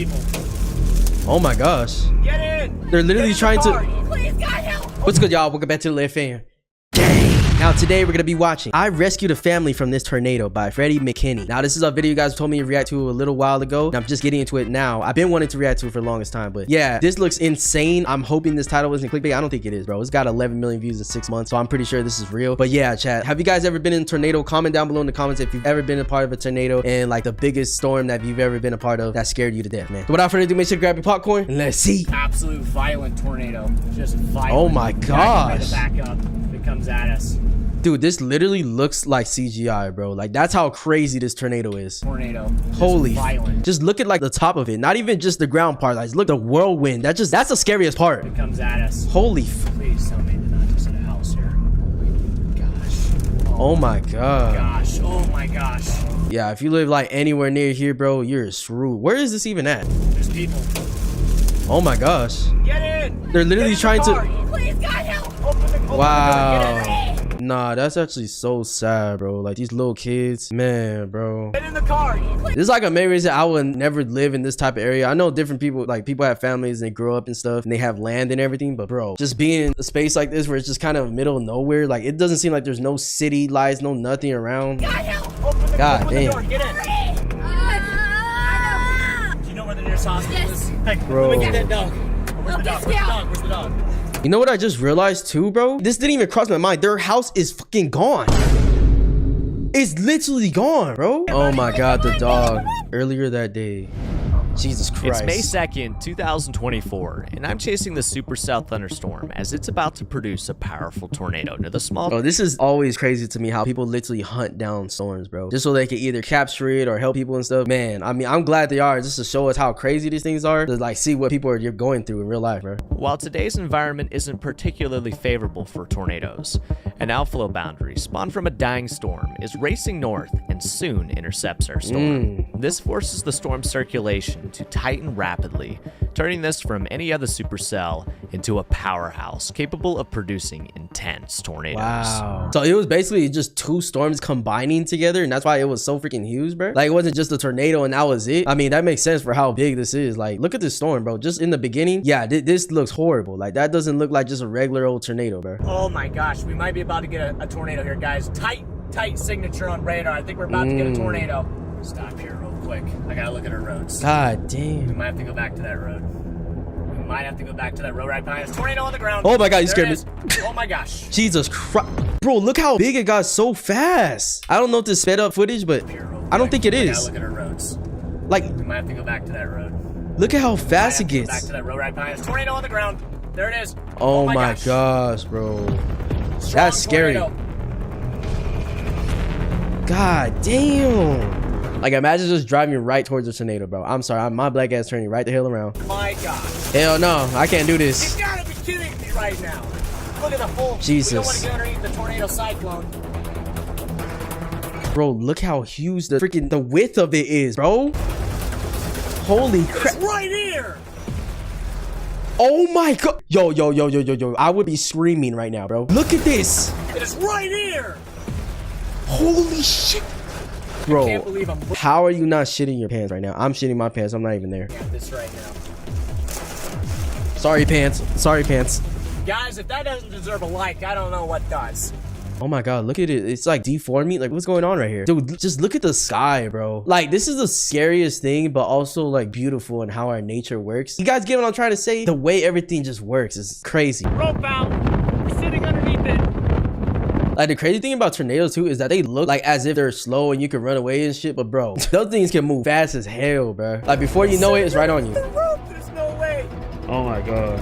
people. Oh my gosh. Get in. They're literally trying to. Please, God help. What's good, y'all? Welcome back to the Lit Fam. Dang. Now today we're gonna be watching I Rescued a Family from This Tornado by Freddie McKinney. Now this is a video you guys told me to react to a little while ago, and I'm just getting into it now. I've been wanting to react to it for the longest time, but yeah, this looks insane. I'm hoping this title isn't clickbait. I don't think it is, bro. It's got 11 million views in 6 months, so I'm pretty sure this is real. But yeah, chat, have you guys ever been in a tornado? Comment down below in the comments if you've ever been a part of a tornado and like the biggest storm that you've ever been a part of that scared you to death, man. So without further ado, make sure to grab your popcorn and let's see. Absolute violent tornado. Just violent. Oh my gosh. Back up. It comes at us. Dude, this literally looks like CGI, bro. Like, that's how crazy this tornado is. Tornado. Holy. Violent. Just look at like the top of it. Not even just the ground part. Like, look, the whirlwind. That's the scariest part. It comes at us. Holy. Please tell me they're not just in a house here. Gosh. Oh my god. Gosh. Oh my gosh. Yeah, if you live like anywhere near here, bro, you're screwed. Where is this even at? There's people. Oh my gosh. Get in. They're literally trying to. Please, God help. Open the door. Wow. Get in. Nah, that's actually so sad, bro. Like, these little kids, man, bro. Get in the car. This is like a main reason I would never live in this type of area. I know different people, like people have families and they grow up and stuff and they have land and everything, but bro, just being in a space like this where it's just kind of middle of nowhere, like it doesn't seem like there's no city lights, no nothing around. God help. Open the door. Get in. Do you know where the nearest hospital is? Hey, bro. Let me get that dog. Where's the dog? Where's the dog? Where's the dog? You know what I just realized too, bro? This didn't even cross my mind. Their house is fucking gone. It's literally gone, bro. Oh my god, the dog. Earlier that day. Jesus Christ. It's May 2nd, 2024, and I'm chasing the supercell thunderstorm as it's about to produce a powerful tornado near the small. Bro, this is always crazy to me how people literally hunt down storms, bro, just so they can either capture it or help people and stuff. Man, I mean, I'm glad they are, just to show us how crazy these things are, to like see what people are going through in real life, bro. While today's environment isn't particularly favorable for tornadoes, an outflow boundary spawned from a dying storm is racing north and soon intercepts our storm. This forces the storm's circulation to tighten rapidly, turning this from any other supercell into a powerhouse capable of producing intense tornadoes. Wow. So it was basically just two storms combining together, and that's why it was so freaking huge, bro. Like, it wasn't just a tornado and that was it. I mean, that makes sense for how big this is. Like, look at this storm, bro. Just in the beginning, yeah, this looks horrible. Like, that doesn't look like just a regular old tornado, bro. Oh my gosh, we might be about to get a tornado here, guys. Tight signature on radar. I think we're about to get a tornado. Stop here real quick. I gotta look at our roads. God damn. We might have to go back to that road. We might have to go back to that road right behind us. Tornado on the ground. Oh my god, you scared me. Oh my gosh. Jesus Christ. Bro, look how big it got so fast. I don't know if this sped up footage, but I don't think it is. I gotta look at our roads. Like, we might have to go back to that road. Look at how fast it gets. Back to that road right behind us. Tornado on the ground. There it is. Oh my gosh, bro. That's scary. Tornado. God damn. Like, imagine just driving right towards a tornado, bro. I'm sorry, my black ass turning right the hell around. My gosh. Hell no, I can't do this. You gotta be kidding me right now. Look at the full. Jesus. We don't want to get underneath the tornado cyclone. Bro, look how huge the width of it is, bro. Holy crap. It's right here. Oh my god. Yo. I would be screaming right now, bro. Look at this. It is right here. Holy shit. Bro, I can't believe I'm... how are you not shitting your pants right now? I'm shitting my pants. I'm not even there. Yeah, this right now. Sorry, pants. Sorry, pants. Guys, if that doesn't deserve a like, I don't know what does. Oh my god, look at it. It's like deforming. Like, what's going on right here? Dude, just look at the sky, bro. Like, this is the scariest thing, but also like beautiful in how our nature works. You guys get what I'm trying to say? The way everything just works is crazy. Rope out. We're sitting underneath it. Like, the crazy thing about tornadoes too is that they look like as if they're slow and you can run away and shit, but bro, those things can move fast as hell, bro. Like, before you know it, it's right on you. There's no way. Oh my god.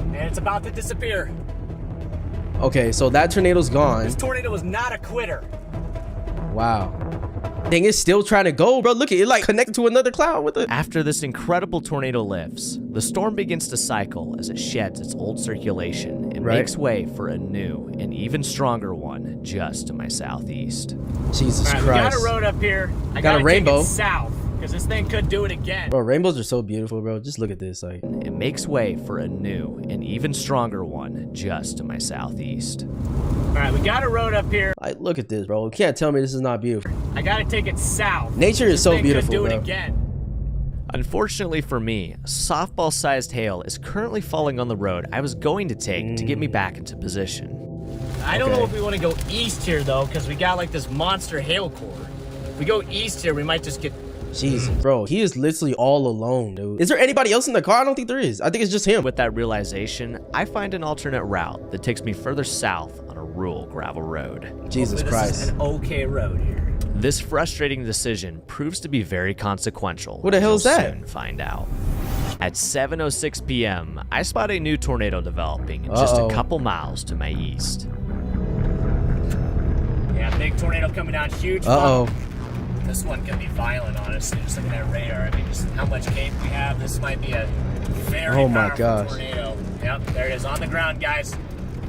And it's about to disappear. Okay, so that tornado's gone. This tornado was not a quitter. Wow. Thing is still trying to go, bro. Look at it, like connected to another cloud with it. After this incredible tornado lifts, the storm begins to cycle as it sheds its old circulation and makes way for a new and even stronger one just to my southeast. Jesus Christ. We got a road up here. I got a rainbow. Take it south, because this thing could do it again. Bro, rainbows are so beautiful, bro. Just look at this. Like, it makes way for a new and even stronger one just to my southeast. All right, we got a road up here. Like, look at this, bro. You can't tell me this is not beautiful. I gotta take it south. Nature is so beautiful, could do bro. it again. Unfortunately for me, softball-sized hail is currently falling on the road I was going to take to get me back into position. I don't know if we want to go east here, though, because we got, like, this monster hail core. If we go east here, we might just get... Jesus, bro, he is literally all alone, dude. Is there anybody else in the car? I don't think there is. I think it's just him. With that realization, I find an alternate route that takes me further south on a rural gravel road. Jesus Hopefully Christ. This is an okay road here. This frustrating decision proves to be very consequential. What the hell is that? Soon find out. At 7:06 p.m., I spot a new tornado developing just a couple miles to my east. Yeah, big tornado coming down, huge. This one can be violent, honestly. Just looking at radar, I mean, just how much cape we have. This might be a very powerful tornado. Yep, there it is on the ground, guys.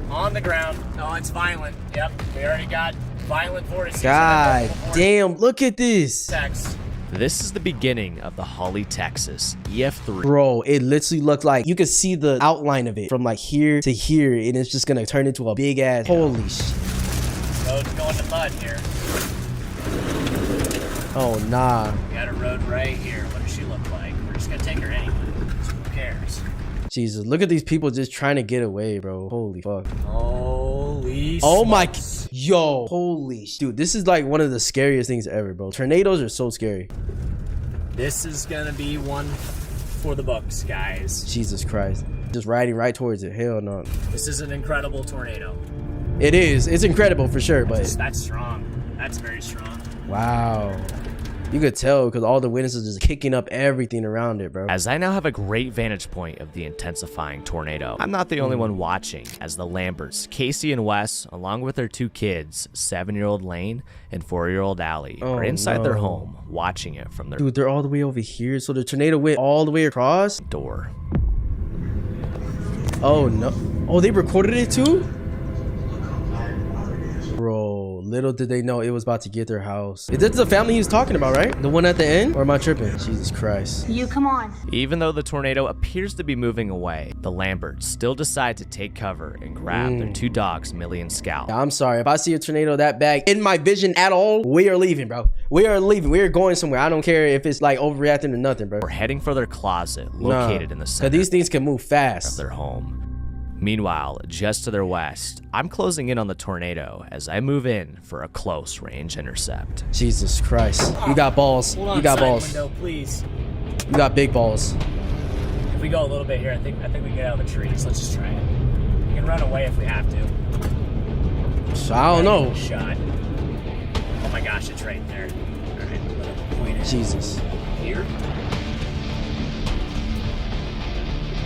On the ground. Oh, it's violent. Yep, we already got violent vortices. God damn, look at this. This is the beginning of the Holly, Texas EF3. Bro, it literally looked like you could see the outline of it from like here to here, and it's just gonna turn into a big ass. Holy shit. Road's going to mud here. Oh, nah. We got a road right here. What does she look like? We're just gonna take her anyway. So who cares? Jesus, look at these people just trying to get away, bro. Holy fuck. Holy Oh my, smokes. yo, holy, dude, this is like one of the scariest things ever, bro. Tornadoes are so scary. This is gonna be one for the books, guys. Jesus Christ. Just riding right towards it. Hell no. This is an incredible tornado. It is. It's incredible for sure, but That's strong. That's very strong. wow. You could tell because all the witnesses just kicking up everything around it, bro. As I now have a great vantage point of the intensifying tornado, I'm not the only one watching as the Lamberts, Casey and Wes, along with their two kids, 7-year-old Lane and 4-year-old Allie, are inside their home watching it from their Dude, they're all the way over here. So the tornado went all the way across? door. Oh, no. Oh, they recorded it too? Bro, little did they know it was about to get their house. Is this the family he's talking about, right? The one at the end? Or am I tripping? Jesus Christ. You come on. Even though the tornado appears to be moving away, the Lamberts still decide to take cover and grab their two dogs, Millie and Scout. I'm sorry. If I see a tornado that big in my vision at all, we are leaving, bro. We are leaving. We are going somewhere. I don't care if it's like overreacting or nothing, bro. We're heading for their closet located in the center Because these things can move of fast. their home. Meanwhile, just to their west, I'm closing in on the tornado as I move in for a close range intercept. Jesus Christ. You got balls. Hold on, You got side balls. window, please. You got big balls. If we go a little bit here, I think we can get out of the trees. Let's just try it. We can run away if we have to. So I don't know. Shot. Oh my gosh, it's right there. All right, let point it Jesus. here.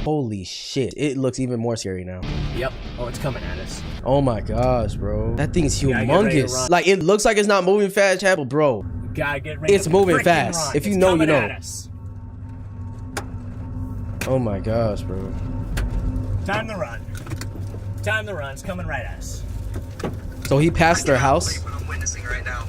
Holy shit. It looks even more scary now. Yep. Oh, it's coming at us. Oh my gosh, bro. That thing's gotta get ready to humongous. run. Like, it looks like it's not moving fast, Chapel, bro. We gotta get ready. It's to moving freaking fast. run. If you It's know, you coming know. at us. Oh my gosh, bro. Time to run. Time to run. It's coming right at us. So he passed their house? What I'm witnessing right now.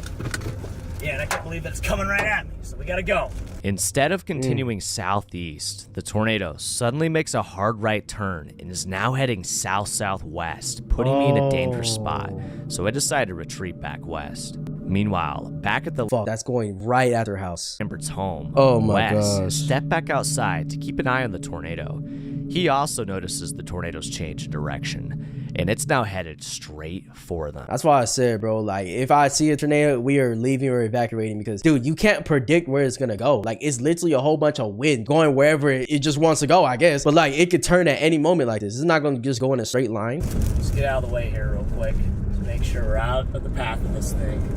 Yeah, and I can't believe that it's coming right at me. So we gotta go. Instead of continuing southeast, the tornado suddenly makes a hard right turn and is now heading south-southwest, putting me in a dangerous spot, so I decided to retreat back west. Meanwhile, back at the Fuck, that's going right at their house. Lambert's home, Oh my Wes gosh. stepped back outside to keep an eye on the tornado. He also notices the tornado's change in direction, and it's now headed straight for them. That's why I said, bro, like, if I see a tornado, we are leaving or evacuating because, dude, you can't predict where it's gonna go. Like, it's literally a whole bunch of wind going wherever it just wants to go, I guess. But, like, it could turn at any moment like this. It's not gonna just go in a straight line. Let's get out of the way here real quick to make sure we're out of the path of this thing.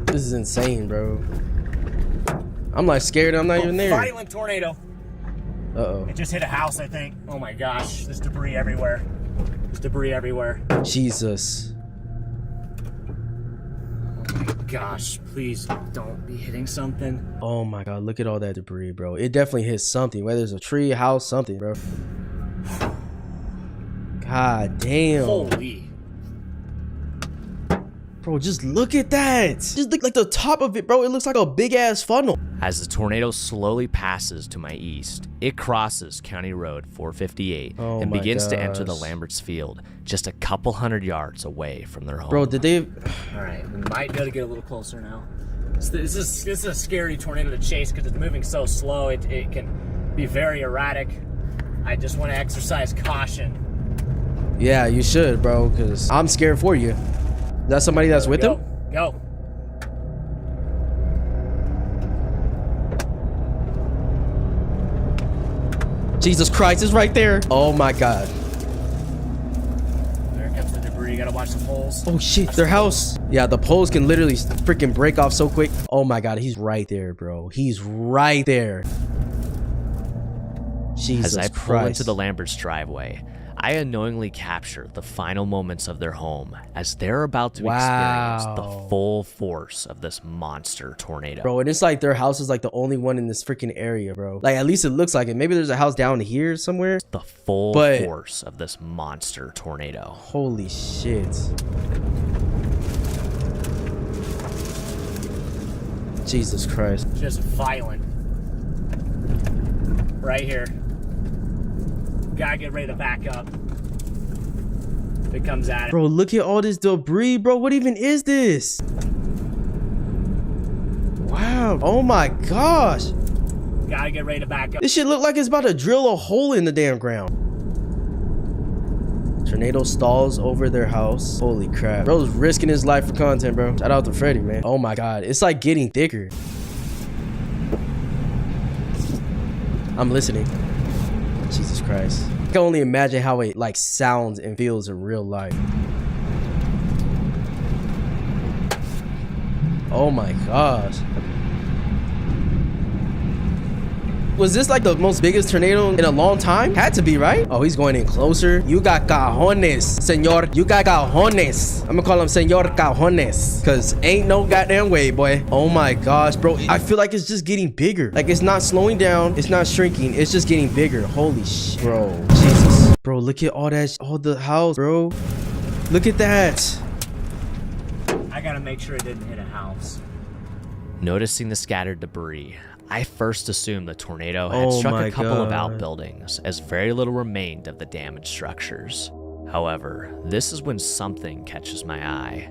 This is insane, bro. I'm, like, scared I'm not even there. Violent tornado. Uh-oh. It just hit a house, I think. Oh my gosh, there's debris everywhere. There's debris everywhere. Jesus. Oh my gosh, please don't be hitting something. Oh my god, look at all that debris, bro. It definitely hit something, whether it's a tree, a house, something, bro. God damn. Holy. Bro, just look at that. Just look like the top of it, bro. It looks like a big ass funnel. As the tornado slowly passes to my east, it crosses County Road 458 Oh and my begins to enter the gosh. Lamberts field, just a couple hundred yards away from their home. Bro, did they... All right, we might be able to get a little closer now. This is a scary tornado to chase because it's moving so slow. It can be very erratic. I just want to exercise caution. Yeah, you should, bro, because I'm scared for you. Is that somebody that's with him? Go. Jesus Christ, it's right there. Oh my God. There comes the debris. You gotta watch the poles. Oh shit, their house. Yeah, the poles can literally freaking break off so quick. Oh my God, he's right there, bro. He's right there. Jesus As I pull Christ. into the Lamberts' driveway, I unknowingly capture the final moments of their home as they're about to experience the full force of this monster tornado. Bro, and it's like their house is like the only one in this freaking area, bro. Like, at least it looks like it. Maybe there's a house down here somewhere. The full force of this monster tornado. Holy shit. Jesus Christ. Just violent. Right here. Gotta get ready to back up. If it comes at it. Bro, look at all this debris, bro. What even is this? Wow. Oh my gosh. Gotta get ready to back up. This shit look like it's about to drill a hole in the damn ground. Tornado stalls over their house. Holy crap. Bro's risking his life for content, bro. Shout out to Freddy, man. Oh my God. It's like getting thicker. I'm listening. Jesus Christ. I can only imagine how it like sounds and feels in real life. Oh my gosh. Was this like the most biggest tornado in a long time? Had to be, right? Oh, he's going in closer. You got cajones, senor. You got cajones. I'm gonna call him senor cajones. Cause ain't no goddamn way, boy. Oh my gosh, bro. I feel like it's just getting bigger. Like it's not slowing down. It's not shrinking. It's just getting bigger. Holy shit, bro. Jesus. Bro, look at all that, all the house, bro. Look at that. I gotta make sure it didn't hit a house. Noticing the scattered debris, I first assumed the tornado had struck a couple of outbuildings, as very little remained of the damaged structures. However, this is when something catches my eye.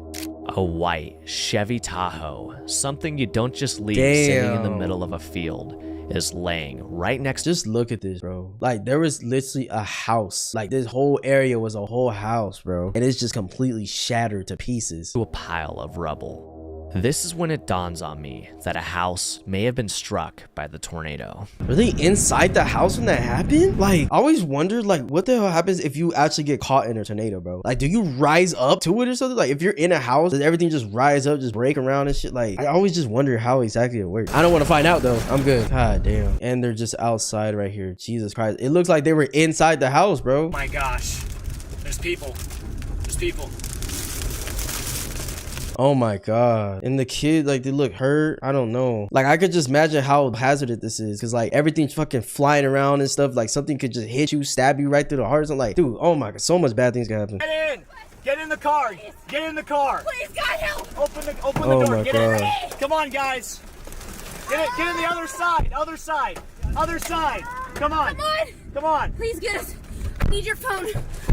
A white Chevy Tahoe, something you don't just leave sitting in the middle of a field, is laying right next to— Just look at this, bro. Like, there was literally a house. Like, this whole area was a whole house, bro. And it's just completely shattered to pieces. to a pile of rubble. This is when it dawns on me that a house may have been struck by the tornado. Were they inside the house when that happened? Like, I always wondered, like, what the hell happens if you actually get caught in a tornado, bro? Like, do you rise up to it or something? Like, if you're in a house, does everything just rise up, just break around and shit? Like, I always just wonder how exactly it works. I don't want to find out, though. I'm good. God damn. And they're just outside right here. Jesus Christ. It looks like they were inside the house, bro. Oh my gosh. There's people. There's people. Oh my God. And the kid, like, they look hurt. I don't know. Like, I could just imagine how hazardous this is. Cause like everything's fucking flying around and stuff. Like something could just hit you, stab you right through the heart. I'm like, dude, oh my God. So much bad things can happen. Get in! Get in the car! Get in the car! Please, God, help! Open the Oh door. my Get God. in! Come on, guys! Get in the other side! Other side! Other side! Come on! Come on! Come on! Please get us. I need your phone.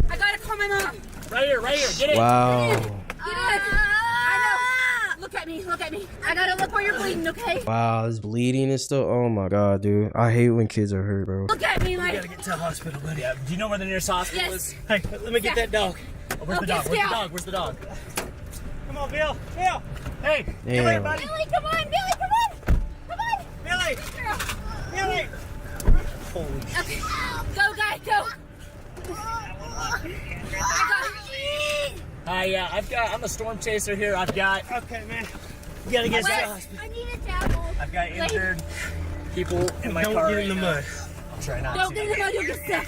I gotta call my mom. Right here, right here. Get in! Wow. Get in. I know. Look at me. Look at me. I gotta look where you're bleeding, okay? Wow, it's bleeding and stuff. Oh my God, dude. I hate when kids are hurt, bro. Look at me, We like. gotta get to the hospital, buddy. Do you know where the nearest hospital Yes. is? Hey, let me get that dog. Oh, where's the Okay, dog? Where's the Scout. dog? Where's the dog? Come on, Bill. Bill. Hey, come here, Damn. buddy. Billy, come on. Billy, come on. Come on. Billy. Girl. Billy. Holy Okay. Go, guys, go. I'm a storm chaser here. I've got. Okay, man. You gotta get to the hospital. I need a towel. I've got injured people in my car. Don't get in the mud. I'll try not Don't to. get in the mud, you'll get sick.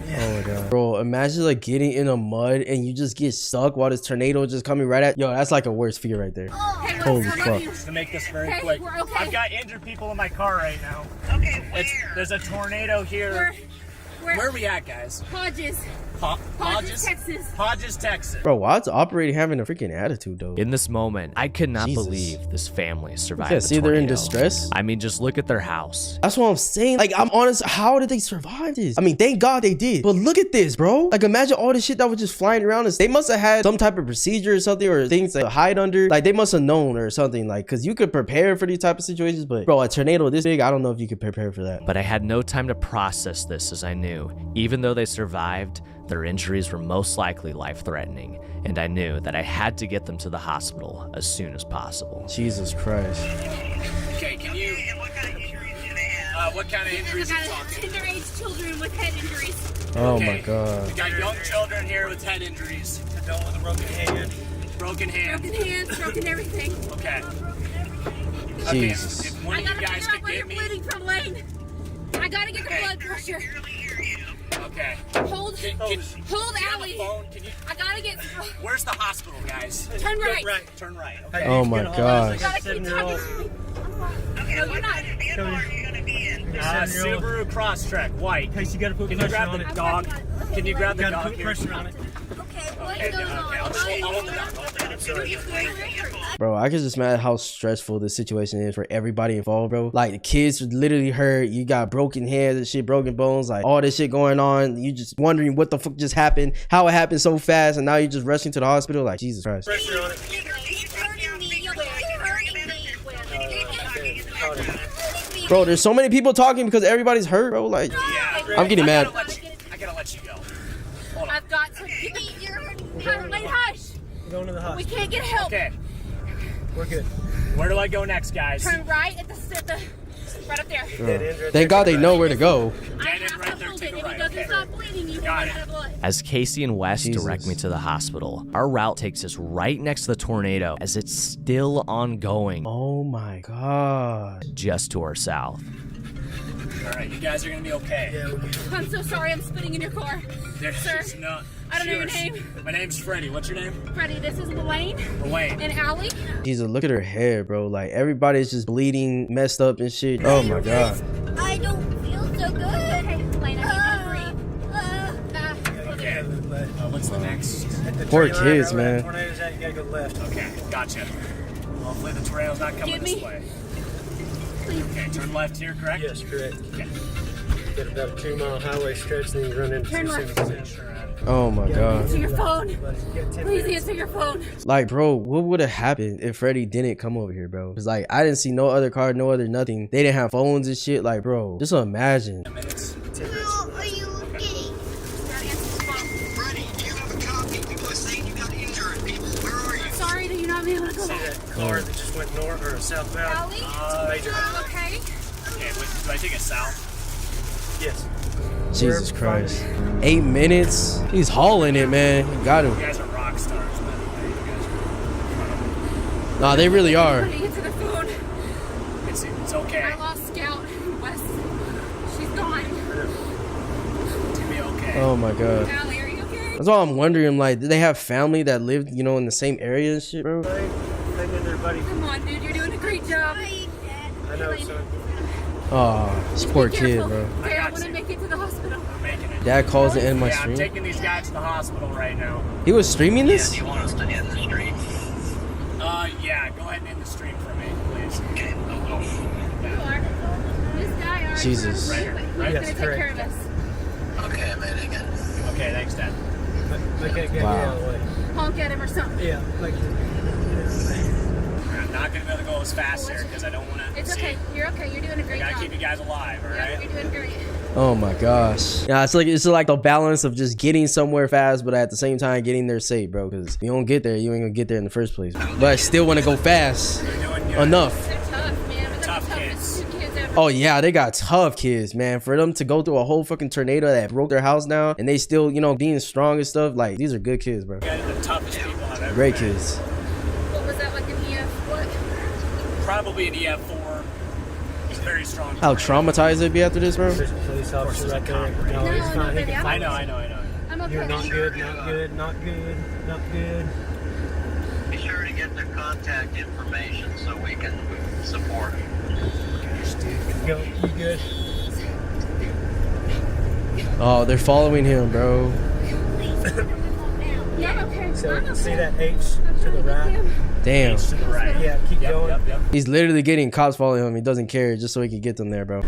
Oh my God. Bro, imagine like getting in a mud and you just get stuck while this tornado is just coming right at. Yo, that's like a worst fear right there. Hey, Holy I love fuck. you. To make this very Hey, quick, we're okay. I've got injured people in my car right now. Okay, there's a tornado here. We're Where are we at, guys? Hodges. Hodges, Texas. Hodges, Texas. Bro, why's operating having a freaking attitude though? In this moment, I could not Jesus. believe this family survived Yeah, the see, they're in tornado. distress. I mean, just look at their house. That's what I'm saying. Like, I'm honest, how did they survive this? I mean, thank God they did. But look at this, bro. Like, imagine all the shit that was just flying around us. They must have had some type of procedure or something, or things to hide under. Like, they must have known or something. Like, because you could prepare for these type of situations. But, bro, a tornado this big, I don't know if you could prepare for that. But I had no time to process this, as I knew, even though they survived, their injuries were most likely life-threatening, and I knew that I had to get them to the hospital as soon as possible. Jesus Christ. Okay, can you... what kind of injuries are you talking? Underage children with head injuries. Oh Okay. my God. We got young children here with head injuries. Adult with a broken hand. Broken hand. Broken hands, broken everything. Okay. Jesus. Okay, if one I of you gotta guys figure out could where you're get me... bleeding from, Lane. I gotta get the Okay. blood pressure. Okay. Hold Allie. Phone. Can you... I gotta get. Where's the hospital, guys? Turn right. Turn right. Okay. Oh my God. Gotta keep talking. No, you're not. Subaru Crosstrek, white. Case you gotta put Can you pressure grab on the it. dog? Can you grab the Gotta dog put here? pressure on it. Okay, what's Okay, going okay, on? I'll hold the dog. Hold the dog. Sorry. Bro, I can just imagine how stressful the situation is for everybody involved, bro. Like, the kids are literally hurt. You got broken hands and shit, broken bones, like all this shit going on. You just wondering what the fuck just happened, how it happened so fast, and now you're just rushing to the hospital. Like, Jesus Christ. Pressure on it. You're hurting me. You're hurting me. Bro, there's so many people talking because everybody's hurt, bro. Like, Yeah. I'm getting mad. I gotta let you go. I've got to get me. You're hurting me. Lane, hush. We're going to the We hospital. can't get help. Okay. We're good. Where do I go next, guys? Turn right at the right up there. Dead end right Thank God they know where to go. I Dead end have right to there, hold take it. a If right, it doesn't okay. stop bleeding, you Got won't it. run out of blood. As Casey and Wes direct me Jesus. to the hospital, our route takes us right next to the tornado as it's still ongoing Oh my God. just to our south. All right, you guys are gonna be okay. I'm so sorry. I'm spitting in your car. There's Sir, no. I don't know your Sure. name. My name's Freddie. What's your name? Freddie, this is Lane Wayne. and Allie. Jesus, look at her hair, bro. Like, everybody's just bleeding, messed up and shit. Oh my God. I don't feel so good. Okay, Lane, I need you to breathe. Okay. What's the next? Poor kids, man. Tornado's out, you gotta go left. Okay, gotcha. Hopefully the tornado's not coming Give this me- way. Okay, turn left here, correct? Yes, correct. Okay. Got about a 2-mile highway stretch, then you run into Turn the right. city. Oh my God. Answer your phone. You got 10 Please minutes. answer your phone. Like, bro, what would have happened if Freddie didn't come over here, bro? Cause like, I didn't see no other car, no other nothing. They didn't have phones and shit. Like, bro, just imagine. Minutes. Are you okay? Gotta answer your phone. Freddie, do you have a copy? People are saying you got injured. People, where are you? Sorry that you're not able to go See back. that car that just went north or southbound? Allie? Major. Okay. Okay, wait, do I take it south? Yes. Jesus Christ. 8 minutes? He's hauling it, man. Got You him. guys are rock stars, by the way. You guys Nah, they really are. Putting it to the phone. are. It's okay. I lost Scout. Wes. She's gone. It's gonna be okay. Oh my God. Allie, are you okay? That's why I'm wondering, like, did they have family that lived, you know, in the same area and shit, bro? Hang in there, buddy. Come on, dude. You're doing a great job. I know, son. Oh, this poor Be kid, careful. bro. Okay, I got want to you. make it to the hospital. We're making it. Dad calls to end my Yeah, I'm stream. taking these guys to the hospital right now. He was streaming this? Do you want us to end the stream? Yeah, go ahead and end the stream for me, please. Okay, I will. You are. This guy already Jesus. He's Right, gonna take care of us. Okay, I'm ending it. Okay, thanks, Dad. Make that guy Wow. get out of the way. Honk at him or something. Yeah, like I'm not gonna be able to go as fast here because I don't want to. It's okay. You're okay. You're doing a I great gotta job. keep you guys alive, all Yeah, right? you're doing great. Oh my gosh. Yeah, it's like the balance of just getting somewhere fast, but at the same time getting there safe, bro. Because if you don't get there, you ain't gonna get there in the first place. But I still want to go fast You're doing good. enough. They're tough, man. But they're Tough the toughest kids. kids ever. Oh yeah, they got tough kids, man. For them to go through a whole fucking tornado that broke their house down, and they still, you know, being strong and stuff. Like, these are good kids, bro. You guys are the toughest people I've ever Great met. kids. What was that, like an EF? What? Probably an EF4. He's very strong. How traumatized they be after this, bro? there's a police officer right there. No, No, he's no, fine. He baby, can I'm I know. I'm okay. You're not good, not good, not good, not good. Be sure to get their contact information so we can support. Go, you good? Oh, they're following him, bro. Yeah, okay. So see that H to the right? Damn. To the right. Yeah, keep going. Yep. He's literally getting cops following him. He doesn't care just so he can get them there, bro.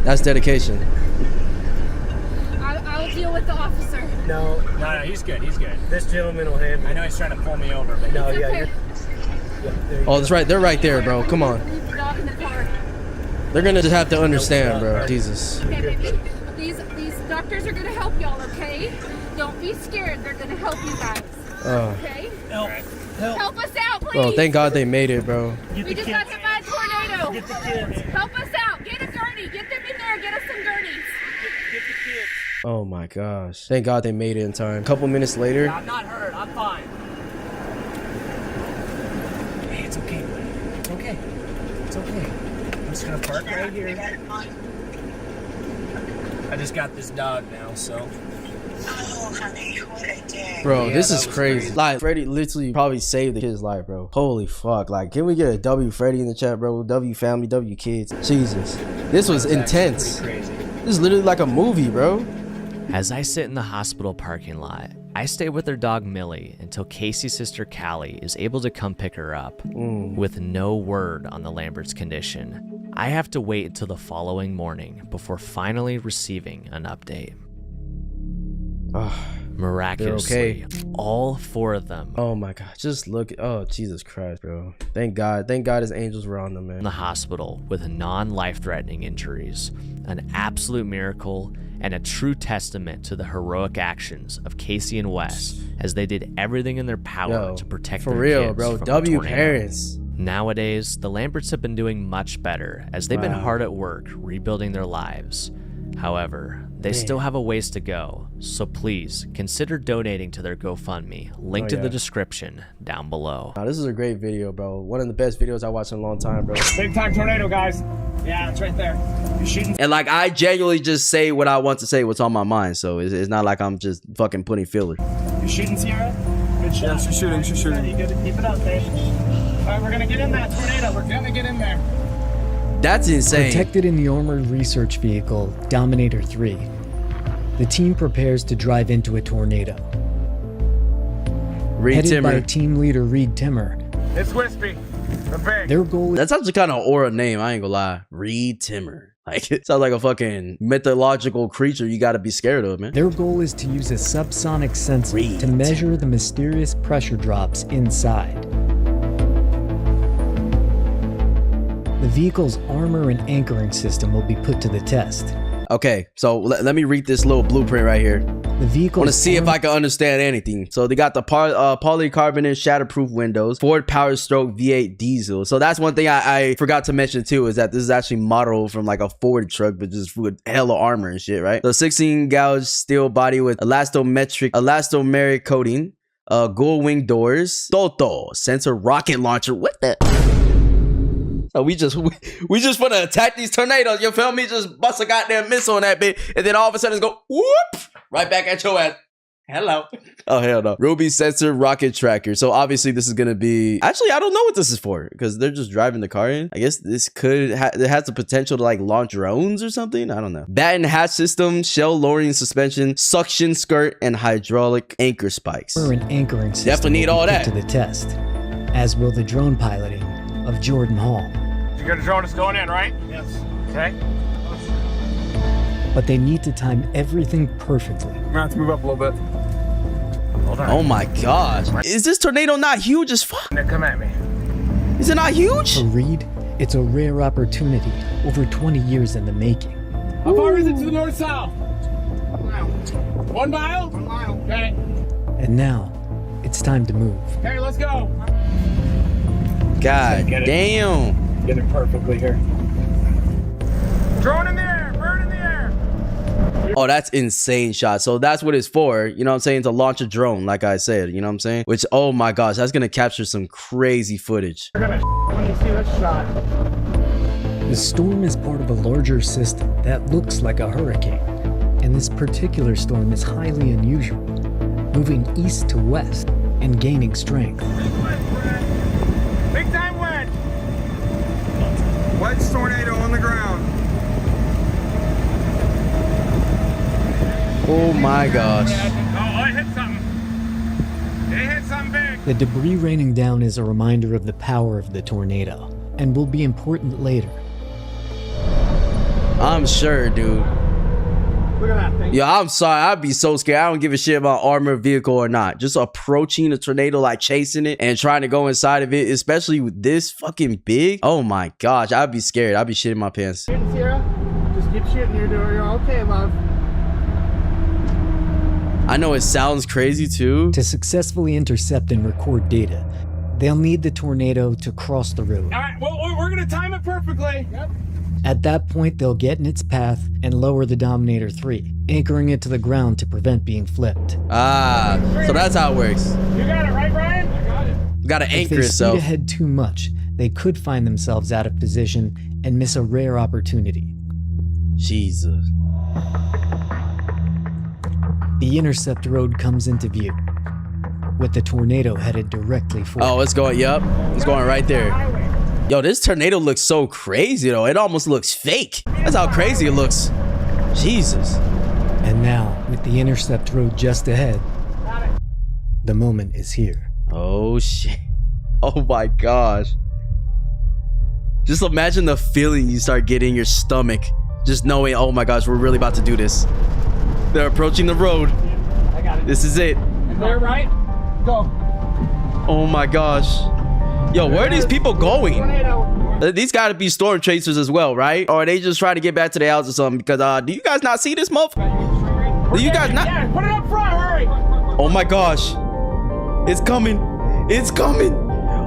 That's dedication. I'll deal with the officer. No, No, he's good. He's good. this gentleman will handle I it. know he's trying to pull me over, but No, It's yeah, okay. you're, yeah, there you Oh, that's right. They're right there, bro. Come on. Leave the dog in the car. They're gonna just have to understand, bro. Jesus. Okay, baby. These doctors are gonna help y'all, okay? Don't be scared. They're gonna help you guys. Okay? Help us out, please. Bro, thank God they made it, bro. We just got hit by a tornado. Get the kids. Help us out. Get a gurney. Get them in there. Get us some gurneys. Get the kids. Oh my gosh. Thank God they made it in time. A couple minutes later. I'm not hurt. I'm fine. Hey, it's okay, buddy. It's okay. It's okay. I'm just gonna park right here. I just got this dog now, so. Oh, honey, what a day. Bro, Yeah, this that is was crazy. crazy. Like, Freddie literally probably saved the kid's life, bro. Holy fuck. Like, can we get a W Freddie in the chat, bro? W family, W kids. Jesus. This was intense. Pretty crazy. This is literally like a movie, bro. As I sit in the hospital parking lot, I stay with their dog Millie until Casey's sister Callie is able to come pick her up. With no word on the Lambert's condition, I have to wait until the following morning before finally receiving an update. Miraculously, all four of them Oh my God. Just look. Oh, Jesus Christ, bro. Thank God. Thank God his angels were on them, in man. the hospital with non-life-threatening injuries, an absolute miracle and a true testament to the heroic actions of Casey and Wes as they did everything in their power Yo, to protect for their real, kids bro. from the W tornado. parents. Nowadays, the Lamberts have been doing much better as they've been Wow. hard at work rebuilding their lives. However, they still have a ways to go, so please consider donating to their GoFundMe, linked in the description down below. Wow, this is a great video, bro. One of the best videos I watched in a long time, bro. Big time tornado, guys. Yeah, it's right there. You're shooting. And like, I genuinely just say what I want to say, what's on my mind. So it's not like I'm just fucking putting filler. You're shooting, Sierra? Good shot. Yeah, she's shooting. She's shooting. You good to keep it up, babe. All right, we're gonna get in that tornado. We're gonna get in there. That's insane. Protected in the armored research vehicle, Dominator 3, the team prepares to drive into a tornado. Reed Headed by Timmer. team leader Reed Timmer, It's wispy. We're big. their goal That's actually kind of aura name. I ain't gonna lie. Reed Timmer. Like, it sounds like a fucking mythological creature you gotta be scared of, man. Their goal is to use a subsonic sensor Reed. to measure the mysterious pressure drops inside. The vehicle's armor and anchoring system will be put to the test. Okay, so let me read this little blueprint right here. The vehicle I want to see if I can understand anything. So they got the polycarbonate shatterproof windows, Ford Power Stroke V8 diesel. So that's one thing I forgot to mention too, is that this is actually modeled from like a Ford truck, but just with hella armor and shit, right? So 16 gauge steel body with elastomeric coating, gull wing doors, Toto sensor rocket launcher. What the? So we just want to attack these tornadoes. You feel me? Just bust a goddamn missile on that bit, and then all of a sudden go whoop right back at your ass. Hello. Oh hell no. Ruby sensor rocket tracker. So obviously this is gonna be. Actually, I don't know what this is for because they're just driving the car in. I guess this could. It has the potential to like launch drones or something. I don't know. Batten hatch system, shell lowering suspension, suction skirt, and hydraulic anchor spikes. armor and anchoring system Definitely need will be all put that. to the test, as will the drone piloting of Jordan Hall. You got a drone that's going in, right? Yes. Okay. But they need to time everything perfectly. I'm gonna have to move up a little bit. Hold on. Oh my gosh. Is this tornado not huge as fuck? Now come at me. Is it not huge? For Reed, it's a rare opportunity, over 20 years in the making. How far is it to the north-south? 1 mile. 1 mile? 1 mile. Okay. And now, it's time to move. Okay, let's go. God Get it. damn. Get it perfectly here. Drone in the air. Bird in the air. Oh, that's insane shot. So that's what it's for. You know what I'm saying? To launch a drone, like I said. You know what I'm saying? Which, oh my gosh, that's going to capture some crazy footage. We're gonna when you see this shot. The storm is part of a larger system that looks like a hurricane. And this particular storm is highly unusual, moving east to west and gaining strength. Big time wedge. Wedge tornado on the ground. Oh my gosh. Oh, I hit something. The debris raining down is a reminder of the power of the tornado, and will be important later. I'm sure, dude. Look at that thing. Yo, I'm sorry. I'd be so scared. I don't give a shit about armored vehicle or not. Just approaching a tornado, like chasing it and trying to go inside of it, especially with this fucking big. Oh my gosh, I'd be scared. I'd be shitting my pants. Sierra, just keep shooting. You're okay, love. I know it sounds crazy too. To successfully intercept and record data, they'll need the tornado to cross the road. All right, well, we're gonna time it perfectly. Yep. At that point, they'll get in its path and lower the Dominator 3, anchoring it to the ground to prevent being flipped. Ah, so that's how it works. You got it, right, Brian? I got it. You gotta If anchor they yourself. speed ahead too much, they could find themselves out of position and miss a rare opportunity. Jesus. The intercept road comes into view, with the tornado headed directly for Oh, it's going, yup. It's going right there. Yo, this tornado looks so crazy though. It almost looks fake. That's how crazy it looks. Jesus. And now, with the intercept road just ahead, the moment is here. Oh shit. Oh my gosh. Just imagine the feeling you start getting in your stomach. Just knowing, oh my gosh, we're really about to do this. They're approaching the road. I got it. This is it. And there, right? Go. Oh my gosh. Yo, where are these people going? Tornado. These gotta be storm chasers as well, right? Or are they just trying to get back to their house or something? Because do you guys not see this motherfucker? Do you guys not? Yeah, put it up front, hurry. Oh my gosh. It's coming. It's coming.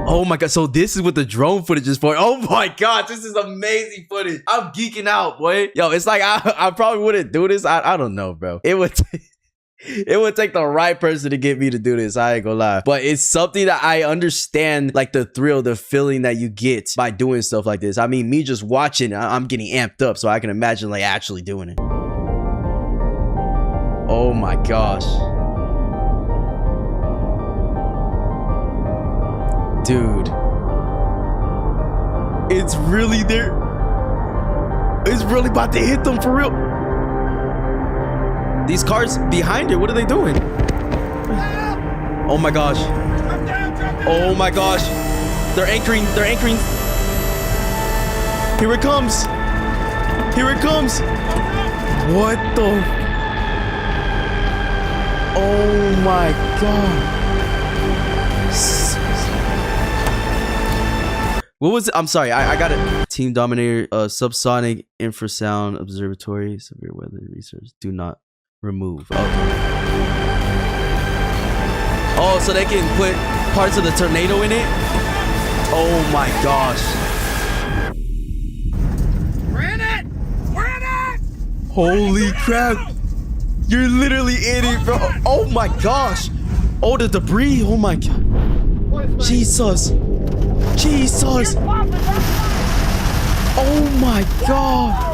Oh my god. So this is what the drone footage is for. Oh my god. This is amazing footage. I'm geeking out, boy. Yo, it's like I probably wouldn't do this. I don't know, bro. It would take the right person to get me to do this. I ain't gonna lie. But it's something that I understand, like the thrill, the feeling that you get by doing stuff like this. I mean, me just watching, I'm getting amped up. So I can imagine like actually doing it. Oh my gosh. Dude. It's really there. It's really about to hit them for real. These cars behind it, what are they doing? Oh my gosh. Oh my gosh. They're anchoring. They're anchoring. Here it comes. Here it comes. What the? Oh my god. What was it? I'm sorry. I got it. Team Dominator, subsonic infrasound observatory, severe weather research. Do not remove. Okay. Oh, so they can put parts of the tornado in it? Oh my gosh. We're in it. We're in it. Holy crap. You're literally in it, bro. Oh my gosh. Oh, the debris. Oh my god. Jesus. Jesus. Oh my god.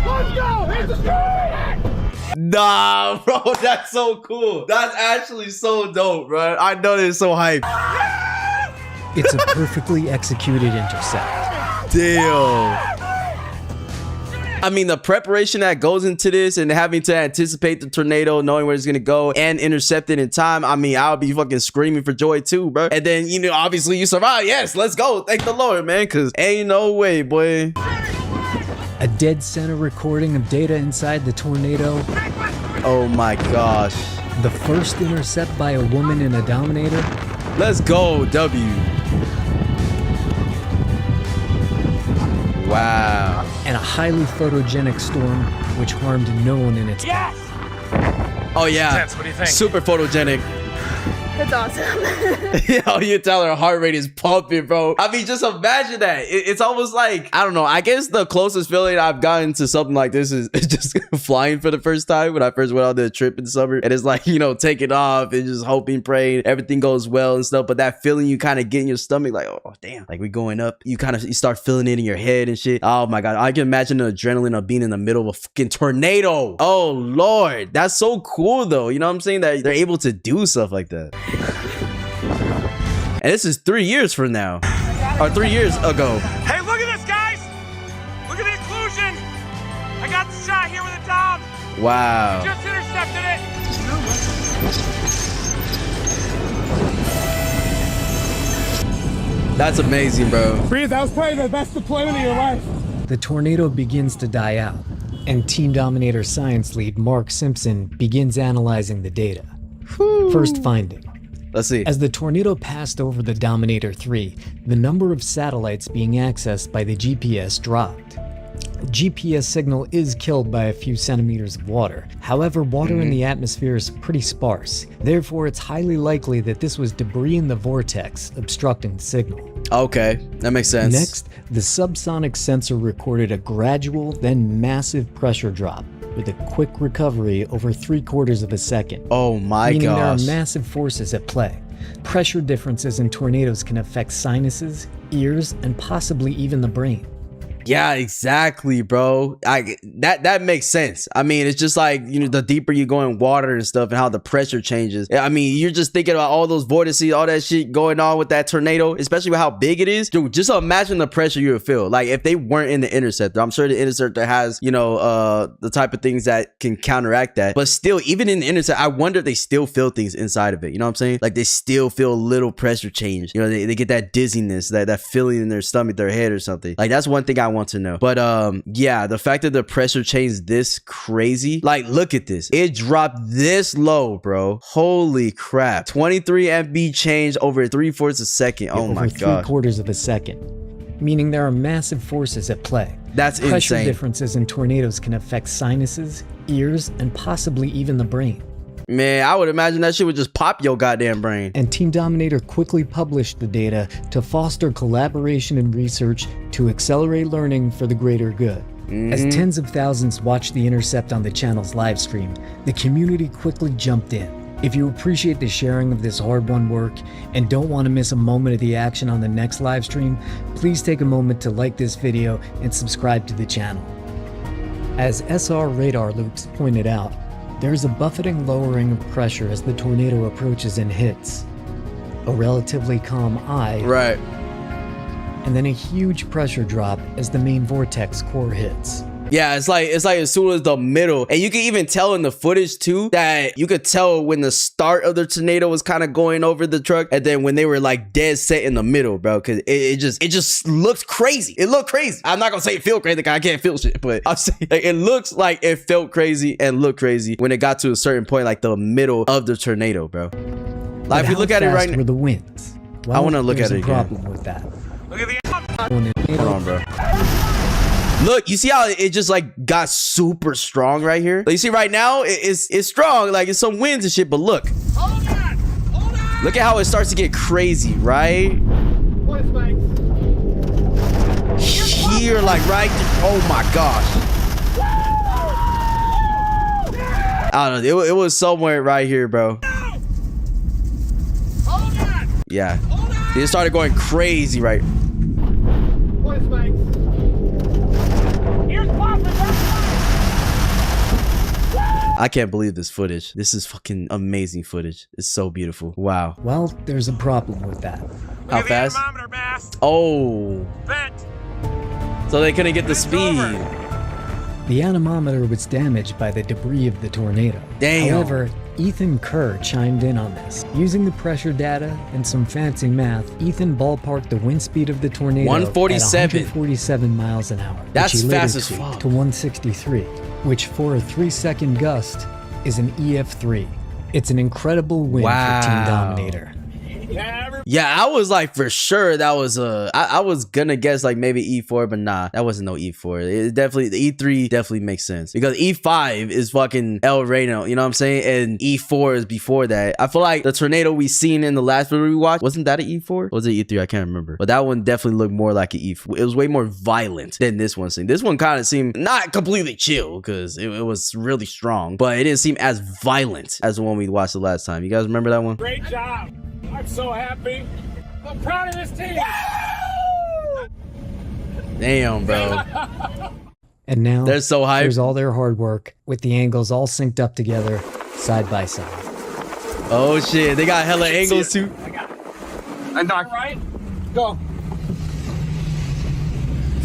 Let's go. It's destroying it. Nah, bro, that's so cool. That's actually so dope, bro. I know they're so hyped. It's a perfectly executed intercept. Damn. I mean, the preparation that goes into this and having to anticipate the tornado, knowing where it's gonna go and intercept it in time. I mean, I'll be fucking screaming for joy too, bro. And then, you know, obviously you survive. Yes, let's go. Thank the Lord, man, because ain't no way, boy. A dead center recording of data inside the tornado. Oh my gosh. The first intercept by a woman in a Dominator. Let's go, W. Wow. And a highly photogenic storm which harmed no one in its path. Oh yeah. What do you think? Super photogenic. That's awesome. Yo, you tell her heart rate is pumping, bro. I mean, just imagine that. It's almost like, I don't know. I guess the closest feeling I've gotten to something like this is just flying for the first time when I first went on the trip in the summer. And it's like, you know, taking off and just hoping, praying, everything goes well and stuff. But that feeling you kind of get in your stomach, like, oh, damn, like we're going up. You start feeling it in your head and shit. Oh my God. I can imagine the adrenaline of being in the middle of a fucking tornado. Oh Lord. That's so cool though. You know what I'm saying? That they're able to do stuff like that. And this is 3 years from now, or 3 years ago. Hey, look at this, guys! Look at the inclusion! I got the shot here with a Dom! Wow. Just intercepted it! That's amazing, bro. Breathe, that was probably the best deployment of your life. The tornado begins to die out, and Team Dominator science lead Mark Simpson begins analyzing the data. First finding. Let's see. As the tornado passed over the Dominator 3, the number of satellites being accessed by the GPS dropped. The GPS signal is killed by a few centimeters of water. However, water in the atmosphere is pretty sparse. Therefore, it's highly likely that this was debris in the vortex obstructing the signal. Okay, that makes sense. Next, the subsonic sensor recorded a gradual, then massive pressure drop with a quick recovery over 3/4 of a second. Oh my meaning gosh. there are massive forces at play. Pressure differences in tornadoes can affect sinuses, ears, and possibly even the brain. Yeah, exactly, bro. That makes sense. I mean, it's just like, you know, the deeper you go in water and stuff and how the pressure changes. I mean, you're just thinking about all those vortices, all that shit going on with that tornado, especially with how big it is. Dude, just imagine the pressure you would feel. Like if they weren't in the interceptor, I'm sure the interceptor has, you know, the type of things that can counteract that. But still, even in the interceptor, I wonder if they still feel things inside of it. You know what I'm saying? Like they still feel a little pressure change. You know, they get that dizziness, that feeling in their stomach, their head or something. Like that's one thing I want to know. But yeah, the fact that the pressure changed this crazy, like look at this, it dropped this low, bro. Holy crap. 23 MB change over 3/4 a second. Oh my god, 3/4 of a second, meaning there are massive forces at play. That's pressure insane. Differences in tornadoes can affect sinuses, ears, and possibly even the brain. Man, I would imagine that shit would just pop your goddamn brain. And Team Dominator quickly published the data to foster collaboration and research to accelerate learning for the greater good. As tens of thousands watched the intercept on the channel's live stream, the community quickly jumped in. If you appreciate the sharing of this hard-won work and don't want to miss a moment of the action on the next live stream, please take a moment to like this video and subscribe to the channel. As SR radar loops pointed out, there's a buffeting lowering of pressure as the tornado approaches and hits. A relatively calm eye. Right. And then a huge pressure drop as the main vortex core hits. Yeah, it's like as soon as the middle, and you can even tell in the footage too that you could tell when the start of the tornado was kind of going over the truck, and then when they were like dead set in the middle, bro, because it just looks crazy. It looked crazy. I'm not gonna say it feel crazy, because I can't feel shit, but I'm saying like, it looks like it felt crazy and looked crazy when it got to a certain point, like the middle of the tornado, bro. Like if you look at it right now, were the winds? Well, I want to look at it again. There's a problem with that. Look at the Hold on, bro. Look, you see how it just like got super strong right here? Like, you see right now, it's strong, like it's some winds and shit, but look. Hold on! Hold on! Look at how it starts to get crazy, right? Here, like right there. Oh my gosh. I don't know. It was somewhere right here, bro. Hold on! Yeah. It started going crazy, right? I can't believe this footage. This is fucking amazing footage. It's so beautiful. Wow. Well, there's a problem with that. How fast? Anemometer mast. Oh. Bent. So they couldn't get the speed. The anemometer was damaged by the debris of the tornado. Damn. However, Ethan Kerr chimed in on this. Using the pressure data and some fancy math, Ethan ballparked the wind speed of the tornado 147. at 147 miles an hour. That's which he later fast as tweaked fuck. to 163, which for a 3-second gust is an EF3. It's an incredible win for Team Dominator. Yeah, I was like for sure that was I was gonna guess like maybe E4, but nah, that wasn't no E4. It definitely, the E3 definitely makes sense because E5 is fucking El Reno, you know what I'm saying? And E4 is before that. I feel like the tornado we seen in the last video we watched, wasn't that an E4? Or was it E3? I can't remember. But that one definitely looked more like an E4. It was way more violent than this one seemed. This one kind of seemed not completely chill because it was really strong, but it didn't seem as violent as the one we watched the last time. You guys remember that one? Great job. I'm so happy. I'm proud of this team. Damn, bro. And now, They're so hyped. here's all their hard work with the angles all synced up together, side by side. Oh shit, they got hella angles too. I got it. And Doc, right? Go.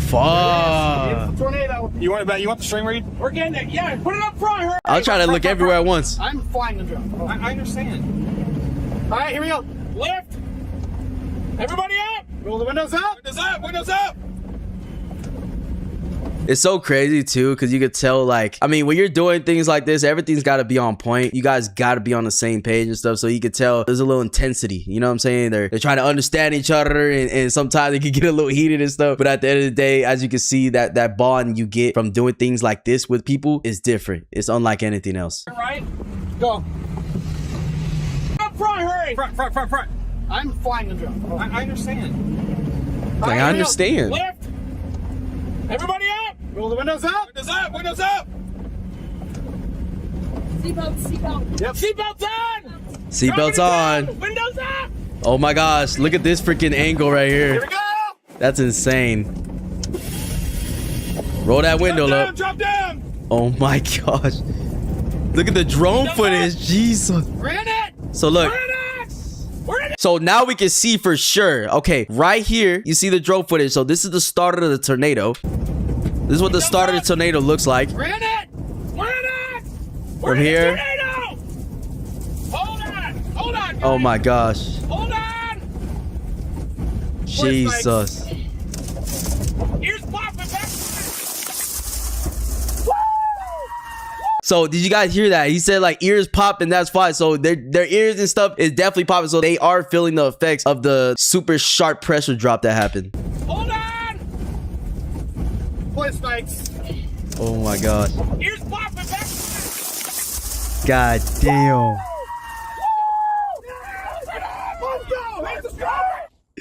Fuck. Tornado. You want the string read? We're getting it. Yeah, put it up front. Hurry. I was trying to look everywhere at once. I'm flying the drone. I understand. All right, here we go. Lift. Everybody up. Roll the windows up. Windows up. Windows up. It's so crazy too, because you could tell, like, I mean, when you're doing things like this, everything's got to be on point. You guys got to be on the same page and stuff. So you could tell there's a little intensity. You know what I'm saying? They're trying to understand each other, and sometimes it can get a little heated and stuff. But at the end of the day, as you can see, that bond you get from doing things like this with people is different. It's unlike anything else. Right. Go. Up front, hurry. Front. I'm flying the drone. I understand. Like, I understand. Left. Everybody up. Roll the windows up. Windows up. Windows up. Seatbelt. Yep. Seatbelts on. Seatbelts on. Windows up. Oh my gosh, look at this freaking angle right here. Here we go. That's insane. Roll that window up. Drop down. Oh my gosh. Look at the drone footage. Jesus. We're in it. So look. We're in it. So now we can see for sure. Okay, right here, you see the drone footage. So this is the start of the tornado. This is what the start of the tornado looks like. We're in it. We're in it. From here. Hold on, guys. Oh my gosh. Hold on. Jesus. Ears popping back. So did you guys hear that? He said like ears pop, and that's fine. So their ears and stuff is definitely popping. So they are feeling the effects of the super sharp pressure drop that happened. Hold on. Play spikes. Oh my gosh. Ears popping back. God damn. Let's go.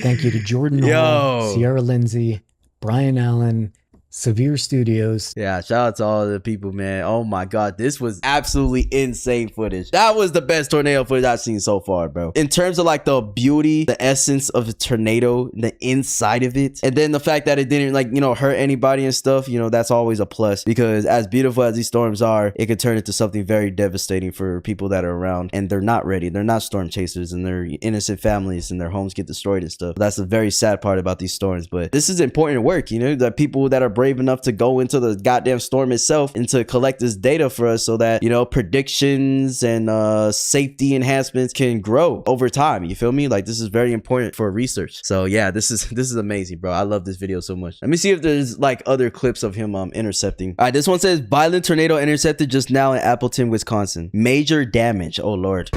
Thank you to Jordan Hall, Sierra Lindsay, Brian Allen, Severe Studios. Yeah, shout out to all the people, man. Oh my god, this was absolutely insane footage. That was the best tornado footage I've seen so far, bro. In terms of like the beauty, the essence of a tornado, the inside of it, and then the fact that it didn't, like, you know, hurt anybody and stuff, you know, that's always a plus, because as beautiful as these storms are, it could turn into something very devastating for people that are around and they're not ready. They're not storm chasers, and they're innocent families, and their homes get destroyed and stuff. That's a very sad part about these storms. But this is important work, you know, that people that are brave enough to go into the goddamn storm itself and to collect this data for us, so that, you know, predictions and safety enhancements can grow over time. You feel me? Like, this is very important for research. So yeah, this is amazing, bro. I love this video so much. Let me see if there's like other clips of him intercepting. All right, this one says violent tornado intercepted just now in Appleton, Wisconsin. Major damage. Oh lord.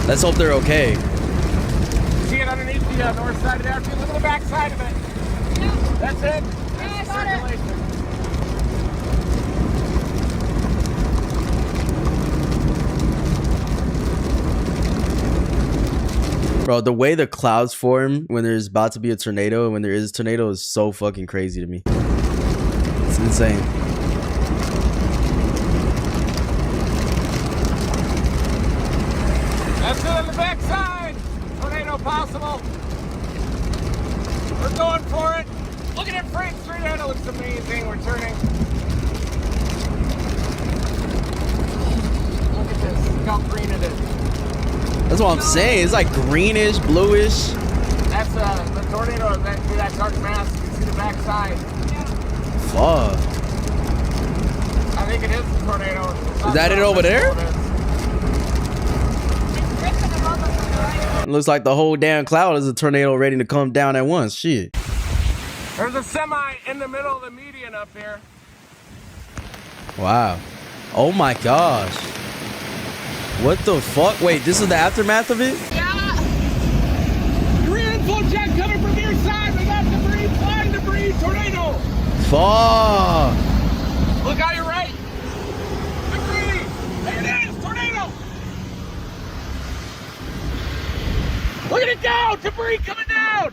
Let's hope they're okay. See it underneath the north side of there. Look at the back side of it. Yeah. That's it. Yeah, I got it. Bro, the way the clouds form when there's about to be a tornado and when there is a tornado is so fucking crazy to me. It's insane. That's it on the back side. Tornado possible. We're going for it. Look at it, Frank. Straight ahead. It looks amazing. We're turning. Look at this. Look how green it is. That's what I'm saying. It's like greenish, bluish. That's the tornado event through that dark mass. You can see the back side. Fuck. I think it is the tornado. Is that it over there? It looks like the whole damn cloud is a tornado ready to come down at once. Shit. There's a semi in the middle of the median up here. Wow. Oh my gosh. What the fuck? Wait, this is the aftermath of it? Yeah. Rear inflow jet coming from your side. We got debris, flying debris, tornado. Fuck. Look out your right. Debris. There it is, tornado. Look at it go. Debris coming down.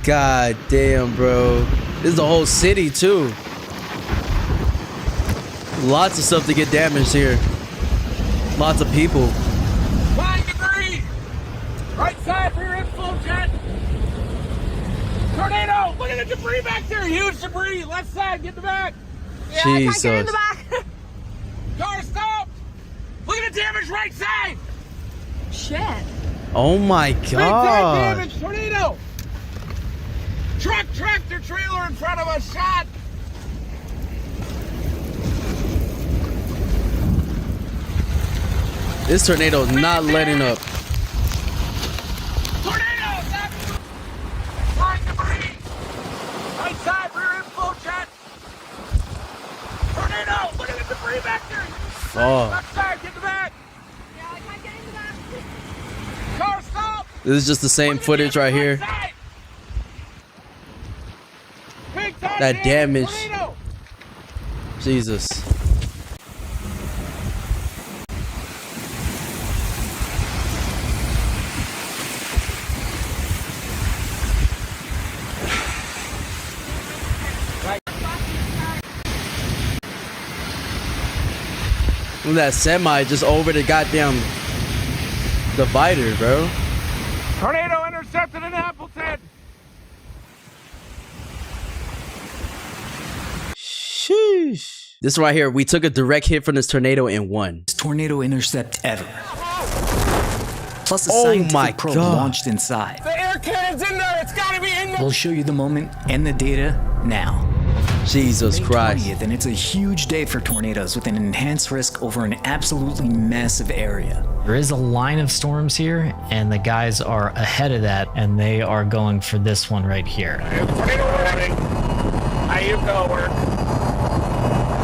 God damn, bro. This is the whole city too. Lots of stuff to get damaged here. Lots of people. Flying debris. Right side, rear inflow jet. Tornado. Look at the debris back there. Huge debris. Left side, get in the back. Yeah, Jesus. I can't get in the back. Car stopped. Look at the damage right side. Shit. Oh my Big time god. damage. Tornado. Truck, tractor, trailer in front of us shot. This tornado is not letting up. Tornado! Right side, rear inflow jet. Tornado! Look at the debris back there. Oh. Back side, get the back. Yeah, I can't get into that. Car stop. This is just the same footage right here. That damage. Jesus. That semi just over the goddamn divider, bro. Tornado intercepted in Appleton. Sheesh. This right here, we took a direct hit from this tornado and won. Tornado intercept ever. Plus a Oh scientific my probe God. launched inside. The air cannon's in there. It's got to be in there. We'll show you the moment and the data now. Jesus May Christ. 20th, and it's a huge day for tornadoes with an enhanced risk over an absolutely massive area. There is a line of storms here, and the guys are ahead of that, and they are going for this one right here. Tornado warning. How you go, work?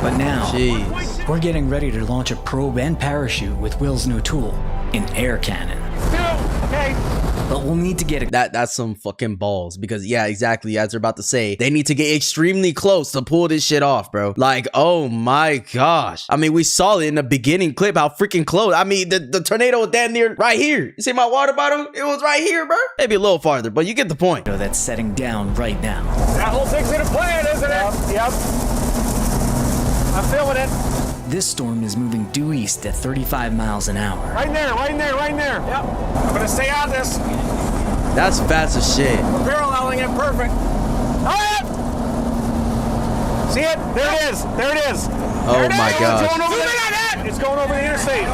But now, Jeez. we're getting ready to launch a probe and parachute with Will's new tool, an air cannon. Okay. But we'll need to get a That's some fucking balls, because yeah, exactly as they're about to say, they need to get extremely close to pull this shit off, bro. Like, oh my gosh. I mean, we saw it in the beginning clip, how freaking close. I mean, the tornado was damn near right here. You see my water bottle? It was right here, bro. Maybe a little farther, but you get the point. that's setting down right now. That whole thing's in a plan, isn't it? Yep. I'm feeling it. This storm is moving due east at 35 miles an hour. Right there, right in there, right in there. Yep. I'm gonna stay on this. That's fast as shit. We're paralleling it perfect. Hurry up! See it? There it is. There it is. Oh my gosh. It's going over it's going over the interstate.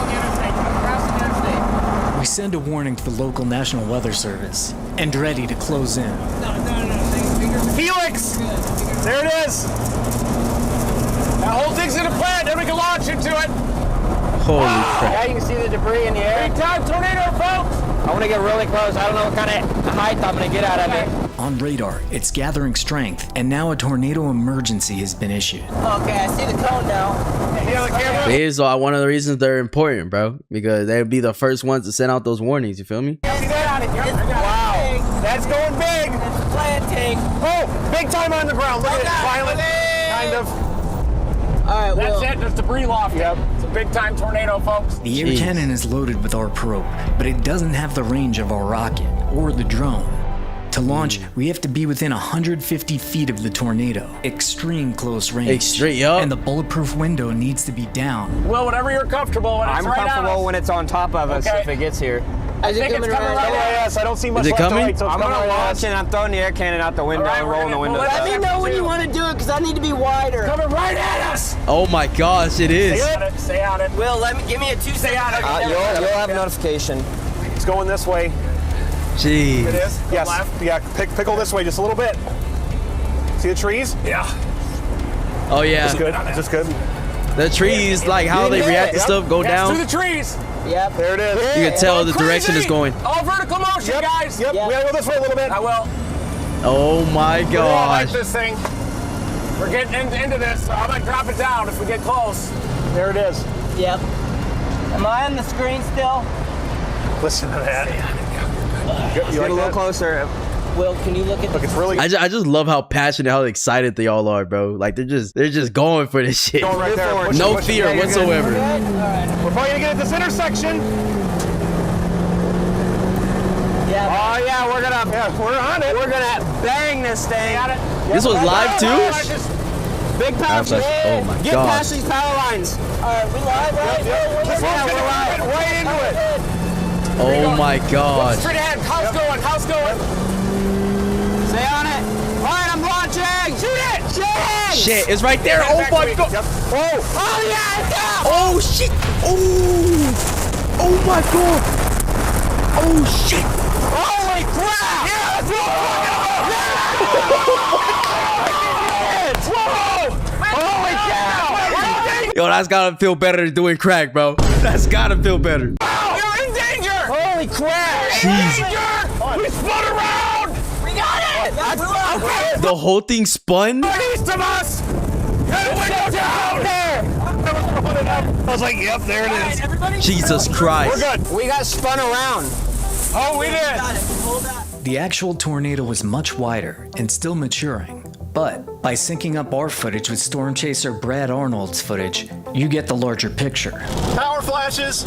We send a warning to the local National Weather Service and ready to close in. Helix! There it is. That whole thing's in a plan, then we can launch into it. Holy crap. Yeah, you can see the debris in the air. Big time tornado, folks! I want to get really close. I don't know what kind of height I'm going to get out of it. On radar, it's gathering strength, and now a tornado emergency has been issued. Okay, I see the cone now. See on the camera? This is one of the reasons they're important, bro, because they'll be the first ones to send out those warnings. You feel me? See that? Wow. That's going big. It's planting. Oh, big time on the ground. Look at it. Violent. Kind of. All right, that's it. There's debris lofting. Yep. It's a big time tornado, folks. The air cannon is loaded with our probe, but it doesn't have the range of our rocket or the drone. To launch, we have to be within 150 feet of the tornado. Extreme close range. Extreme, yup. And the bulletproof window needs to be down. Well, whatever you're comfortable when it's right comfortable when it's on top of us if it gets here. I think it's coming right at us. I don't see much Is it left coming? to wait, so it's I'm going to launch and I'm throwing the air cannon out the window and rolling the window. Let me know when you want to do it because I need to be wider. Coming right at us. Oh my gosh, it is. Stay on it. Will, give me a 2 stay on it. You'll have notification. It's going this way. Jeez. It is? Yes. Left. Yeah, pickle this way just a little bit. See the trees? Yeah. Oh yeah. Is good? Is this good? The trees, like how they react to stuff, go down. Through the trees. Yep. There it is. You can tell the direction it's going. All vertical motion, guys. Yep. We gotta go this way a little bit. I will. Oh my We're gonna like gosh. this thing. We're getting into this. So I might drop it down if we get close. There it is. Yep. Am I on the screen still? Listen to that. You like a little closer. Will, can you look at? Look, it's really. I just love how passionate, how excited they all are, bro. Like they're just going for this shit. Going right there. No fear whatsoever. We're probably gonna get at this intersection. Yeah. Oh yeah, we're on it. We're gonna bang this thing. This was live too? Big power. Oh my Get gosh. past these power lines. All right, we live, right? Yeah, we're live. Right into it. Oh my gosh. Straight ahead. How's going? How's going? Stay on it. All right, I'm launching. Shoot it. Shoot. Shit, it's right there. Oh my god. Oh. Oh yeah, it's up. Oh shit. Oh. Oh my god. Oh shit. Holy crap. Yeah, that's what we're Holy cow. Yo, that's gotta feel better than doing crack, bro. That's gotta feel better. You're in danger. Holy crap. Jeez. We spun around. We got it. The whole thing spun? East of us! Get the window down! There! I was like, yep, there it is. Jesus Christ. We're good. We got spun around. Oh, we did. The actual tornado was much wider and still maturing, but by syncing up our footage with Storm Chaser Brad Arnold's footage, you get the larger picture. Power flashes.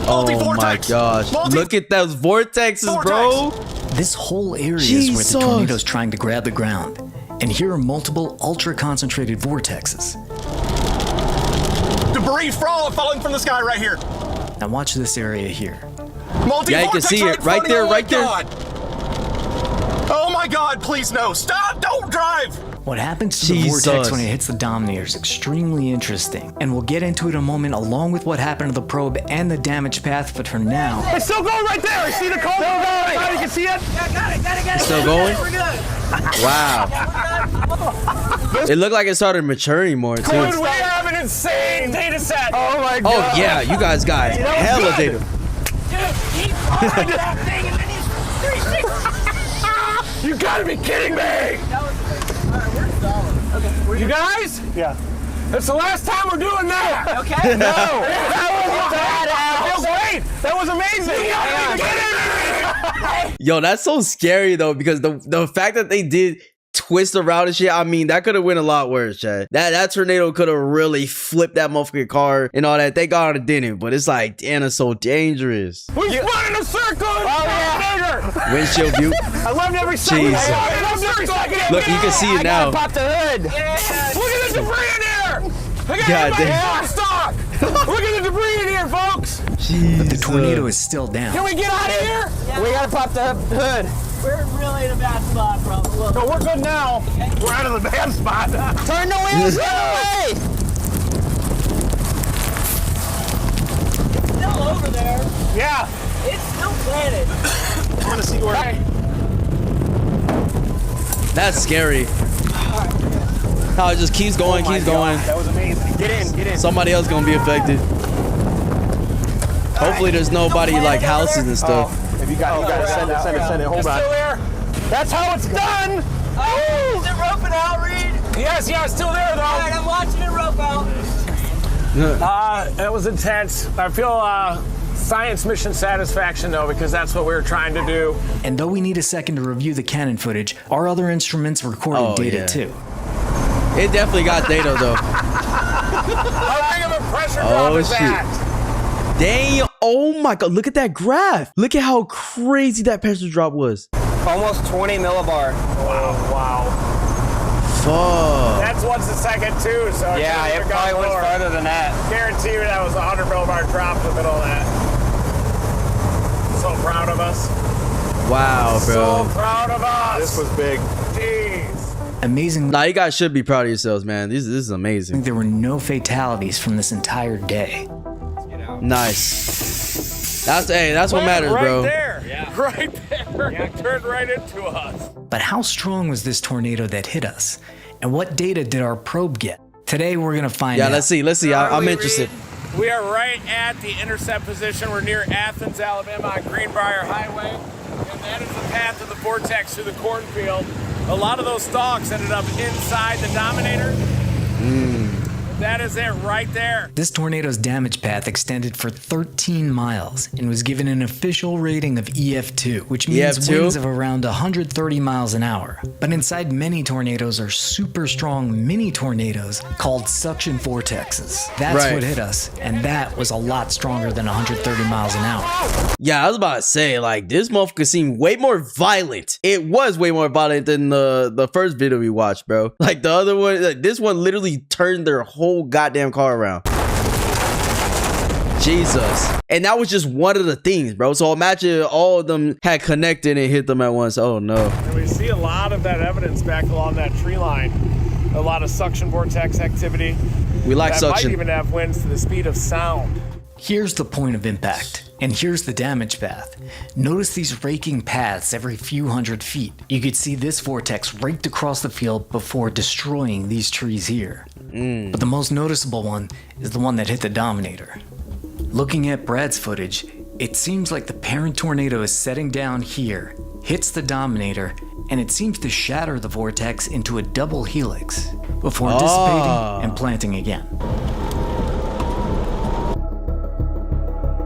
Oh my gosh. Look at those vortexes, bro. This whole area is where the tornado's trying to grab the ground. And here are multiple ultra-concentrated vortexes. Debris falling from the sky right here. Now watch this area here. Yeah, you can see it right there, right there. Oh my God, please no, stop, don't drive. What happens to the vortex when it hits the Dominator is extremely interesting, and we'll get into it in a moment along with what happened to the probe and the damage path, but for now... It's still going right there, I see the cone. Still going. You can see it? Yeah, got it. It's still going? We're good. Wow. It looked like it started maturing more too. Dude, we have an insane data set. Oh my God. Oh yeah, you guys got hella data. Dude, keep on that thing and then he's 360. You gotta be kidding me! Okay, you guys? Yeah. It's the last time we're doing that! Okay. No! That was great! That was amazing! You gotta be kidding me! Yo, that's so scary though, because the fact that they did twist around and shit, I mean, that could have went a lot worse, Chad. That tornado could have really flipped that motherfucking car and all that. Thank God it didn't, but it's like, damn, it's so dangerous. We spun in a circle! Oh, yeah! Windshield view. I loved every second. Jesus. I loved every second. Look, you can see it now. Pop the hood. Yeah. Look at the debris in here! I God got my stock! Look at the debris in here, folks! Jesus. But the tornado is still down. Can we get out of here? Yeah. We gotta pop the hood. We're really in a bad spot, bro. Look. No, we're good now. Okay. We're out of the bad spot. Turn the wheels the other way. It's still over there. Yeah. It's still planted. I want to see where. That's scary. How it just keeps going, keeps going. That was amazing. Get in. Somebody else gonna be affected. Hopefully there's nobody like houses and stuff. If you got it, send it. Hold on. Still there. That's how it's done. Oh, is it roping out, Reed? Yes, it's still there though. All right, I'm watching it rope out. That was intense. I feel science mission satisfaction though, because that's what we were trying to do. And though we need a second to review the Canon footage, our other instruments recorded data too. It definitely got data though. How big of a pressure drop is that? Dang, oh my God, look at that graph. Look at how crazy that pressure drop was. Almost 20 millibar. Wow. Fuck. That's once a second too, so yeah, it probably went farther than that. Guarantee you that was a 100 millibar drop in the middle of that. So proud of us. Wow, bro. So proud of us. This was big. Jeez. Amazing. Nah, you guys should be proud of yourselves, man. This is amazing. There were no fatalities from this entire day. Nice. That's what matters, right bro. There. Yeah. Right there. Yeah. Turned right into us. But how strong was this tornado that hit us? And what data did our probe get? Today we're gonna find out. Yeah, let's see. I'm interested. We are right at the intercept position. We're near Athens, Alabama on Greenbrier Highway. And that is the path of the vortex through the cornfield. A lot of those stalks ended up inside the Dominator. That is it right there. This tornado's damage path extended for 13 miles and was given an official rating of EF2, which means winds of around 130 miles an hour. But inside many tornadoes are super strong mini tornadoes called suction vortexes. That's what hit us, and that was a lot stronger than 130 miles an hour. Yeah, I was about to say, like, this motherfucker seemed way more violent. It was way more violent than the first video we watched, bro. Like, the other one, like, this one literally turned their whole goddamn car around. Jesus. And that was just one of the things, bro. So imagine all of them had connected and hit them at once. Oh no. And we see a lot of that evidence back along that tree line. A lot of suction vortex activity. We like suction. Might even have winds to the speed of sound. Here's the point of impact, and here's the damage path. Notice these raking paths every few hundred feet. You could see this vortex raked across the field before destroying these trees here. But the most noticeable one is the one that hit the Dominator. Looking at Brad's footage, it seems like the parent tornado is setting down here, hits the Dominator, and it seems to shatter the vortex into a double helix before dissipating and planting again.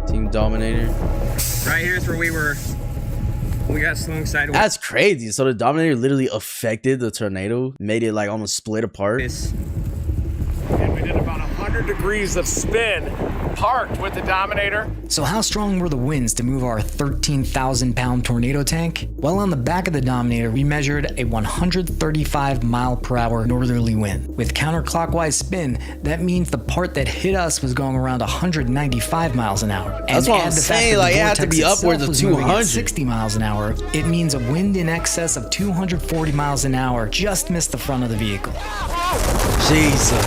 Team Dominator. Right here's where we were. We got swung sideways. That's crazy. So the Dominator literally affected the tornado, made it like almost split apart. And we did about 100 degrees of spin, parked with the Dominator. So how strong were the winds to move our 13,000-pound tornado tank? Well, on the back of the Dominator, we measured a 135-mile-per-hour northerly wind. With counterclockwise spin, that means the part that hit us was going around 195 miles an hour. And that's what I'm saying, like it had to be upwards of 200. 60 miles an hour. It means a wind in excess of 240 miles an hour just missed the front of the vehicle. Jesus.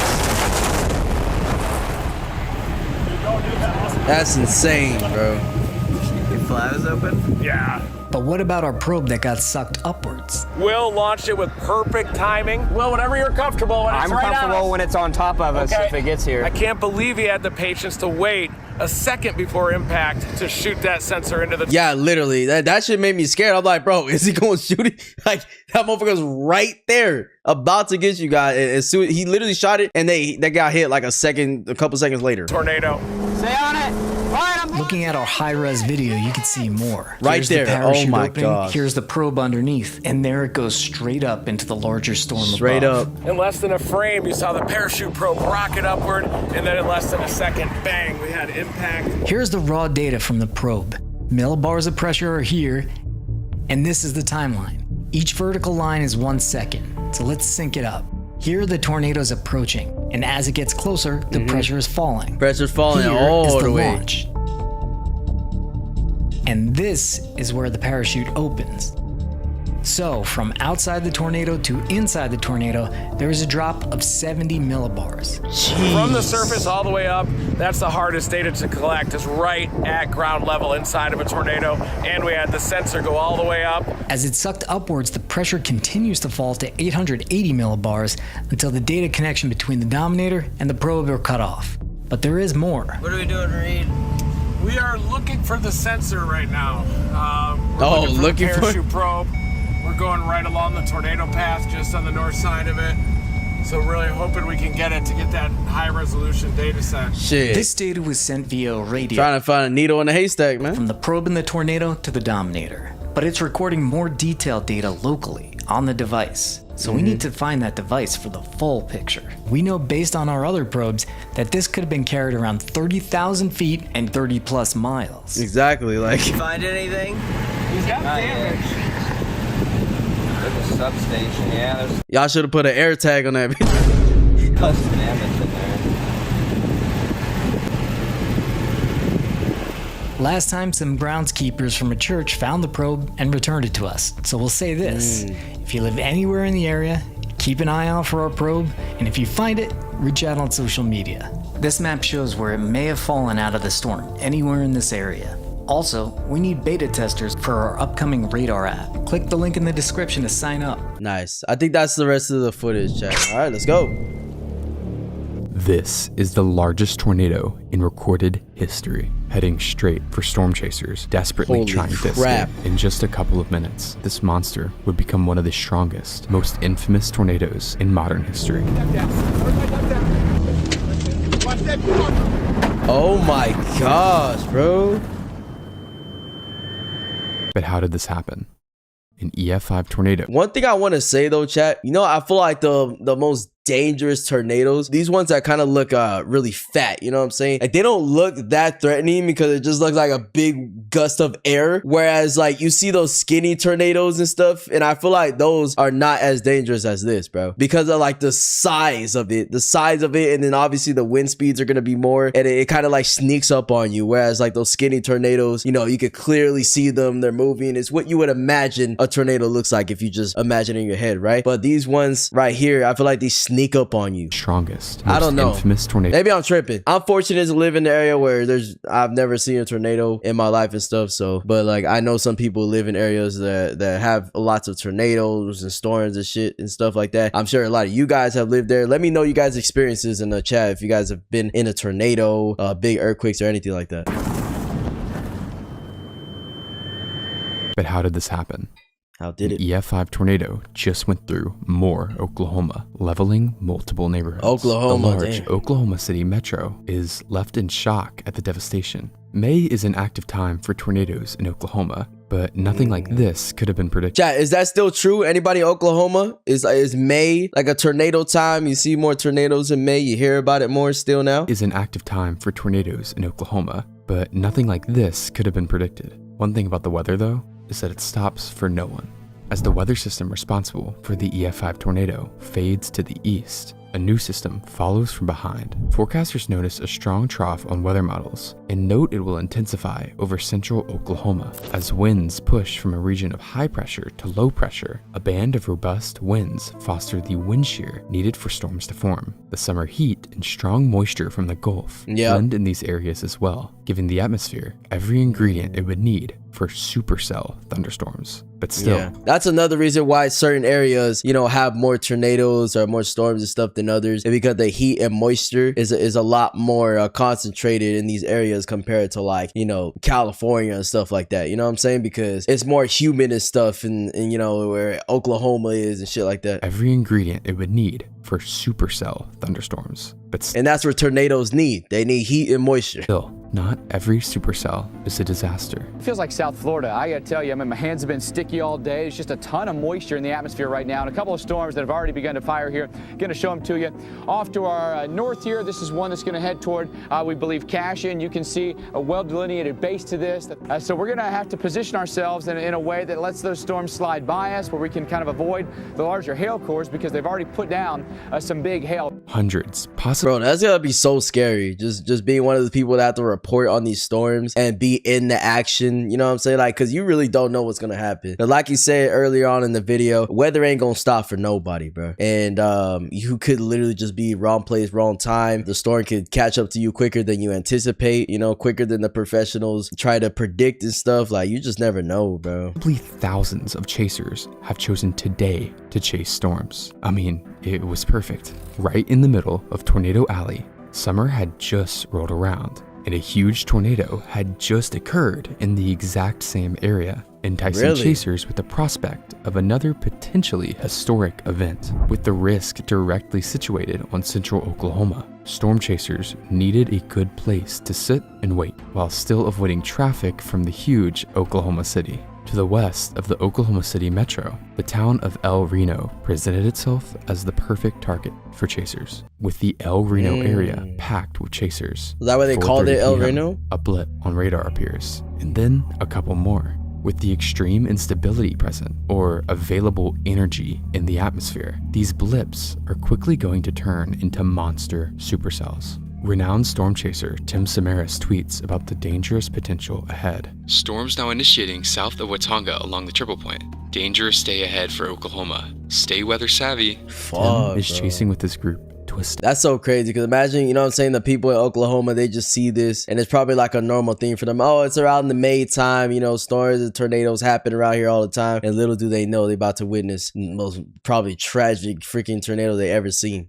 That's insane, bro. Your fly was open? Yeah. But what about our probe that got sucked upwards? Will launched it with perfect timing. Will, whenever you're comfortable. I'm comfortable when it's on top of us if it gets here. I can't believe he had the patience to wait a second before impact to shoot that sensor into the... Yeah, literally. That shit made me scared. I'm like, bro, is he going to shoot it? Like, that motherfucker's right there, about to get you guys. As soon he literally shot it, and they got hit like a couple seconds later. Tornado. Stay on it. All right, I'm looking at our high-res video, you can see more. Right Here's there. The parachute Oh my opening, god. Here's the probe underneath, and there it goes straight up into the larger storm straight above. up. In less than a frame, you saw the parachute probe rocket upward, and then in less than a second, bang, we had impact. Here's the raw data from the probe. Millibars of pressure are here, and this is the timeline. Each vertical line is 1 second, so let's sync it up. Here the tornado's approaching, and as it gets closer, the pressure is falling. Pressure's falling Here all is the way. launch. And this is where the parachute opens. So, from outside the tornado to inside the tornado, there is a drop of 70 millibars. Jeez. From the surface all the way up, that's the hardest data to collect, is right at ground level inside of a tornado, and we had the sensor go all the way up. As it sucked upwards, the pressure continues to fall to 880 millibars until the data connection between the Dominator and the probe are cut off. But there is more. What are we doing, Reed? We are looking for the sensor right now. Looking the for parachute probe. We're going right along the tornado path, just on the north side of it. So really hoping we can get it to get that high resolution data set. Shit. This data was sent via radio. Trying to find a needle in a haystack, man. From the probe in the tornado to the Dominator. But it's recording more detailed data locally on the device. So we need to find that device for the full picture. We know based on our other probes that this could have been carried around 30,000 feet and 30 plus miles. Exactly, like. Did you find anything? He's got damage. There's a substation, yeah. There's Y'all should have put an air tag on that. some damage in there. Last time, some groundskeepers from a church found the probe and returned it to us. So we'll say this. If you live anywhere in the area, keep an eye out for our probe, and if you find it, reach out on social media. This map shows where it may have fallen out of the storm, anywhere in this area. Also, we need beta testers for our upcoming radar app. Click the link in the description to sign up. Nice. I think that's the rest of the footage, chat. All right, let's go. This is the largest tornado in recorded history, heading straight for storm chasers, desperately Holy trying to crap. escape. In just a couple of minutes, this monster would become one of the strongest, most infamous tornadoes in modern history. Oh my gosh, bro. But how did this happen? An EF5 tornado. One thing I want to say though, chat, you know, I feel like the most dangerous tornadoes, these ones that kind of look really fat, you know what I'm saying? Like they don't look that threatening because it just looks like a big gust of air, whereas like you see those skinny tornadoes and stuff, and I feel like those are not as dangerous as this, bro, because of like the size of it, and then obviously the wind speeds are gonna be more, and it kind of like sneaks up on you, whereas like those skinny tornadoes, you know, you could clearly see them, they're moving. It's what you would imagine a tornado looks like if you just imagine in your head, right? But these ones right here, I feel like they sneak up on you. Strongest, I don't know. Infamous tornado. Maybe I'm tripping. I'm fortunate to live in the area where I've never seen a tornado in my life and stuff. So, but like I know some people live in areas that have lots of tornadoes and storms and shit and stuff like that. I'm sure a lot of you guys have lived there. Let me know you guys' experiences in the chat if you guys have been in a tornado, big earthquakes or anything like that. But how did this happen? How did it? An EF5 tornado just went through Moore, Oklahoma, leveling multiple neighborhoods. Oklahoma, the large Oklahoma City metro is left in shock at the devastation. May is an active time for tornadoes in Oklahoma, but nothing like this could have been predicted. Chat, is that still true? Anybody in Oklahoma? Is May like a tornado time? You see more tornadoes in May? You hear about it more still now? Is an active time for tornadoes in Oklahoma, but nothing like this could have been predicted. One thing about the weather, though, is that it stops for no one. As the weather system responsible for the EF5 tornado fades to the east, a new system follows from behind. Forecasters notice a strong trough on weather models and note it will intensify over central Oklahoma as winds push from a region of high pressure to low pressure. A band of robust winds foster the wind shear needed for storms to form. The summer heat and strong moisture from the Gulf blend in these areas as well, giving the atmosphere every ingredient it would need for supercell thunderstorms. But still, that's another reason why certain areas, you know, have more tornadoes or more storms and stuff than others, and because the heat and moisture is a lot more concentrated in these areas compared to, like, you know, California and stuff like that. You know what I'm saying? Because it's more humid and stuff, and you know, where Oklahoma is and shit like that. Every ingredient it would need for supercell thunderstorms. And that's what tornadoes need. They need heat and moisture. Still, not every supercell is a disaster. It feels like South Florida. I gotta tell you, I mean, my hands have been sticky all day. There's just a ton of moisture in the atmosphere right now, and a couple of storms that have already begun to fire here. Gonna show them to you. Off to our north here, this is one that's gonna head toward, we believe, Cashin. You can see a well-delineated base to this. So we're gonna have to position ourselves in a way that lets those storms slide by us, where we can kind of avoid the larger hail cores, because they've already put down some big hail. Hundreds, possibly. Bro, that's gonna be so scary. Just being one of the people that have to report on these storms and be in the action. You know what I'm saying? Like, cause you really don't know what's gonna happen. But like you said earlier on in the video, weather ain't gonna stop for nobody, bro. And you could literally just be wrong place, wrong time. The storm could catch up to you quicker than you anticipate. You know, quicker than the professionals try to predict and stuff. Like, you just never know, bro. Probably thousands of chasers have chosen today to chase storms. I mean, it was perfect. Right in the middle of Tornado Alley, summer had just rolled around, and a huge tornado had just occurred in the exact same area, enticing chasers with the prospect of another potentially historic event. With the risk directly situated on central Oklahoma, storm chasers needed a good place to sit and wait while still avoiding traffic from the huge Oklahoma City. To the west of the Oklahoma City metro, the town of El Reno presented itself as the perfect target for chasers, with the El Reno area packed with chasers. Is that why they called it El Reno? A blip on radar appears, and then a couple more. With the extreme instability present, or available energy in the atmosphere, these blips are quickly going to turn into monster supercells. Renowned storm chaser Tim Samaras tweets about the dangerous potential ahead. Storms now initiating south of Watonga along the triple point. Dangerous stay ahead for Oklahoma. Stay weather savvy. Tim is chasing with this group. That's so crazy, because imagine, you know what I'm saying, the people in Oklahoma, they just see this and it's probably like a normal thing for them. Oh, it's around the May time, you know, storms and tornadoes happen around here all the time, and little do they know they're about to witness the most probably tragic freaking tornado they ever seen.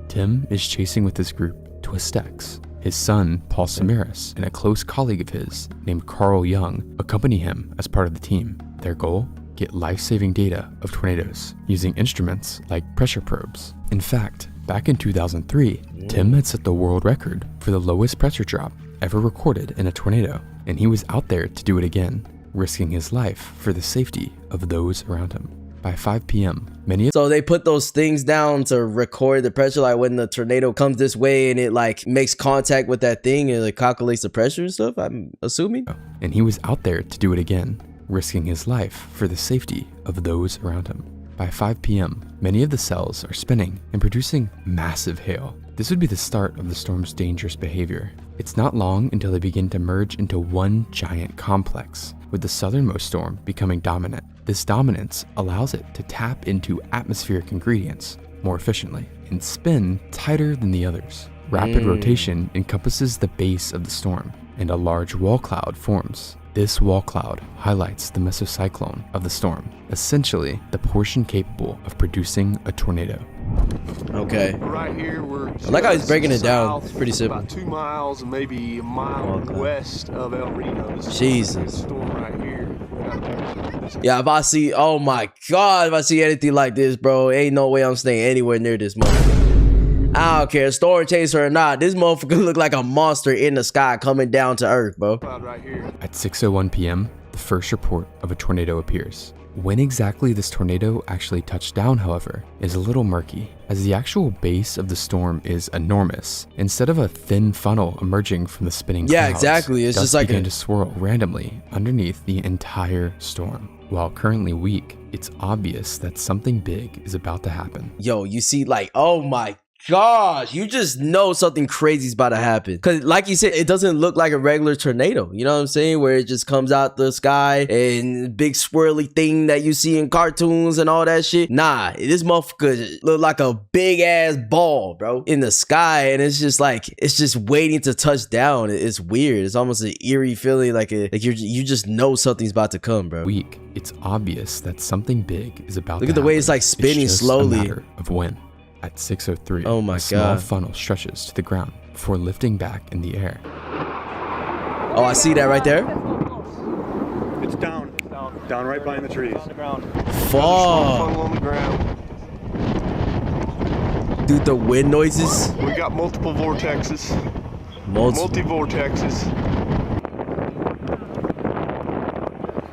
Tim is chasing with this group Twistex. His son, Paul Samaras, and a close colleague of his named Carl Young accompany him as part of the team. Their goal? Get life-saving data of tornadoes using instruments like pressure probes. In fact, back in 2003, Tim had set the world record for the lowest pressure drop ever recorded in a tornado, and he was out there to do it again, risking his life for the safety of those around him. By 5 p.m., so they put those things down to record the pressure, like when the tornado comes this way and it like makes contact with that thing and it calculates the pressure and stuff, I'm assuming. And he was out there to do it again, risking his life for the safety of those around him. By 5 p.m., many of the cells are spinning and producing massive hail. This would be the start of the storm's dangerous behavior. It's not long until they begin to merge into one giant complex, with the southernmost storm becoming dominant. This dominance allows it to tap into atmospheric ingredients more efficiently and spin tighter than the others. Rapid rotation encompasses the base of the storm, and a large wall cloud forms. This wall cloud highlights the mesocyclone of the storm, essentially the portion capable of producing a tornado. Okay. Right here, we're I like how he's breaking it down. It's pretty simple. About 2 miles, maybe a mile west of El Reno. This is Jesus. storm right here. Yeah, if I see, oh my God, if I see anything like this, bro, ain't no way I'm staying anywhere near this motherfucker. I don't care, storm chaser or not, this motherfucker look like a monster in the sky coming down to earth, bro. At 6:01 p.m., the first report of a tornado appears. When exactly this tornado actually touched down, however, is a little murky, as the actual base of the storm is enormous. Instead of a thin funnel emerging from the spinning clouds, exactly. It's dust just like began to swirl randomly underneath the entire storm. While currently weak, it's obvious that something big is about to happen. Yo, you see, like, oh my gosh, you just know something crazy is about to happen. Because like you said, it doesn't look like a regular tornado. You know what I'm saying? Where it just comes out the sky and big swirly thing that you see in cartoons and all that shit. Nah, this motherfucker look like a big ass ball, bro, in the sky. And it's just like, it's just waiting to touch down. It's weird. It's almost an eerie feeling, like you just know something's about to come, bro. Weak. It's obvious that something big is about to happen. Look at the way it's like spinning slowly. A matter of when. At 6:03, oh my a small God, funnel stretches to the ground before lifting back in the air. Oh, I see that right there. It's down right behind the trees. On the ground. Fuck. On the ground. Dude, the wind noises. We got multiple vortexes. Multi-vortexes.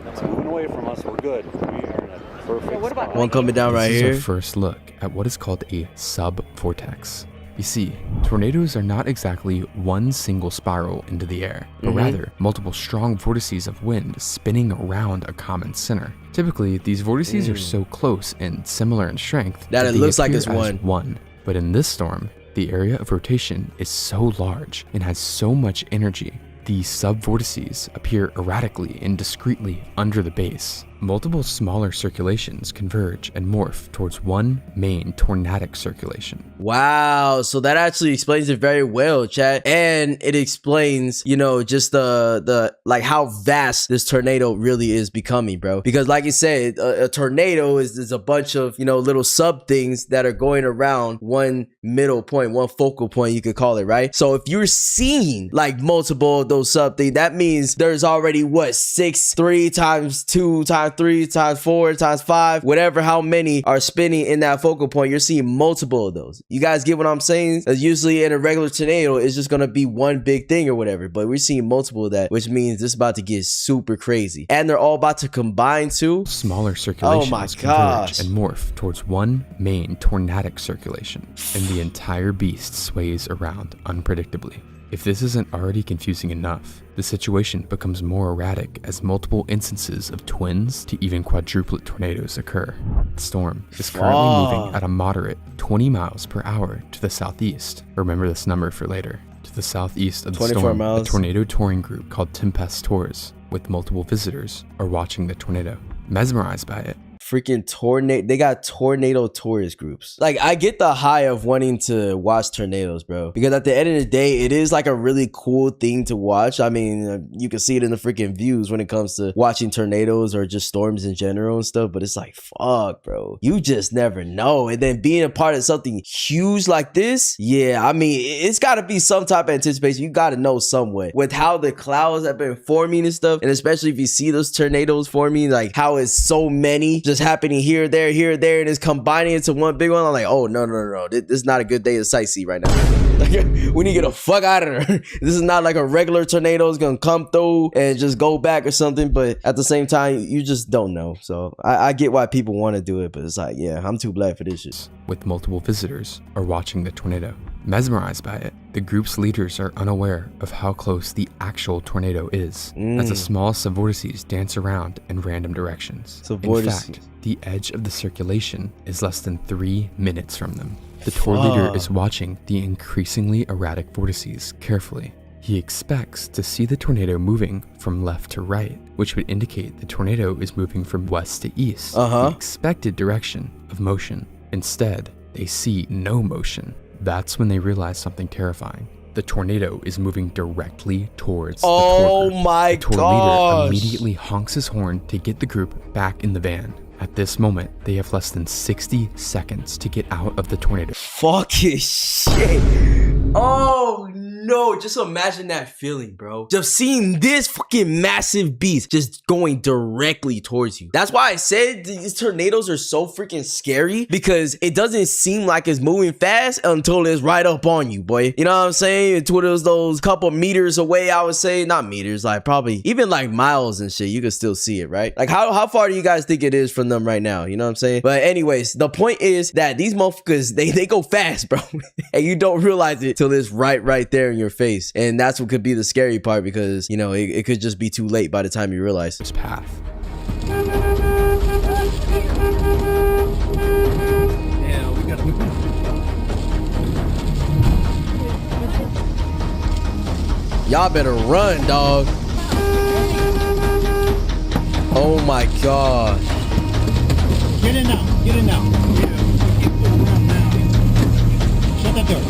It's moving away from us. We're good. We are in a perfect spot. One coming down right here. This is our first look at what is called a sub-vortex. You see, tornadoes are not exactly one single spiral into the air, but rather multiple strong vortices of wind spinning around a common center. Typically, these vortices are so close and similar in strength that it looks like it's one. But in this storm, the area of rotation is so large and has so much energy. These sub-vortices appear erratically and discreetly under the base. Multiple smaller circulations converge and morph towards one main tornadic circulation. Wow, so that actually explains it very well, chat. And it explains, you know, just the like how vast this tornado really is becoming, bro. Because like you said, a tornado is a bunch of, you know, little sub things that are going around one middle point, one focal point, you could call it, right? So if you're seeing like multiple of those sub things, that means there's already what, 3 times 2 times 3 times 4 times 5, whatever, how many are spinning in that focal point. You're seeing multiple of those. You guys get what I'm saying? Usually in a regular tornado, it's just gonna be one big thing or whatever, but we're seeing multiple of that, which means this is about to get super crazy. And they're all about to combine too. Smaller circulations converge and morph towards one main tornadic circulation, and the entire beast sways around unpredictably. If this isn't already confusing enough, the situation becomes more erratic as multiple instances of twins to even quadruplet tornadoes occur. The storm is currently moving at a moderate 20 miles per hour to the southeast. Remember this number for later. To the southeast of the storm, a tornado touring group called Tempest Tours, with multiple visitors, are watching the tornado. Mesmerized by it, freaking tornado, they got tornado tourist groups. Like, I get the high of wanting to watch tornadoes, bro, because at the end of the day, it is like a really cool thing to watch. I mean, you can see it in the freaking views when it comes to watching tornadoes or just storms in general and stuff, but it's like, fuck, bro, you just never know. And then being a part of something huge like this, yeah, I mean, it's got to be some type of anticipation. You got to know some way with how the clouds have been forming and stuff, and especially if you see those tornadoes forming, like how it's so many just happening here, there, and it's combining into one big one. I'm like, oh, no. This is not a good day to sightsee right now. Like, we need to get the fuck out of there. This is not like a regular tornado is gonna come through and just go back or something, but at the same time, you just don't know. So I get why people want to do it, but it's like, yeah, I'm too glad for this shit. With multiple visitors are watching the tornado. Mesmerized by it, the group's leaders are unaware of how close the actual tornado is, as the small subvortices dance around in random directions. In fact, the edge of the circulation is less than 3 minutes from them. The tour leader is watching the increasingly erratic vortices carefully. He expects to see the tornado moving from left to right, which would indicate the tornado is moving from west to east, the expected direction of motion. Instead, they see no motion. That's when they realize something terrifying. The tornado is moving directly towards the tour group. My gosh. The tour leader immediately honks his horn to get the group back in the van. At this moment, they have less than 60 seconds to get out of the tornado. Fucking shit. Oh no, just imagine that feeling, bro. Just seeing this fucking massive beast just going directly towards you. That's why I said these tornadoes are so freaking scary, because it doesn't seem like it's moving fast until it's right up on you, boy. You know what I'm saying? Until it was those couple meters away, I would say. Not meters, like probably even like miles and shit. You can still see it, right? Like how far do you guys think it is from them right now? You know what I'm saying? But anyways, the point is that these motherfuckers, they go fast, bro. And you don't realize it till it's right there in your face. And that's what could be the scary part, because, you know, it could just be too late by the time you realize. This path. Yeah, we gotta move. Y'all better run, dog. Oh my god. Get in now. Get in now. Get around now. Shut that door.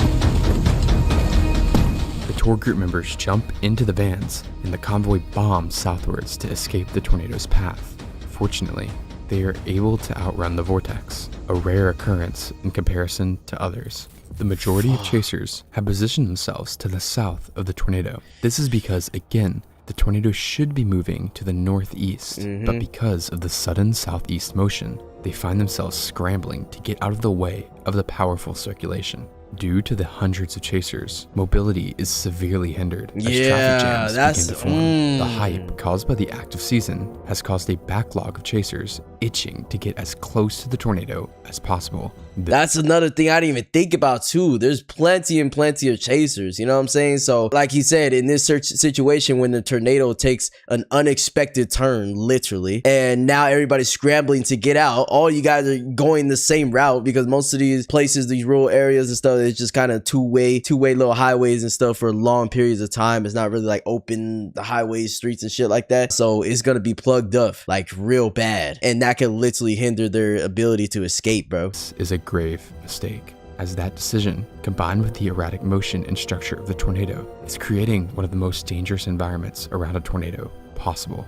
The tour group members jump into the vans, and the convoy bombs southwards to escape the tornado's path. Fortunately, they are able to outrun the vortex, a rare occurrence in comparison to others. The majority of chasers have positioned themselves to the south of the tornado. This is because, again, the tornado should be moving to the northeast, but because of the sudden southeast motion, they find themselves scrambling to get out of the way of the powerful circulation. Due to the hundreds of chasers, mobility is severely hindered as traffic jams begin to form. The hype caused by the active season has caused a backlog of chasers itching to get as close to the tornado as possible. That's another thing I didn't even think about too. There's plenty and plenty of chasers, you know what I'm saying? So like he said, in this situation, when the tornado takes an unexpected turn, literally, and now everybody's scrambling to get out, all you guys are going the same route, because most of these places, these rural areas and stuff, it's just kind of two-way little highways and stuff for long periods of time. It's not really like open, the highways, streets and shit like that. So it's gonna be plugged up like real bad, and that could literally hinder their ability to escape, bro. This is a grave mistake, as that decision, combined with the erratic motion and structure of the tornado, is creating one of the most dangerous environments around a tornado possible.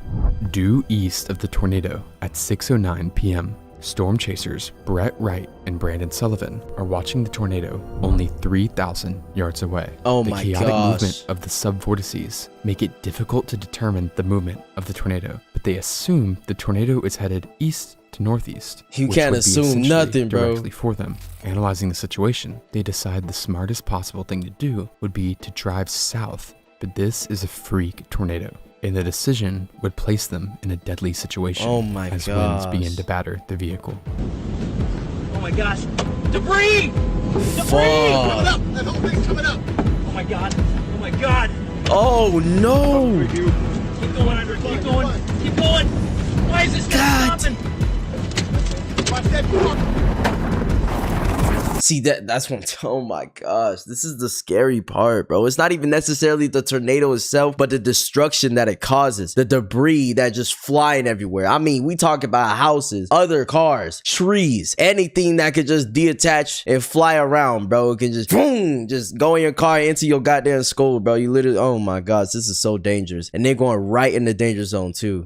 Due east of the tornado at 6:09 p.m., storm chasers Brett Wright and Brandon Sullivan are watching the tornado only 3,000 yards away. Oh the my chaotic gosh. movement of the subvortices make it difficult to determine the movement of the tornado, but they assume the tornado is headed east to northeast. You which can't would be assume essentially nothing, bro. directly for them. Analyzing the situation, they decide the smartest possible thing to do would be to drive south, but this is a freak tornado, and the decision would place them in a deadly situation as winds begin to batter the vehicle. Oh my gosh. Debris! Debris! Coming up! That whole thing's coming up! Oh my god. Oh my god! Oh no! Keep going, Andrew. Keep going. Keep going! Why is this guy stopping? Watch that. See, that's what, oh my gosh, this is the scary part, bro. It's not even necessarily the tornado itself, but the destruction that it causes, the debris that just flying everywhere. I mean, we talk about houses, other cars, trees, anything that could just detach and fly around, bro. It can just boom, just go in your car into your goddamn skull, bro. You literally, oh my gosh, this is so dangerous. And they're going right in the danger zone too.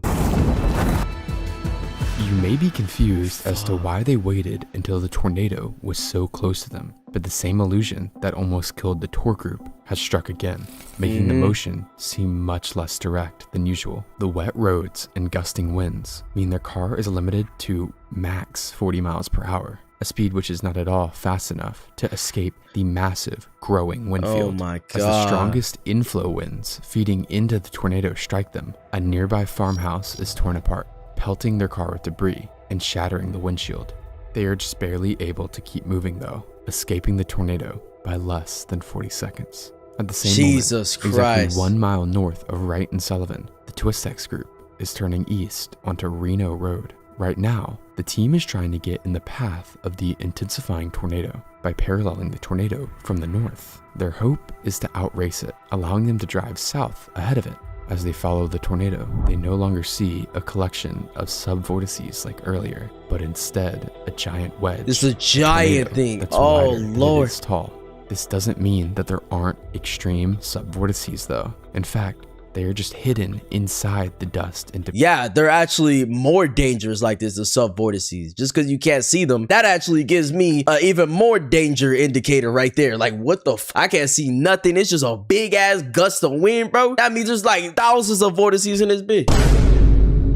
You may be confused as to why they waited until the tornado was so close to them, but the same illusion that almost killed the tour group has struck again, making the motion seem much less direct than usual. The wet roads and gusting winds mean their car is limited to max 40 miles per hour, a speed which is not at all fast enough to escape the massive growing wind field. Oh my god. As the strongest inflow winds feeding into the tornado strike them, a nearby farmhouse is torn apart, pelting their car with debris and shattering the windshield. They are just barely able to keep moving though, escaping the tornado by less than 40 seconds. At the same Jesus moment, Christ. exactly 1 mile north of Wright and Sullivan, the Twistex group is turning east onto Reno Road. Right now, the team is trying to get in the path of the intensifying tornado by paralleling the tornado from the north. Their hope is to outrace it, allowing them to drive south ahead of it. As they follow the tornado, they no longer see a collection of subvortices like earlier, but instead a giant wedge. This is a giant thing. That's Oh wider than Lord. it is tall. This doesn't mean that there aren't extreme subvortices though. In fact, they are just hidden inside the dust and debris. Yeah, they're actually more dangerous like this, the sub-vortices. Just because you can't see them, that actually gives me an even more danger indicator right there. Like, what the I can't see nothing. It's just a big ass gust of wind, bro. That means there's like thousands of vortices in this bitch.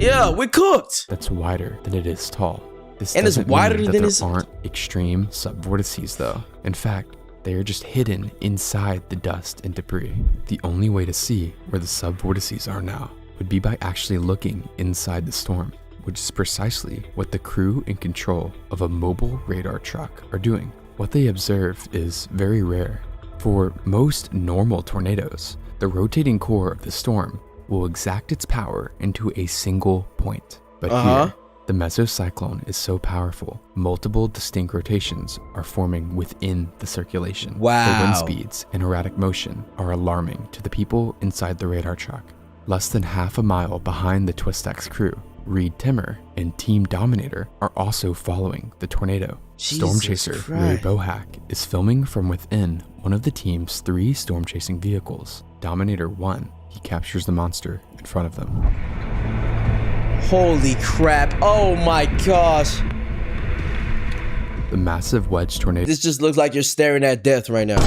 Yeah, we're cooked. That's wider than it is tall. This and it's wider mean that than there it's aren't extreme sub-vortices though. In fact, they are just hidden inside the dust and debris. The only way to see where the sub-vortices are now would be by actually looking inside the storm, which is precisely what the crew in control of a mobile radar truck are doing. What they observe is very rare. For most normal tornadoes, the rotating core of the storm will exact its power into a single point. But here, the mesocyclone is so powerful, multiple distinct rotations are forming within the circulation. Wow. The wind speeds and erratic motion are alarming to the people inside the radar truck. Less than half a mile behind the Twistex crew, Reed Timmer and Team Dominator are also following the tornado. Storm chaser Ray Bohack is filming from within one of the team's 3 storm chasing vehicles. Dominator 1, he captures the monster in front of them. Holy crap. Oh my gosh. The massive wedge tornado. This just looks like you're staring at death right now.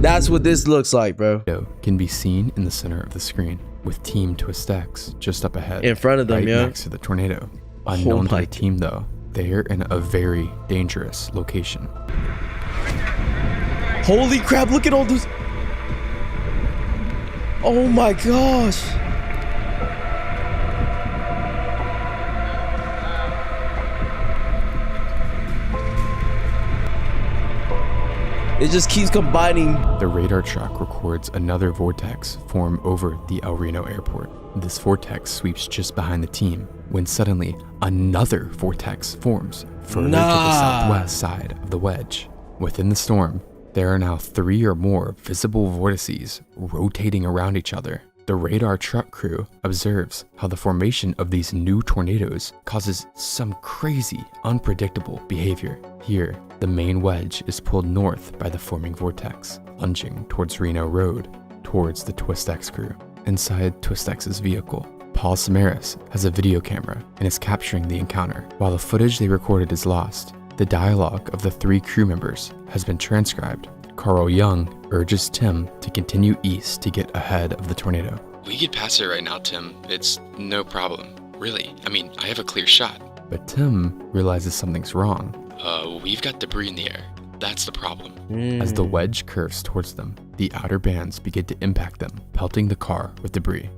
That's what this looks like, bro. Can be seen in the center of the screen with Team Twistex just up ahead. In front of them, right yeah. next to the tornado. Unknown to the team though, they're in a very dangerous location. Holy crap, look at all those. Oh my gosh. It just keeps combining. The radar truck records another vortex form over the El Reno airport. This vortex sweeps just behind the team when suddenly another vortex forms further to the southwest side of the wedge. Within the storm, there are now 3 or more visible vortices rotating around each other. The radar truck crew observes how the formation of these new tornadoes causes some crazy, unpredictable behavior. Here, the main wedge is pulled north by the forming vortex, lunging towards Reno Road, towards the Twistex crew. Inside Twistex's vehicle, Paul Samaras has a video camera and is capturing the encounter. While the footage they recorded is lost, the dialogue of the 3 crew members has been transcribed. Carl Young urges Tim to continue east to get ahead of the tornado. We could pass it right now, Tim. It's no problem. Really, I mean, I have a clear shot. But Tim realizes something's wrong. We've got debris in the air. That's the problem. As the wedge curves towards them, the outer bands begin to impact them, pelting the car with debris.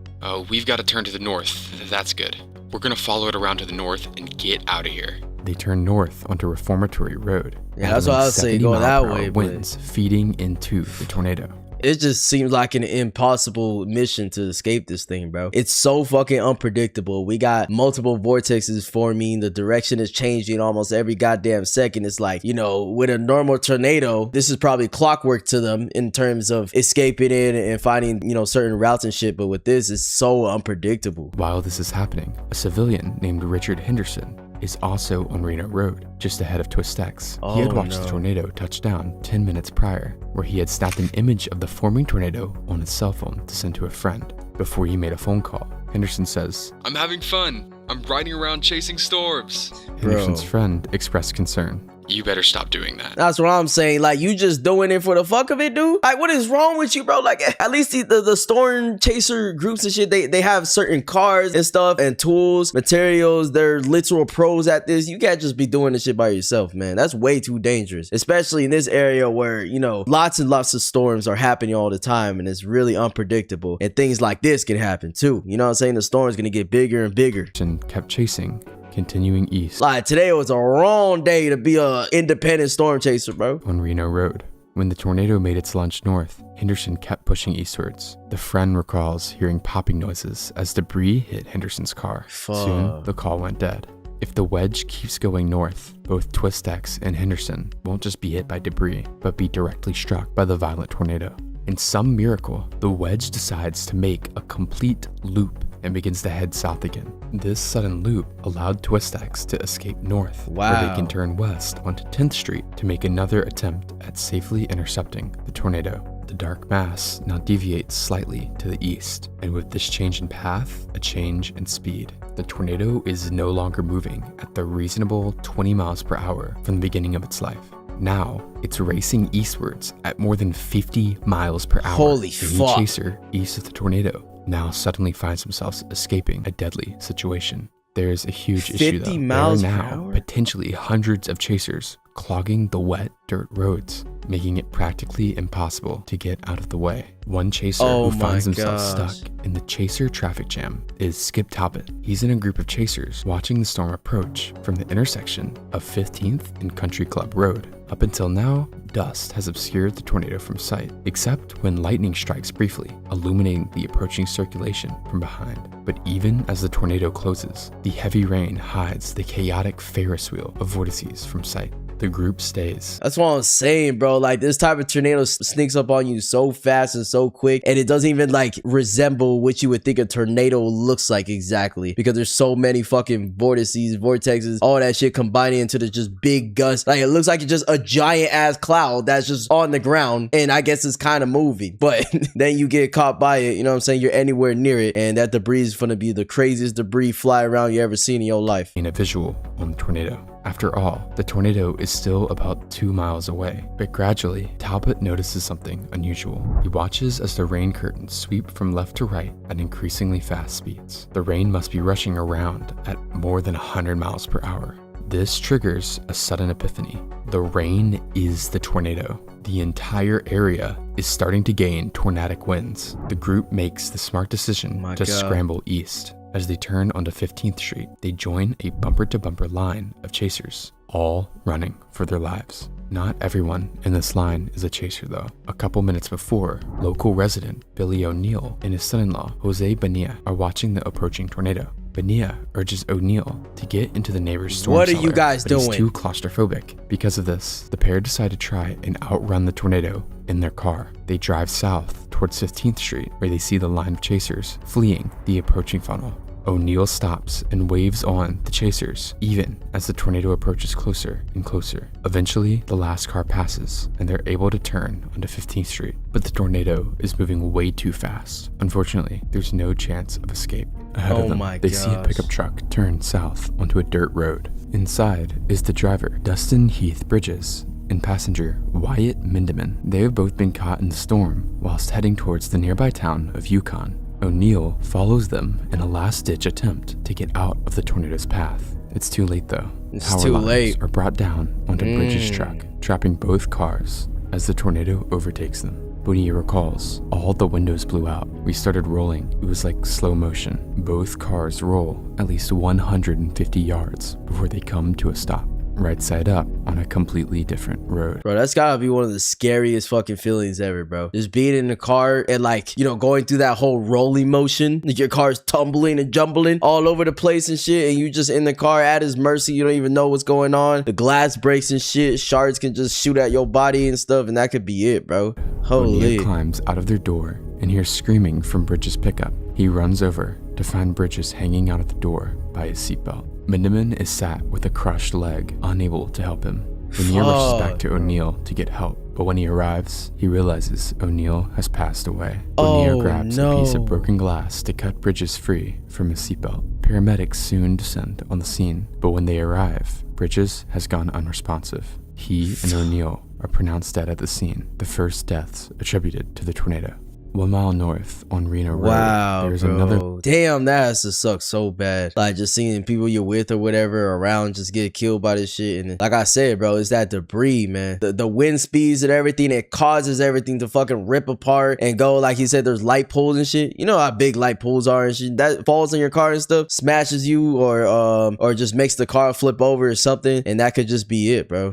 We've got to turn to the north. That's good. We're gonna follow it around to the north and get out of here. They turn north onto Reformatory Road. Yeah, that's what I was saying, going that way. Winds feeding into the tornado. It just seems like an impossible mission to escape this thing, bro. It's so fucking unpredictable. We got multiple vortexes forming. The direction is changing almost every goddamn second. It's like, you know, with a normal tornado, this is probably clockwork to them in terms of escaping it and finding, you know, certain routes and shit. But with this, it's so unpredictable. While this is happening, a civilian named Richard Henderson is also on Reno Road, just ahead of Twistex. He had watched the tornado touch down 10 minutes prior, where he had snapped an image of the forming tornado on his cell phone to send to a friend. Before he made a phone call, Henderson says, "I'm having fun. I'm riding around chasing storms." Henderson's friend expressed concern. "You better stop doing that." That's what I'm saying. Like, you just doing it for the fuck of it, dude? Like, what is wrong with you, bro? Like, at least the storm chaser groups and shit, they have certain cars and stuff and tools, materials. They're literal pros at this. You can't just be doing this shit by yourself, man. That's way too dangerous, especially in this area where, you know, lots and lots of storms are happening all the time and it's really unpredictable. And things like this can happen too. You know what I'm saying? The storm's gonna get bigger and bigger. And kept chasing, continuing east. Like, today was a wrong day to be a independent storm chaser, bro. On Reno Road, when the tornado made its launch north, Henderson kept pushing eastwards. The friend recalls hearing popping noises as debris hit Henderson's car. Soon, the call went dead. If the wedge keeps going north, both Twistex and Henderson won't just be hit by debris, but be directly struck by the violent tornado. In some miracle, the wedge decides to make a complete loop and begins to head south again. This sudden loop allowed Twistex to escape north, where they can turn west onto 10th Street to make another attempt at safely intercepting the tornado. The dark mass now deviates slightly to the east, and with this change in path, a change in speed. The tornado is no longer moving at the reasonable 20 miles per hour from the beginning of its life. Now, it's racing eastwards at more than 50 miles per hour. Holy Any fuck. chaser east of the tornado now suddenly finds themselves escaping a deadly situation. There's a huge issue though. 50 miles there are per now hour? potentially hundreds of chasers clogging the wet dirt roads, making it practically impossible to get out of the way. One chaser Oh who finds my himself gosh. stuck in the chaser traffic jam is Skip Talbot. He's in a group of chasers watching the storm approach from the intersection of 15th and Country Club Road. Up until now, dust has obscured the tornado from sight, except when lightning strikes briefly, illuminating the approaching circulation from behind. But even as the tornado closes, the heavy rain hides the chaotic Ferris wheel of vortices from sight. The group stays. That's what I'm saying, bro. Like, this type of tornado sneaks up on you so fast and so quick, and it doesn't even like resemble what you would think a tornado looks like exactly, because there's so many fucking vortices, vortexes, all that shit combining into this just big gust. Like, it looks like it's just a giant ass cloud that's just on the ground, and I guess it's kind of moving, but then you get caught by it, you know what I'm saying? You're anywhere near it, and that debris is gonna be the craziest debris fly around you ever seen in your life. In a visual on the tornado. After all, the tornado is still about 2 miles away, but gradually, Talbot notices something unusual. He watches as the rain curtains sweep from left to right at increasingly fast speeds. The rain must be rushing around at more than 100 miles per hour. This triggers a sudden epiphany. The rain is the tornado. The entire area is starting to gain tornadic winds. The group makes the smart decision to scramble east. As they turn onto 15th Street, they join a bumper-to-bumper line of chasers, all running for their lives. Not everyone in this line is a chaser though. A couple minutes before, local resident Billy O'Neill and his son-in-law Jose Bonilla are watching the approaching tornado. Bonilla urges O'Neill to get into the neighbor's storm What are cellar, you guys but doing? he's too claustrophobic. Because of this, the pair decide to try and outrun the tornado in their car. They drive south towards 15th Street, where they see the line of chasers fleeing the approaching funnel. O'Neill stops and waves on the chasers, even as the tornado approaches closer and closer. Eventually, the last car passes, and they're able to turn onto 15th Street. But the tornado is moving way too fast. Unfortunately, there's no chance of escape. Ahead of them, they see a pickup truck turn south onto a dirt road. Inside is the driver, Dustin Heath Bridges, and passenger Wyatt Mindeman. They have both been caught in the storm whilst heading towards the nearby town of Yukon. O'Neill follows them in a last-ditch attempt to get out of the tornado's path. It's too late though. It's too late. Are brought down onto Bridges' truck, trapping both cars as the tornado overtakes them. Bonilla recalls, all the windows blew out. We started rolling. It was like slow motion. Both cars roll at least 150 yards before they come to a stop, right side up on a completely different road. Bro, that's gotta be one of the scariest fucking feelings ever, bro. Just being in the car and like, you know, going through that whole rolling motion. Like your car's tumbling and jumbling all over the place and shit, and you just in the car at his mercy. You don't even know what's going on. The glass breaks and shit. Shards can just shoot at your body and stuff, and that could be it, bro. Holy. Bonilla climbs out of their door and hears screaming from Bridges' pickup. He runs over to find Bridges hanging out at the door by his seatbelt. Mindeman is sat with a crushed leg, unable to help him. Bonilla rushes back to O'Neill to get help, but when he arrives, he realizes O'Neill has passed away. Bonilla grabs a piece of broken glass to cut Bridges free from his seatbelt. Paramedics soon descend on the scene, but when they arrive, Bridges has gone unresponsive. He and O'Neill are pronounced dead at the scene, the first deaths attributed to the tornado. 1 mile north on Reno Road, there's another. Damn, that has to suck so bad. Like just seeing people you're with or whatever around just get killed by this shit. And like I said, bro, it's that debris, man. The wind speeds and everything, it causes everything to fucking rip apart and go. Like he said, there's light poles and shit. You know how big light poles are and shit. That falls in your car and stuff, smashes you or just makes the car flip over or something. And that could just be it, bro.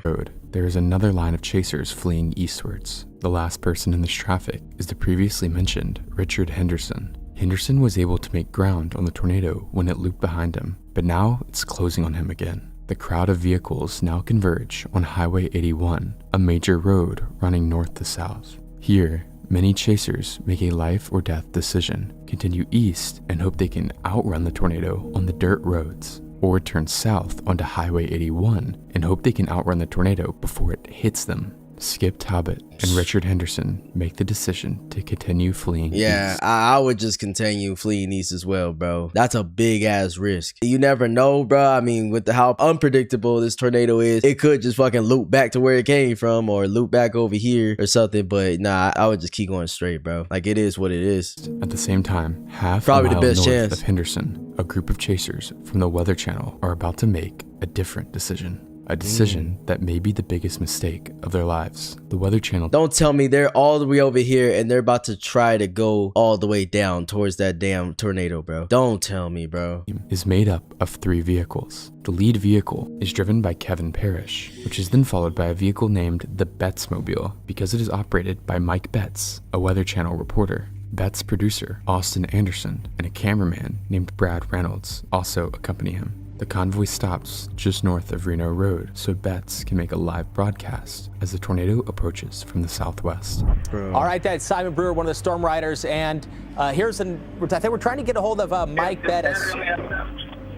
There is another line of chasers fleeing eastwards. The last person in this traffic is the previously mentioned Richard Henderson. Henderson was able to make ground on the tornado when it looped behind him, but now it's closing on him again. The crowd of vehicles now converge on Highway 81, a major road running north to south. Here, many chasers make a life or death decision, continue east and hope they can outrun the tornado on the dirt roads, or turn south onto Highway 81 and hope they can outrun the tornado before it hits them. Skip Talbot and Richard Henderson make the decision to continue fleeing Yeah, east. I would just continue fleeing east as well, bro. That's a big ass risk. You never know, bro. I mean, with how unpredictable this tornado is, it could just fucking loop back to where it came from or loop back over here or something. But nah, I would just keep going straight, bro. Like, it is what it is. At the same time, half Probably a mile the best north chance. of Henderson, a group of chasers from the Weather Channel are about to make a different decision. A decision that may be the biggest mistake of their lives. The Weather Channel Don't tell me they're all the way over here and they're about to try to go all the way down towards that damn tornado, bro. Don't tell me, bro. is made up of 3 vehicles. The lead vehicle is driven by Kevin Parrish, which is then followed by a vehicle named the Bettsmobile because it is operated by Mike Betts, a Weather Channel reporter. Betts' producer, Austin Anderson, and a cameraman named Brad Reynolds also accompany him. The convoy stops just north of Reno Road so Betts can make a live broadcast as the tornado approaches from the southwest. All right, that's Simon Brewer, one of the storm riders, and I think we're trying to get a hold of Mike Betts.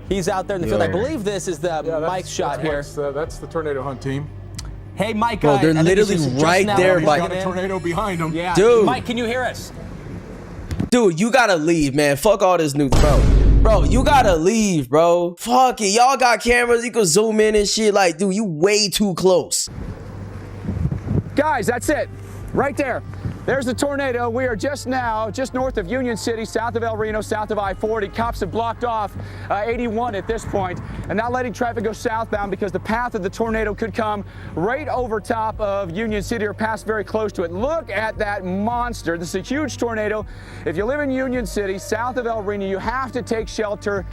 He's out there in the field. I believe this is the Mike's shot here. That's the tornado hunt team. Hey, Mike. Bro, they're literally right there by a tornado behind them. Yeah, dude. Mike, can you hear us? Dude, you gotta leave, man. Fuck all this news, bro. Bro, you gotta leave, bro. Fuck it. Y'all got cameras. You can zoom in and shit. Like, dude, you way too close. Guys, that's it. Right there. There's the tornado. We are just north of Union City, south of El Reno, south of I-40. Cops have blocked off 81 at this point and not letting traffic go southbound because the path of the tornado could come right over top of Union City or pass very close to it. Look at that monster. This is a huge tornado. If you live in Union City, south of El Reno, you have to take shelter.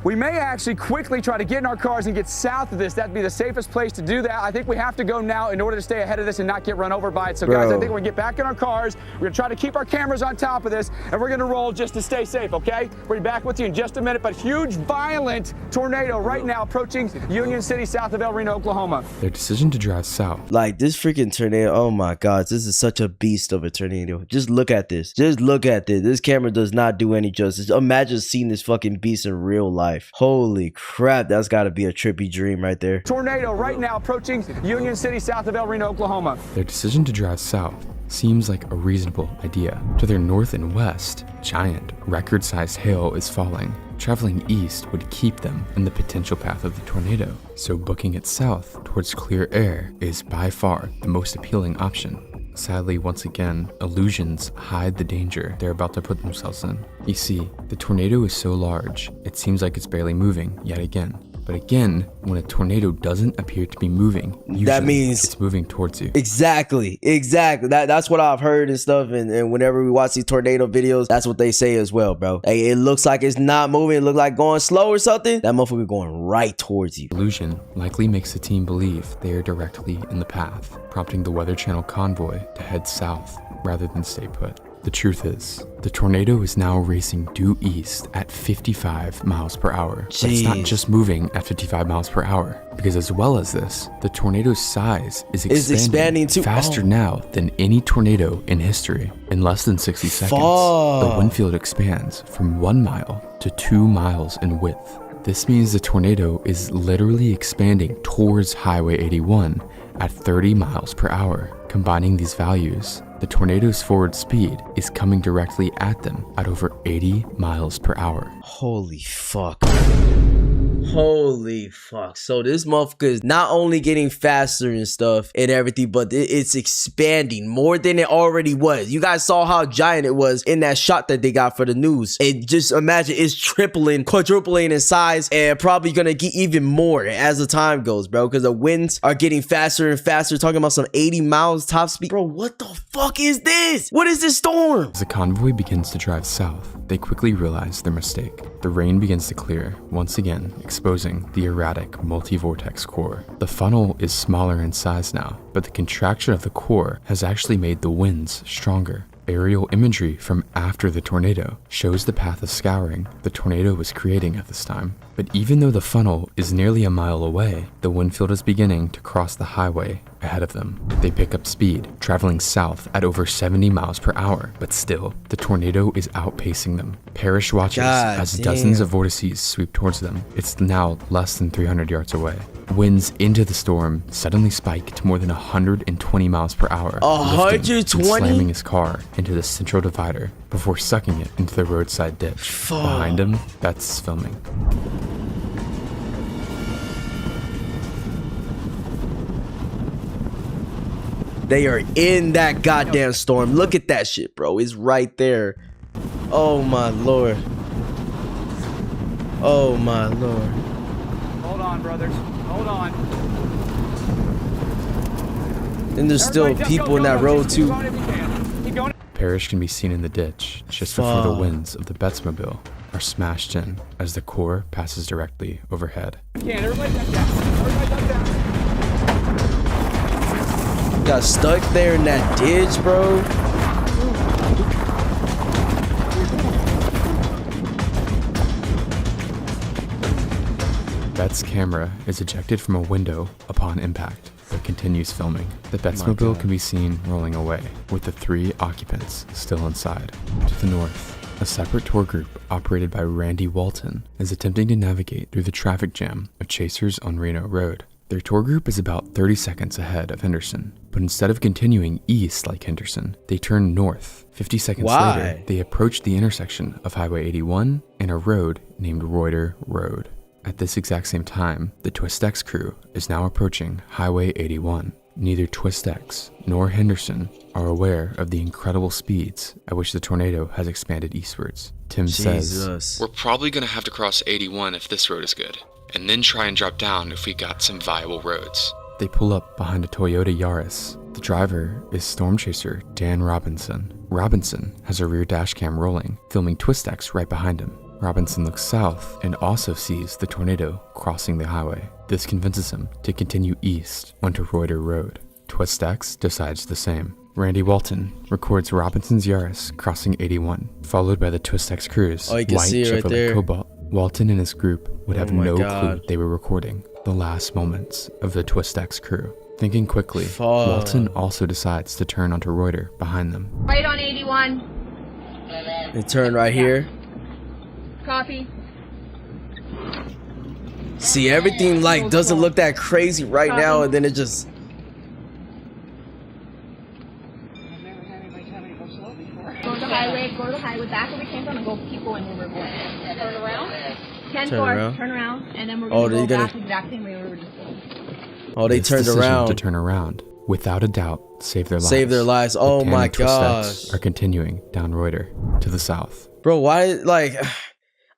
We may actually quickly try to get in our cars and get south of this. That'd be the safest place to do that. I think we have to go now in order to stay ahead of this and not get run over by it. So guys, I think we're gonna get back in our cars. We're gonna try to keep our cameras on top of this and we're gonna roll just to stay safe, okay? We'll be back with you in just a minute, but huge, violent tornado right now approaching Union City, south of El Reno, Oklahoma. Their decision to drive south. Like, this freaking tornado, oh my God, this is such a beast of a tornado. Just look at this. Just look at this. This camera does not do any justice. Imagine seeing this fucking beast in real life. Holy crap, that's gotta be a trippy dream right there. Tornado right now approaching Union City, south of El Reno, Oklahoma. Their decision to drive south seems like a reasonable idea. To their north and west, giant, record-sized hail is falling. Traveling east would keep them in the potential path of the tornado, so booking it south towards clear air is by far the most appealing option. Sadly, once again, illusions hide the danger they're about to put themselves in. You see, the tornado is so large, it seems like it's barely moving yet again. But again, when a tornado doesn't appear to be moving, usually that means it's moving towards you. Exactly. That's what I've heard and stuff. And whenever we watch these tornado videos, that's what they say as well, bro. Hey, it looks like it's not moving. It looks like going slow or something. That motherfucker going right towards you. Illusion likely makes the team believe they are directly in the path, prompting the Weather Channel convoy to head south rather than stay put. The truth is, the tornado is now racing due east at 55 miles per hour. But it's not just moving at 55 miles per hour, because as well as this, the tornado's size is expanding too faster now than any tornado in history. In less than 60 seconds, the wind field expands from 1 mile to 2 miles in width. This means the tornado is literally expanding towards Highway 81 at 30 miles per hour. Combining these values, the tornado's forward speed is coming directly at them at over 80 miles per hour. Holy fuck. Holy fuck. So this motherfucker is not only getting faster and stuff and everything, but it's expanding more than it already was. You guys saw how giant it was in that shot that they got for the news. And just imagine it's tripling, quadrupling in size, and probably gonna get even more as the time goes, bro, because the winds are getting faster and faster. Talking about some 80 miles top speed. Bro, what the fuck is this? What is this storm? As the convoy begins to drive south, they quickly realize their mistake. The rain begins to clear, once again exposing the erratic multi-vortex core. The funnel is smaller in size now, but the contraction of the core has actually made the winds stronger. Aerial imagery from after the tornado shows the path of scouring the tornado was creating at this time. But even though the funnel is nearly a mile away, the wind field is beginning to cross the highway ahead of them. They pick up speed, traveling south at over 70 miles per hour, but still, the tornado is outpacing them. Parrish watches as dozens of vortices sweep towards them. It's now less than 300 yards away. Winds into the storm suddenly spike to more than 120 miles per hour, 120? slamming his car into the central divider before sucking it into the roadside ditch. Fuck. Behind him, Beth's filming. They are in that goddamn storm. Look at that shit, bro. It's right there. Oh my lord. Oh my lord. Hold on, brothers. Hold on. And there's still people in that road too. Parrish can be seen in the ditch just before the winds of the Betsmobile are smashed in as the core passes directly overhead. Got stuck there in that ditch, bro. Beth's camera is ejected from a window upon impact, but continues filming. The Betsmobile can be seen rolling away, with the 3 occupants still inside. To the north, a separate tour group operated by Randy Walton is attempting to navigate through the traffic jam of Chasers on Reno Road. Their tour group is about 30 seconds ahead of Henderson, but instead of continuing east like Henderson, they turn north. 50 seconds later, they approach the intersection of Highway 81 and a road named Reuter Road. At this exact same time, the Twist X crew is now approaching Highway 81. Neither Twist X nor Henderson are aware of the incredible speeds at which the tornado has expanded eastwards. Tim says, "We're probably going to have to cross 81 if this road is good, and then try and drop down if we got some viable roads." They pull up behind a Toyota Yaris. The driver is storm chaser Dan Robinson. Robinson has a rear dash cam rolling, filming Twist X right behind him. Robinson looks south and also sees the tornado crossing the highway. This convinces him to continue east onto Reuter Road. Twist X decides the same. Randy Walton records Robinson's Yaris crossing 81, followed by the Twist X crew's white Chevrolet Cobalt. Walton and his group would have no clue they were recording the last moments of the Twist X crew. Thinking quickly, Walton also decides to turn onto Reuter behind them. Right on 81. They turn right here. Copy. See, everything like doesn't look that crazy right now, and then it just. Go to the highway, back where we came from, and go keep going where we're going. Turn around. 10-4, turn around, and then we're gonna go back the exact same way we were just going. Oh, they turned around. To turn around, without a doubt, save their lives. Save their lives. Oh my gosh. Are continuing down Reuter to the south. Bro, why, like,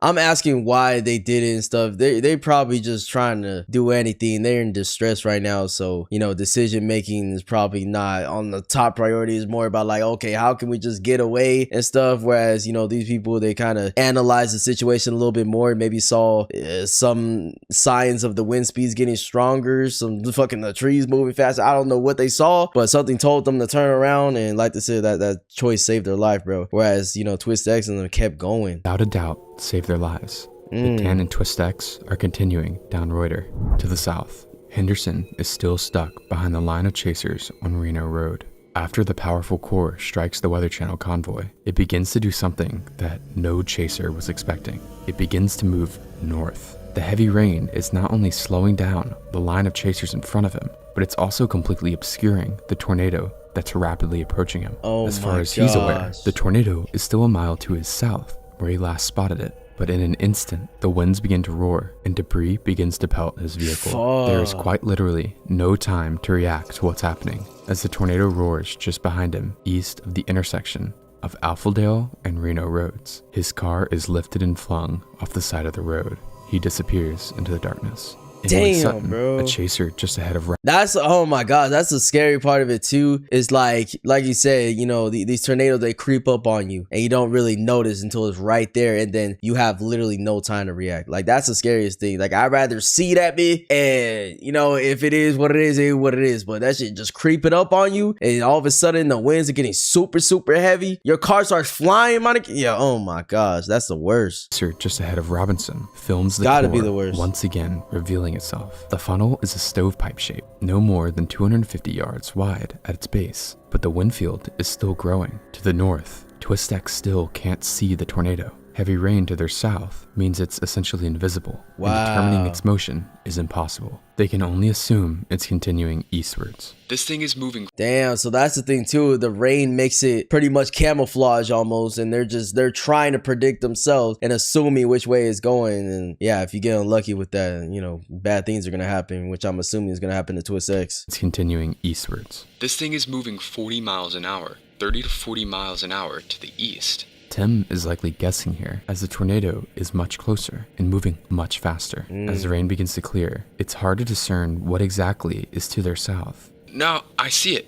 I'm asking why they did it and stuff. They probably just trying to do anything. They're in distress right now, so you know, decision making is probably not on the top priority. It's more about like, okay, how can we just get away and stuff, whereas, you know, these people, they kind of analyze the situation a little bit more, maybe saw some signs of the wind speeds getting stronger, some fucking the trees moving faster. I don't know what they saw, but something told them to turn around, and like they said, that choice saved their life, bro. Whereas, you know, Twist X and them kept going. Without a doubt, save their lives. But Dan and Twist X are continuing down Reuter to the south. Henderson is still stuck behind the line of chasers on Reno Road. After the powerful core strikes the Weather Channel convoy, it begins to do something that no chaser was expecting. It begins to move north. The heavy rain is not only slowing down the line of chasers in front of him, but it's also completely obscuring the tornado that's rapidly approaching him. As far as he's aware, the tornado is still a mile to his south, where he last spotted it. But in an instant, the winds begin to roar and debris begins to pelt his vehicle. There is quite literally no time to react to what's happening as the tornado roars just behind him, east of the intersection of Alpheldale and Reno Roads. His car is lifted and flung off the side of the road. He disappears into the darkness. Damn, Sutton, bro. A chaser just ahead of. That's, oh my god, that's the scary part of it too. Is like you said, you know, these tornadoes, they creep up on you and you don't really notice until it's right there, and then you have literally no time to react. Like, that's the scariest thing. Like, I'd rather see that bit, and you know, if it is what it is what it is. But that shit just creeping up on you, and all of a sudden the winds are getting super heavy. Your car starts flying, man. Yeah, oh my gosh, that's the worst. Just ahead of Robinson films the gotta core, be the worst. Once again revealing revealing itself. The funnel is a stovepipe shape, no more than 250 yards wide at its base, but the wind field is still growing. To the north, Twist-X still can't see the tornado. Heavy rain to their south means it's essentially invisible, and determining its motion is impossible. They can only assume it's continuing eastwards. This thing is moving. Damn, so that's the thing too. The rain makes it pretty much camouflage almost, and they're trying to predict themselves and assuming which way it's going. And yeah, if you get unlucky with that, you know, bad things are gonna happen, which I'm assuming is gonna happen to Twist-X. It's continuing eastwards. This thing is moving 40 miles an hour, 30 to 40 miles an hour to the east. Tim is likely guessing here, as the tornado is much closer and moving much faster. As the rain begins to clear, it's hard to discern what exactly is to their south. No, I see it.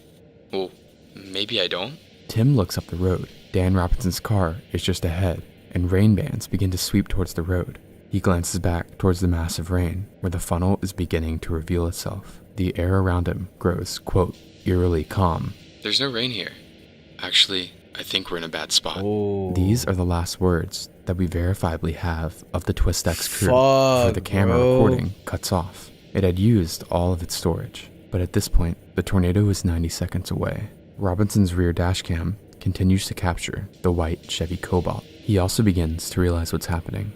Well, maybe I don't. Tim looks up the road. Dan Robinson's car is just ahead, and rain bands begin to sweep towards the road. He glances back towards the massive rain, where the funnel is beginning to reveal itself. The air around him grows, quote, eerily calm. There's no rain here. Actually, I think we're in a bad spot. These are the last words that we verifiably have of the Twist-X crew before the camera recording cuts off. It had used all of its storage, but at this point, the tornado is 90 seconds away. Robinson's rear dash cam continues to capture the white Chevy Cobalt. He also begins to realize what's happening.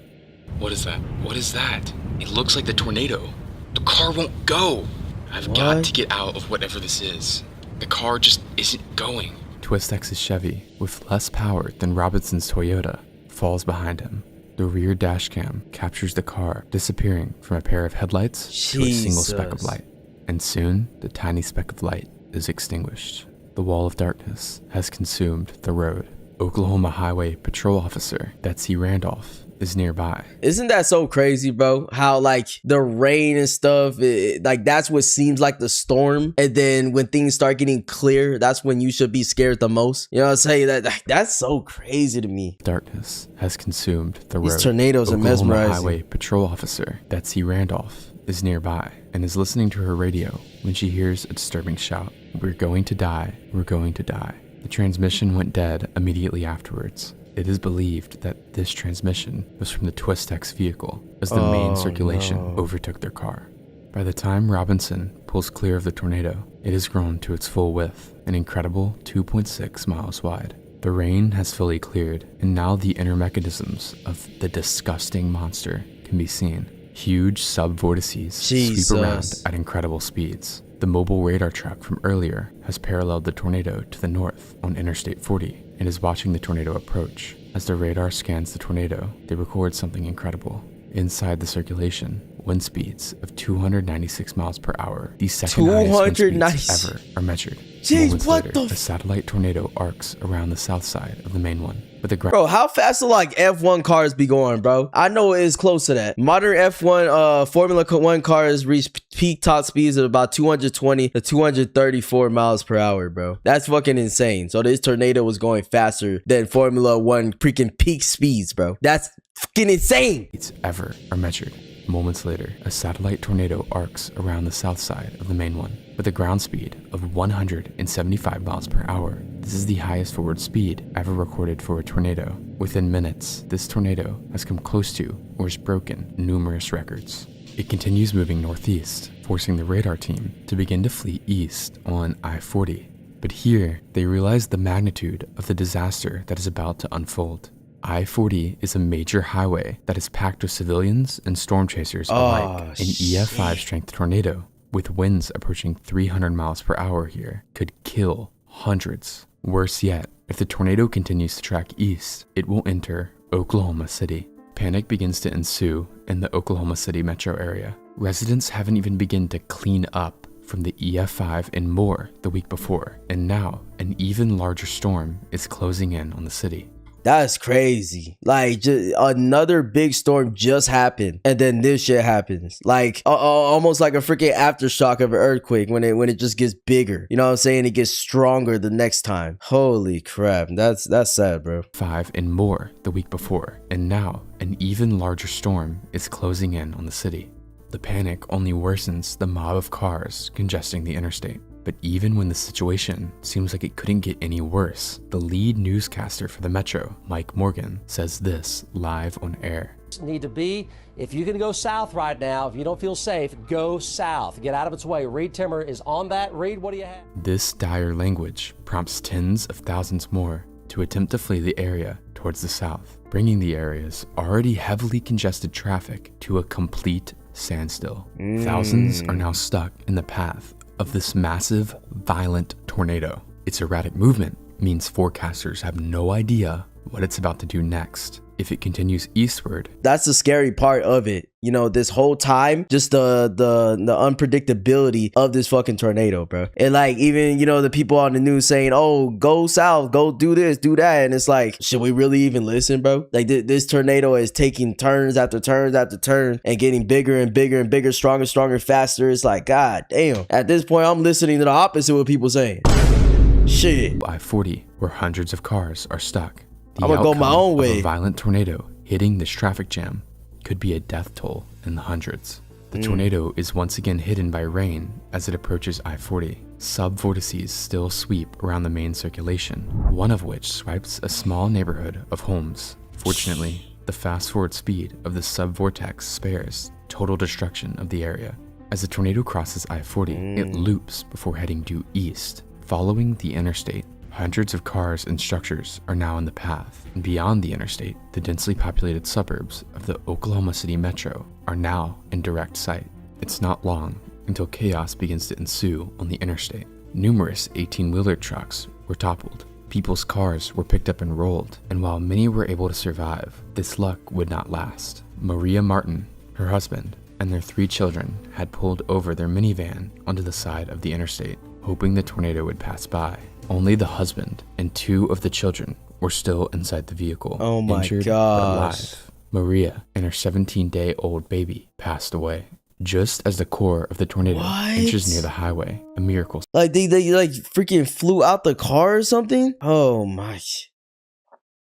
What is that? What is that? It looks like the tornado. The car won't go. I've got to get out of whatever this is. The car just isn't going. Twist-X's Chevy, with less power than Robinson's Toyota, falls behind him. The rear dash cam captures the car disappearing from a pair of headlights to a single speck of light. And soon, the tiny speck of light is extinguished. The wall of darkness has consumed the road. Oklahoma Highway Patrol Officer Betsy Randolph is nearby. Isn't that so crazy, bro? How like the rain and stuff, like that's what seems like the storm, and then when things start getting clear, that's when you should be scared the most. You know what I'm saying? That's so crazy to me. Darkness has consumed the road. These tornadoes are mesmerizing. Highway Patrol Officer Betsy Randolph is nearby and is listening to her radio when she hears a disturbing shout. We're going to die. We're going to die. The transmission went dead immediately afterwards. It is believed that this transmission was from the Twist-X vehicle, as the main circulation overtook their car. By the time Robinson pulls clear of the tornado, it has grown to its full width, an incredible 2.6 miles wide. The rain has fully cleared, and now the inner mechanisms of the disgusting monster can be seen. Huge sub-vortices sweep around at incredible speeds. The mobile radar truck from earlier has paralleled the tornado to the north on Interstate 40 and is watching the tornado approach. As the radar scans the tornado, they record something incredible. Inside the circulation, wind speeds of 296 miles per hour, the second highest wind speeds ever, are measured. Moments later, a satellite tornado arcs around the south side of the main one. But the bro, how fast do like F1 cars be going, bro? I know it is close to that. Modern F1 Formula 1 cars reach peak top speeds of about 220 to 234 miles per hour, bro. That's fucking insane. So this tornado was going faster than Formula 1 freaking peak speeds, bro. That's fucking insane. It's ever are measured. Moments later, a satellite tornado arcs around the south side of the main one with a ground speed of 175 miles per hour. This is the highest forward speed ever recorded for a tornado. Within minutes, this tornado has come close to or has broken numerous records. It continues moving northeast, forcing the radar team to begin to flee east on I-40. But here, they realize the magnitude of the disaster that is about to unfold. I-40 is a major highway that is packed with civilians and storm chasers alike. An EF5 strength tornado with winds approaching 300 miles per hour here could kill hundreds. Worse yet, if the tornado continues to track east, it will enter Oklahoma City. Panic begins to ensue in the Oklahoma City metro area. Residents haven't even begun to clean up from the EF5 and more the week before, and now an even larger storm is closing in on the city. That's crazy. Like, just another big storm just happened, and then this shit happens. Like, almost like a freaking aftershock of an earthquake when it just gets bigger. You know what I'm saying? It gets stronger the next time. Holy crap. That's sad, bro. 5 and more the week before, and now an even larger storm is closing in on the city. The panic only worsens the mob of cars congesting the interstate. But even when the situation seems like it couldn't get any worse, the lead newscaster for the Metro, Mike Morgan, says this live on air. need to be. If you can go south right now, if you don't feel safe, go south. Get out of its way. Reed Timmer is on that. Reed, what do you have? This dire language prompts tens of thousands more to attempt to flee the area towards the south, bringing the area's already heavily congested traffic to a complete standstill. Thousands are now stuck in the path of this massive, violent tornado. Its erratic movement means forecasters have no idea what it's about to do next if it continues eastward. That's the scary part of it. You know, this whole time, just the unpredictability of this fucking tornado, bro. And like, even, you know, the people on the news saying, oh, go south, go do this, do that. And it's like, should we really even listen, bro? Like this tornado is taking turns after turns after turn and getting bigger and bigger and bigger, stronger, stronger, faster. It's like, God damn. At this point, I'm listening to the opposite of what people saying. Shit. I-40, where hundreds of cars are stuck. I'm gonna go my own way. A violent tornado hitting this traffic jam could be a death toll in the hundreds. The tornado is once again hidden by rain as it approaches I-40. Subvortices still sweep around the main circulation, one of which swipes a small neighborhood of homes. Fortunately, the fast-forward speed of the subvortex spares total destruction of the area. As the tornado crosses I-40, it loops before heading due east. Following the interstate, hundreds of cars and structures are now in the path, and beyond the interstate, the densely populated suburbs of the Oklahoma City metro are now in direct sight. It's not long until chaos begins to ensue on the interstate. Numerous 18-wheeler trucks were toppled, people's cars were picked up and rolled, and while many were able to survive, this luck would not last. Maria Martin, her husband, and their 3 children had pulled over their minivan onto the side of the interstate, hoping the tornado would pass by. Only the husband and 2 of the children were still inside the vehicle, injured but alive. Maria and her 17-day-old baby passed away just as the core of the tornado inches near the highway. A miracle. Like they like freaking flew out the car or something? Oh my.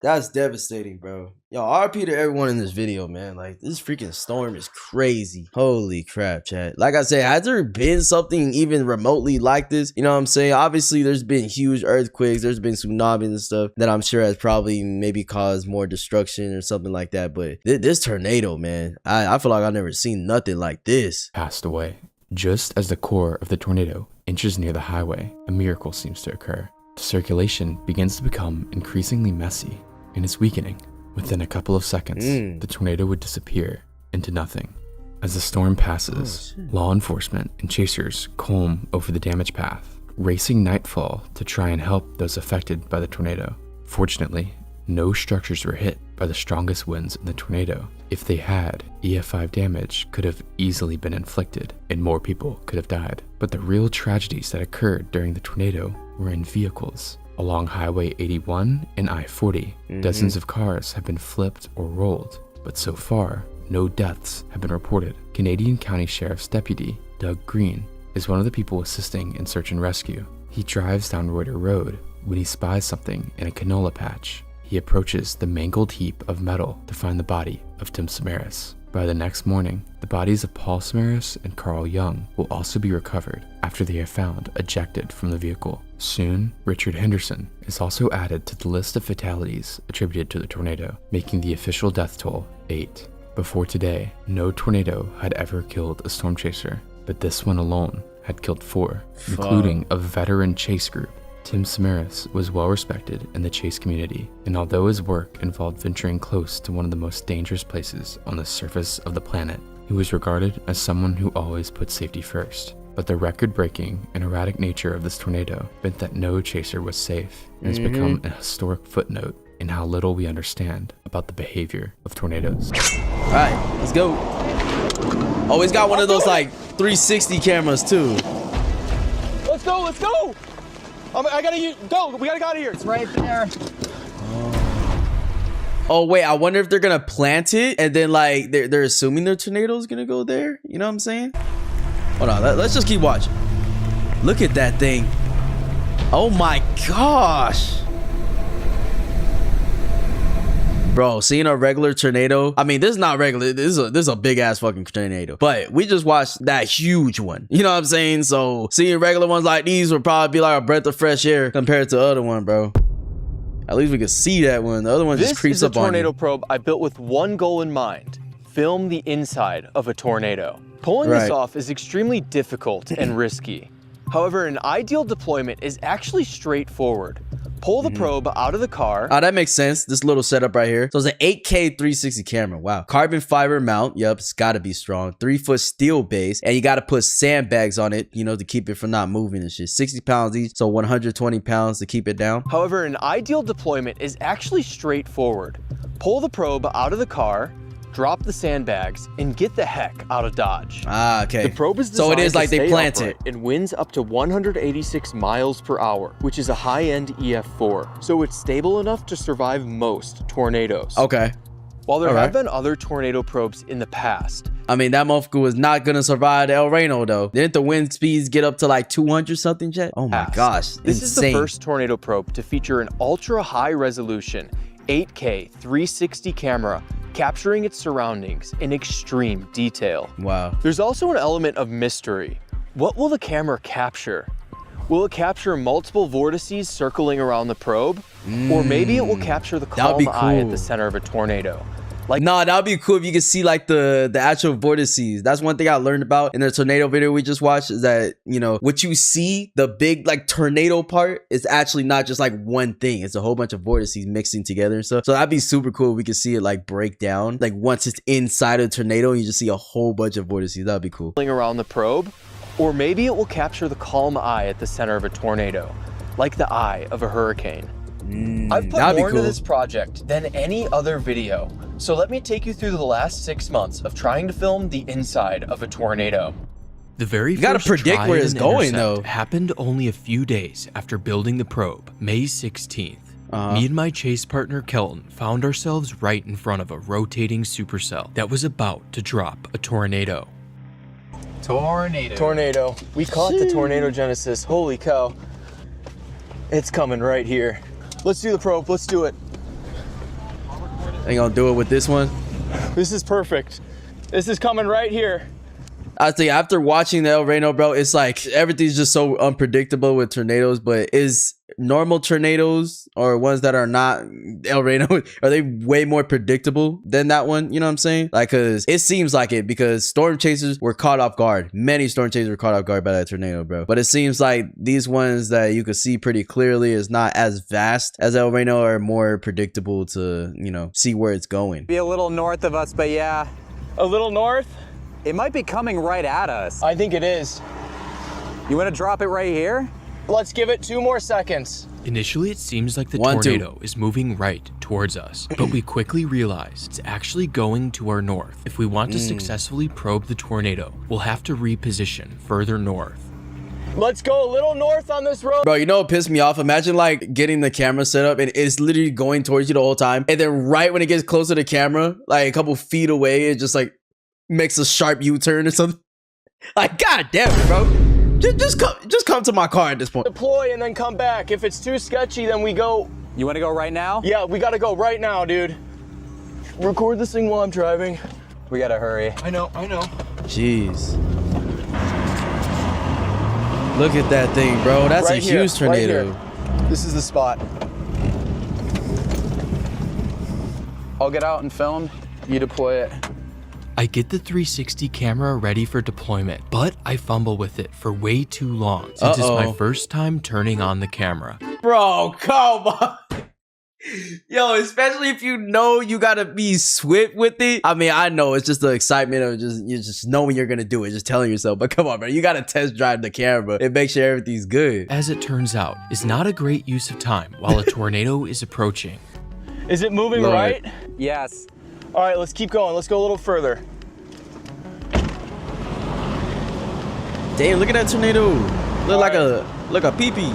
That's devastating, bro. Yo, RP to everyone in this video, man. Like, this freaking storm is crazy. Holy crap, chat. Like I said, has there been something even remotely like this? You know what I'm saying? Obviously, there's been huge earthquakes. There's been tsunamis and stuff that I'm sure has probably maybe caused more destruction or something like that. But this tornado, man, I feel like I've never seen nothing like this. Passed away. Just as the core of the tornado inches near the highway, a miracle seems to occur. The circulation begins to become increasingly messy and is weakening. Within a couple of seconds, the tornado would disappear into nothing. As the storm passes, law enforcement and chasers comb over the damaged path, racing nightfall to try and help those affected by the tornado. Fortunately, no structures were hit by the strongest winds in the tornado. If they had, EF5 damage could have easily been inflicted and more people could have died. But the real tragedies that occurred during the tornado were in vehicles. Along Highway 81 and I-40, dozens of cars have been flipped or rolled, but so far, no deaths have been reported. Canadian County Sheriff's Deputy Doug Green is one of the people assisting in search and rescue. He drives down Reuter Road when he spies something in a canola patch. He approaches the mangled heap of metal to find the body of Tim Samaras. By the next morning, the bodies of Paul Samaras and Carl Young will also be recovered after they are found ejected from the vehicle. Soon, Richard Henderson is also added to the list of fatalities attributed to the tornado, making the official death toll 8. Before today, no tornado had ever killed a storm chaser, but this one alone had killed 4, including a veteran chase group. Tim Samaras was well respected in the chase community, and although his work involved venturing close to one of the most dangerous places on the surface of the planet, he was regarded as someone who always put safety first. But the record-breaking and erratic nature of this tornado meant that no chaser was safe, and has become a historic footnote in how little we understand about the behavior of tornadoes. All right, let's go. Oh, he's got one of those like 360 cameras too. Let's go, let's go. I gotta go. We gotta get out of here. It's right there. Oh wait, I wonder if they're gonna plant it and then like they're assuming the tornado's gonna go there. You know what I'm saying? Hold on, let's just keep watching. Look at that thing. Oh my gosh. Bro, seeing a regular tornado, I mean, this is not regular. This is a big ass fucking tornado. But we just watched that huge one. You know what I'm saying? So seeing regular ones like these would probably be like a breath of fresh air compared to the other one, bro. At least we could see that one. The other one just creeps up on you. This is a tornado probe I built with one goal in mind: film the inside of a tornado. Pulling this off is extremely difficult and risky. However, an ideal deployment is actually straightforward. Pull the probe out of the car. Oh, that makes sense. This little setup right here. So it's an 8K 360 camera. Wow. Carbon fiber mount. Yep, it's got to be strong. 3-foot steel base. And you got to put sandbags on it, you know, to keep it from not moving and shit. 60 pounds each, so 120 pounds to keep it down. However, an ideal deployment is actually straightforward. Pull the probe out of the car, drop the sandbags, and get the heck out of Dodge. Ah, okay. The probe is designed so it is like they plant it. And winds up to 186 miles per hour, which is a high-end EF4. So it's stable enough to survive most tornadoes. Okay. While there have been other tornado probes in the past. I mean, that motherfucker was not going to survive El Reno, though. Didn't the wind speeds get up to like 200 something, Jet? Oh my gosh. This is the first tornado probe to feature an ultra-high resolution 8K 360 camera capturing its surroundings in extreme detail. Wow. There's also an element of mystery. What will the camera capture? Will it capture multiple vortices circling around the probe? Or maybe it will capture the calm eye at the center of a tornado. Like, nah, that would be cool if you could see like the actual vortices. That's one thing I learned about in the tornado video we just watched, is that, you know, what you see, the big like tornado part, is actually not just like one thing. It's a whole bunch of vortices mixing together and stuff. So that'd be super cool if we could see it like break down. Like once it's inside a tornado, you just see a whole bunch of vortices. That'd be cool. Around the probe, or maybe it will capture the calm eye at the center of a tornado, like the eye of a hurricane. I've put more into this project than any other video, so let me take you through the last 6 months of trying to film the inside of a tornado. The very you gotta predict where it's going, though. Happened only a few days after building the probe, May 16th. Me and my chase partner Kelton found ourselves right in front of a rotating supercell that was about to drop a tornado. Tornado. We caught the tornado genesis. Holy cow. It's coming right here. Let's do the probe. Let's do it. Ain't gonna do it with this one. This is perfect. This is coming right here. I think after watching the El Reno, bro, it's like everything's just so unpredictable with tornadoes. But is normal tornadoes or ones that are not El Reno, are they way more predictable than that one? You know what I'm saying? Like, cause it seems like it, because storm chasers were caught off guard. Many storm chasers were caught off guard by that tornado, bro. But it seems like these ones that you could see pretty clearly is not as vast as El Reno, are more predictable to, you know, see where it's going. Be a little north of us, but yeah. A little north? It might be coming right at us. I think it is. You want to drop it right here? Let's give it 2 more seconds. Initially, it seems like the tornado is moving right towards us, but we quickly realize it's actually going to our north. If we want to successfully probe the tornado, we'll have to reposition further north. Let's go a little north on this road. Bro, you know what pissed me off? Imagine like getting the camera set up and it's literally going towards you the whole time, and then right when it gets close to the camera, like a couple feet away, it just like makes a sharp U-turn or something. Like, god damn it, bro. Just come to my car at this point. Deploy and then come back. If it's too sketchy, then we go. You want to go right now? Yeah, we gotta go right now, dude. Record this thing while I'm driving. We gotta hurry. I know. Jeez. Look at that thing, bro. That's right a huge tornado. Right, this is the spot. I'll get out and film. You deploy it. I get the 360 camera ready for deployment, but I fumble with it for way too long since it's my first time turning on the camera. Bro, come on. Yo, especially if you know you gotta be swift with it. I mean, I know it's just the excitement of just knowing you're gonna do it, just telling yourself. But come on, bro, you gotta test drive the camera and make sure everything's good. As it turns out, it's not a great use of time while a tornado is approaching. Is it moving right? Yes. All right, let's keep going. Let's go a little further. Damn, look at that tornado. Look like a pee-pee.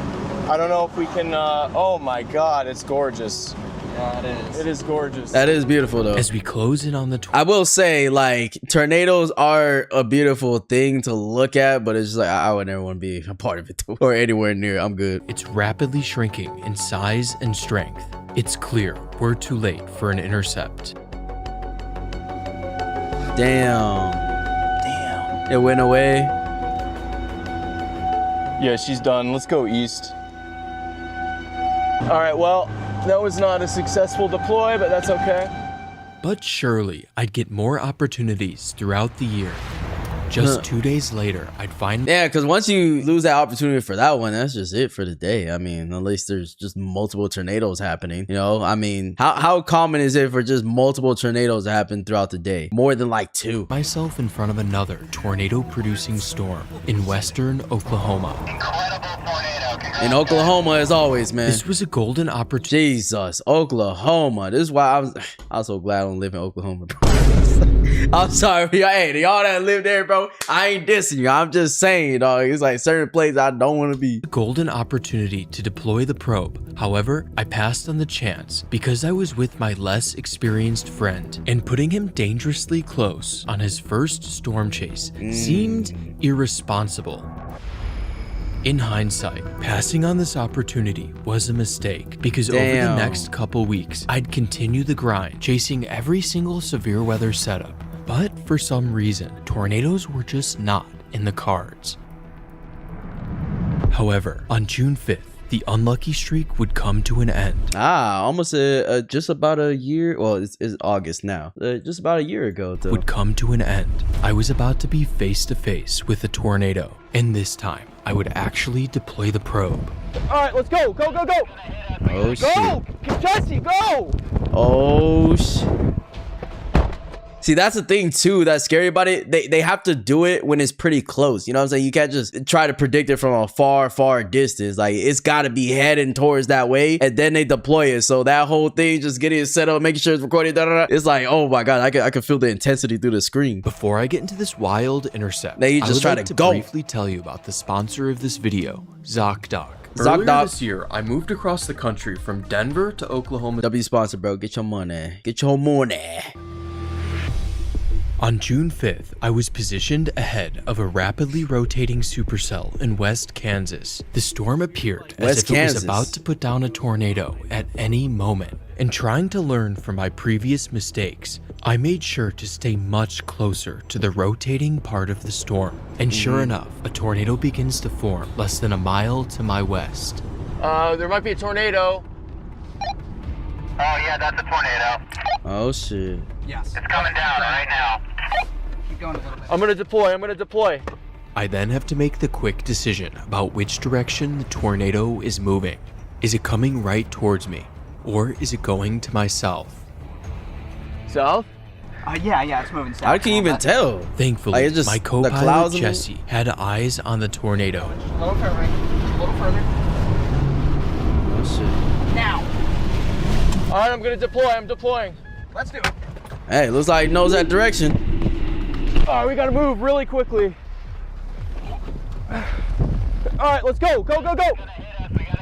I don't know if we can, oh my God, it's gorgeous. Yeah, it is. It is gorgeous. That is beautiful, though. As we close in on the I will say, like, tornadoes are a beautiful thing to look at, but it's just like, I would never want to be a part of it, or anywhere near. I'm good. It's rapidly shrinking in size and strength. It's clear we're too late for an intercept. Damn. It went away. Yeah, she's done. Let's go east. All right, well, That was not a successful deploy, but that's okay. But surely I'd get more opportunities throughout the year. Just 2 days later, I'd find... Yeah, because once you lose that opportunity for that one, that's just it for the day. I mean, unless there's just multiple tornadoes happening, you know? I mean, how common is it for just multiple tornadoes to happen throughout the day? More than like 2. Myself in front of another tornado-producing storm in western Oklahoma. In Oklahoma, as always, man. This was a golden opportunity. Jesus, Oklahoma. This is why I'm so glad I don't live in Oklahoma, bro. I'm sorry, hey, to y'all that live there, bro. I ain't dissing you. I'm just saying, dog. It's like certain places I don't want to be. A golden opportunity to deploy the probe. However, I passed on the chance because I was with my less experienced friend, and putting him dangerously close on his first storm chase seemed irresponsible. In hindsight, passing on this opportunity was a mistake because over the next couple weeks, I'd continue the grind, chasing every single severe weather setup. But for some reason, tornadoes were just not in the cards. However, on June 5th, the unlucky streak would come to an end. Almost just about a year. Well, it's August now. Just about a year ago, though. Would come to an end. I was about to be face to face with a tornado, and this time I would actually deploy the probe. All right, let's go. Go, go, go. Oh, shit. Go, Jesse, go. Oh, shit. See, that's the thing too that's scary about it. They have to do it when it's pretty close. You know what I'm saying? You can't just try to predict it from a far distance. Like, it's got to be heading towards that way, and then they deploy it. So that whole thing, just getting it set up, making sure it's recorded, it's like, oh my god, I can feel the intensity through the screen. Before I get into this wild intercept, they just try to go. Briefly tell you about the sponsor of this video, ZocDoc. ZocDoc. Earlier this year, I moved across the country from Denver to Oklahoma. W sponsor, bro. Get your money. Get your money. On June 5th, I was positioned ahead of a rapidly rotating supercell in West Kansas. The storm appeared as if it was about to put down a tornado at any moment. And trying to learn from my previous mistakes, I made sure to stay much closer to the rotating part of the storm. And sure enough, a tornado begins to form less than a mile to my west. There might be a tornado. Oh yeah, that's a tornado. Oh shit. Yes. It's coming down right now. Keep going a little bit. I'm gonna deploy. I then have to make the quick decision about which direction the tornado is moving. Is it coming right towards me, or is it going to my south? South? Yeah, it's moving south. I can't even tell. Thankfully, like, my co-pilot Jesse had eyes on the tornado. A little further. Oh shit. Now. All right, I'm gonna deploy. I'm deploying. Let's do it. Hey, looks like he knows that direction. All right, we gotta move really quickly. All right, let's go. Go, go, go.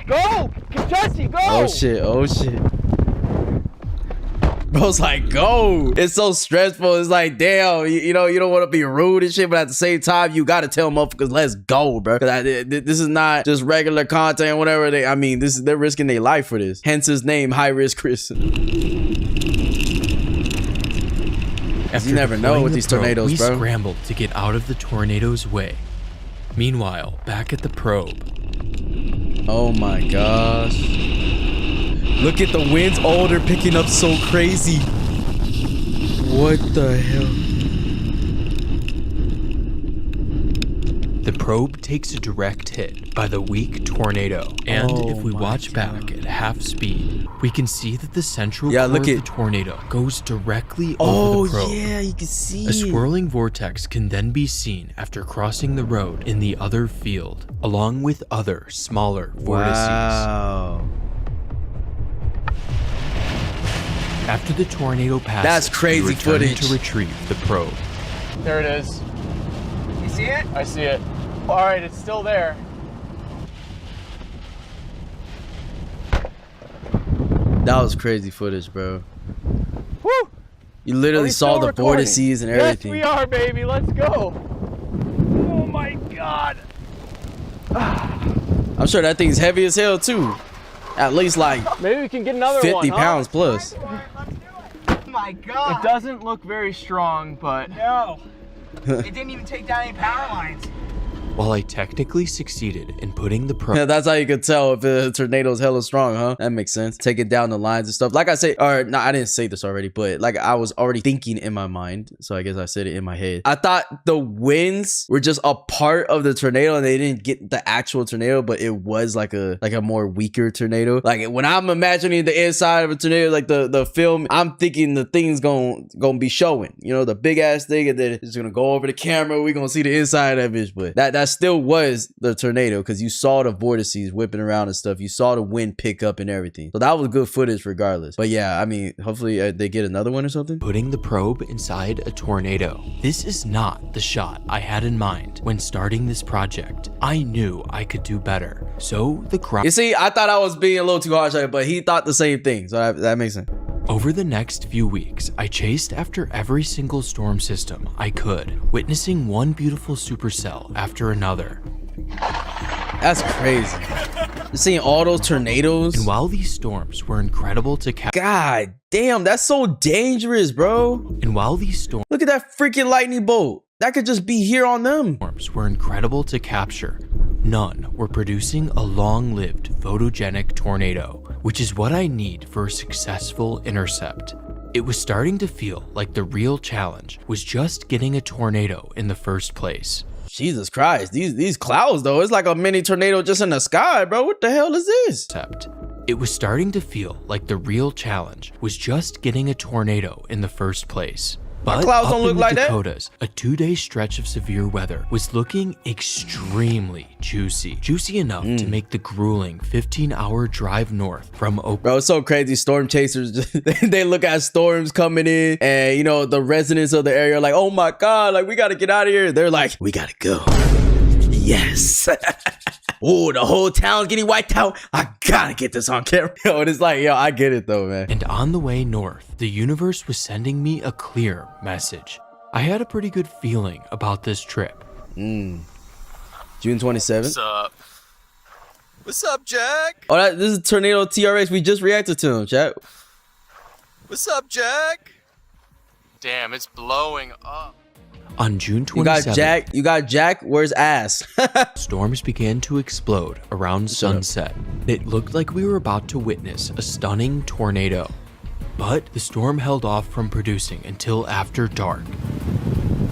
Go, Jesse, go. Oh shit. Oh shit. Bro's like, go. It's so stressful. It's like, damn, you know, you don't want to be rude and shit, but at the same time, you got to tell motherfuckers, let's go, bro. This is not just regular content or whatever. They're risking their life for this. Hence his name, High Risk Chris. You never know with these tornadoes, bro. We scrambled to get out of the tornado's way. Meanwhile, back at the probe. Oh my gosh. Look at the winds. Oh, they're picking up so crazy. What the hell? The probe takes a direct hit by the weak tornado. And if we watch back at half speed, we can see that the central core of the tornado goes directly over the probe. Oh, yeah, you can see a swirling vortex can then be seen after crossing the road in the other field, along with other smaller vortices. Wow. After the tornado passes, that's crazy footage. To retrieve the probe. There it is. You see it? I see it. All right, it's still there. That was crazy footage, bro. Woo! You literally saw the vortices and everything. Yes, we are, baby. Let's go. Oh my God. I'm sure that thing's heavy as hell too. At least like maybe we can get another 50 pounds plus. Oh my God. It doesn't look very strong, but no. It didn't even take down any power lines. While I technically succeeded in putting the probe... Yeah, that's how you could tell if a tornado's hella strong, huh? That makes sense. Taking down the lines and stuff. Like I say, or no, I didn't say this already, but like I was already thinking in my mind, so I guess I said it in my head. I thought the winds were just a part of the tornado and they didn't get the actual tornado, but it was like a more weaker tornado. Like when I'm imagining the inside of a tornado, like the film, I'm thinking the thing's gonna be showing, you know, the big ass thing, and then it's gonna go over the camera. We're gonna see the inside of it, but that still was the tornado because you saw the vortices whipping around and stuff. You saw the wind pick up and everything. So that was good footage regardless. But yeah, I mean, hopefully they get another one or something. Putting the probe inside a tornado. This is not the shot I had in mind when starting this project. I knew I could do better. So the ground... You see, I thought I was being a little too harsh, but he thought the same thing. So that makes sense. Over the next few weeks, I chased after every single storm system I could, witnessing one beautiful supercell after another. That's crazy. You're seeing all those tornadoes. And while these storms were incredible to capture... God damn, that's so dangerous, bro. And while these storms... Look at that freaking lightning bolt. That could just be here on them. Storms were incredible to capture. None were producing a long-lived photogenic tornado, which is what I need for a successful intercept. It was starting to feel like the real challenge was just getting a tornado in the first place. Jesus Christ, these clouds though, it's like a mini tornado just in the sky, bro. What the hell is this? It was starting to feel like the real challenge was just getting a tornado in the first place. But clouds don't look like that. Dakotas, a 2-day stretch of severe weather was looking extremely juicy. Juicy enough to make the grueling 15-hour drive north from Oakland. Bro, it's so crazy. Storm chasers, they look at storms coming in and, you know, the residents of the area are like, oh my God, like we got to get out of here. They're like, we got to go. Yes. Oh, the whole town's getting wiped out. I gotta get this on camera. Yo, and it's like, yo, I get it though, man. And on the way north, the universe was sending me a clear message. I had a pretty good feeling about this trip. June 27th. What's up? What's up, Jack? Oh, this is Tornado TRX. We just reacted to him, chat. What's up, Jack? Damn, it's blowing up. On June 27th, you got Jack, where's ass? Storms began to explode around sunset. It looked like we were about to witness a stunning tornado. But the storm held off from producing until after dark.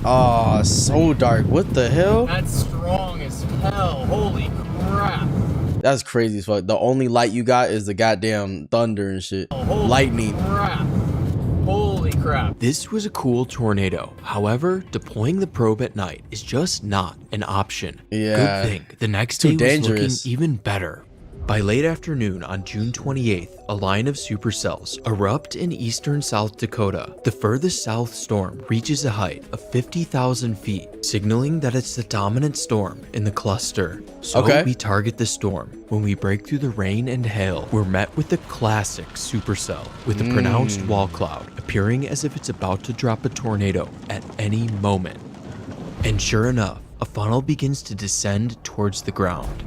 Oh, so dark. What the hell? That's strong as hell. Holy crap. That's crazy as fuck. The only light you got is the goddamn thunder and shit. Holy lightning. Crap. Holy crap. This was a cool tornado. However, deploying the probe at night is just not an option. Yeah. Good thing the next day was looking even better. By late afternoon on June 28th, a line of supercells erupt in eastern South Dakota. The furthest south storm reaches a height of 50,000 feet, signaling that it's the dominant storm in the cluster. So we target the storm. When we break through the rain and hail, we're met with the classic supercell with a pronounced wall cloud, appearing as if it's about to drop a tornado at any moment. And sure enough, a funnel begins to descend towards the ground.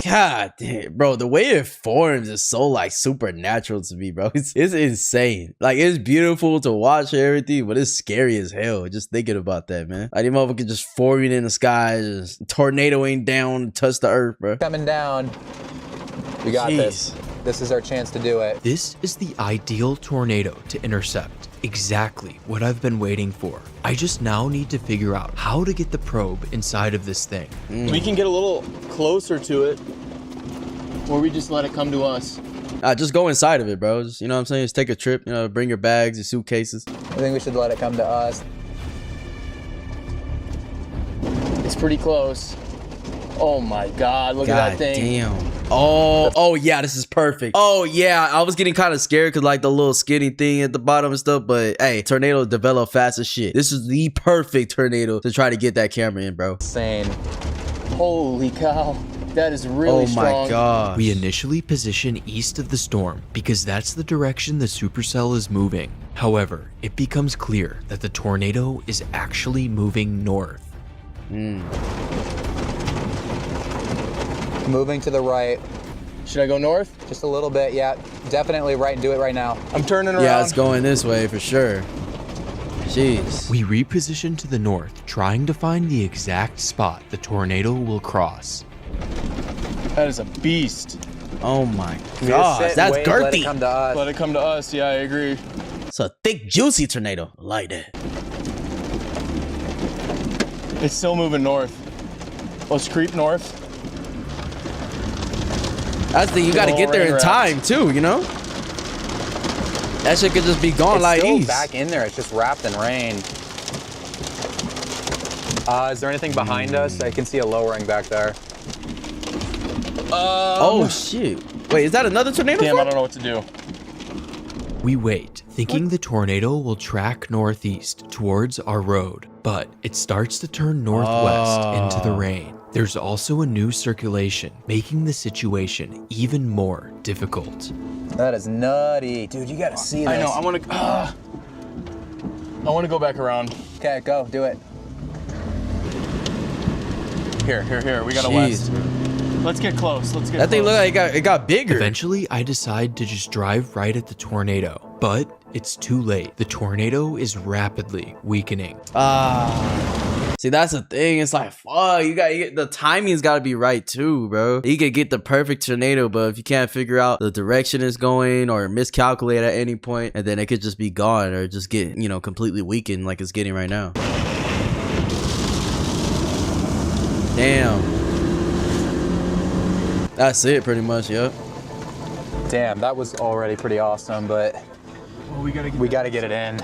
God damn, bro, the way it forms is so like supernatural to me, bro. It's insane. Like, it's beautiful to watch everything, but it's scary as hell just thinking about that, man. Like, these motherfuckers just forming in the sky, just tornadoing down, touch the earth, bro. Coming down. We got this. This is our chance to do it. This is the ideal tornado to intercept. Exactly what I've been waiting for. I just now need to figure out how to get the probe inside of this thing. We can get a little closer to it, or we just let it come to us. Just go inside of it, bro. Just, you know what I'm saying? Just take a trip, you know, bring your bags, your suitcases. I think we should let it come to us. It's pretty close. Oh my God, look at that thing. Damn. Oh yeah, this is perfect. Oh yeah, I was getting kind of scared because like the little skinny thing at the bottom and stuff, but hey, tornadoes develop fast as shit. This is the perfect tornado to try to get that camera in, bro. Insane. Holy cow. That is really strong. Oh my God. We initially position east of the storm because that's the direction the supercell is moving. However, it becomes clear that the tornado is actually moving north. Moving to the right. Should I go north? Just a little bit, yeah. Definitely right and do it right now. I'm turning around. Yeah, it's going this way for sure. Jeez. We reposition to the north, trying to find the exact spot the tornado will cross. That is a beast. Oh my gosh, that's girthy. Let it come to us. Let it come to us. Yeah, I agree. It's a thick, juicy tornado. I like that. It's still moving north. Let's creep north. That's the thing, you got to get there in time too, you know? That shit could just be gone like still ease. Back in there, it's just wrapped in rain. Is there anything behind us? I can see a lowering back there. Oh shit. Wait, is that another tornado? Damn, I don't know what to do. We wait, thinking the tornado will track northeast towards our road, but it starts to turn northwest into the rain. There's also a new circulation, making the situation even more difficult. That is nutty. Dude, you gotta see this. I know, I wanna go back around. Okay, go, do it. Here, we got a west. Let's get close, That thing looked like it got bigger. Eventually, I decide to just drive right at the tornado, but it's too late. The tornado is rapidly weakening. See, that's the thing. It's like, fuck, the timing's got to be right too, bro. You could get the perfect tornado, but if you can't figure out the direction it's going or miscalculate at any point, and then it could just be gone or just get, you know, completely weakened like it's getting right now. Damn. That's it, pretty much, yep. Damn, that was already pretty awesome, but we gotta get it in.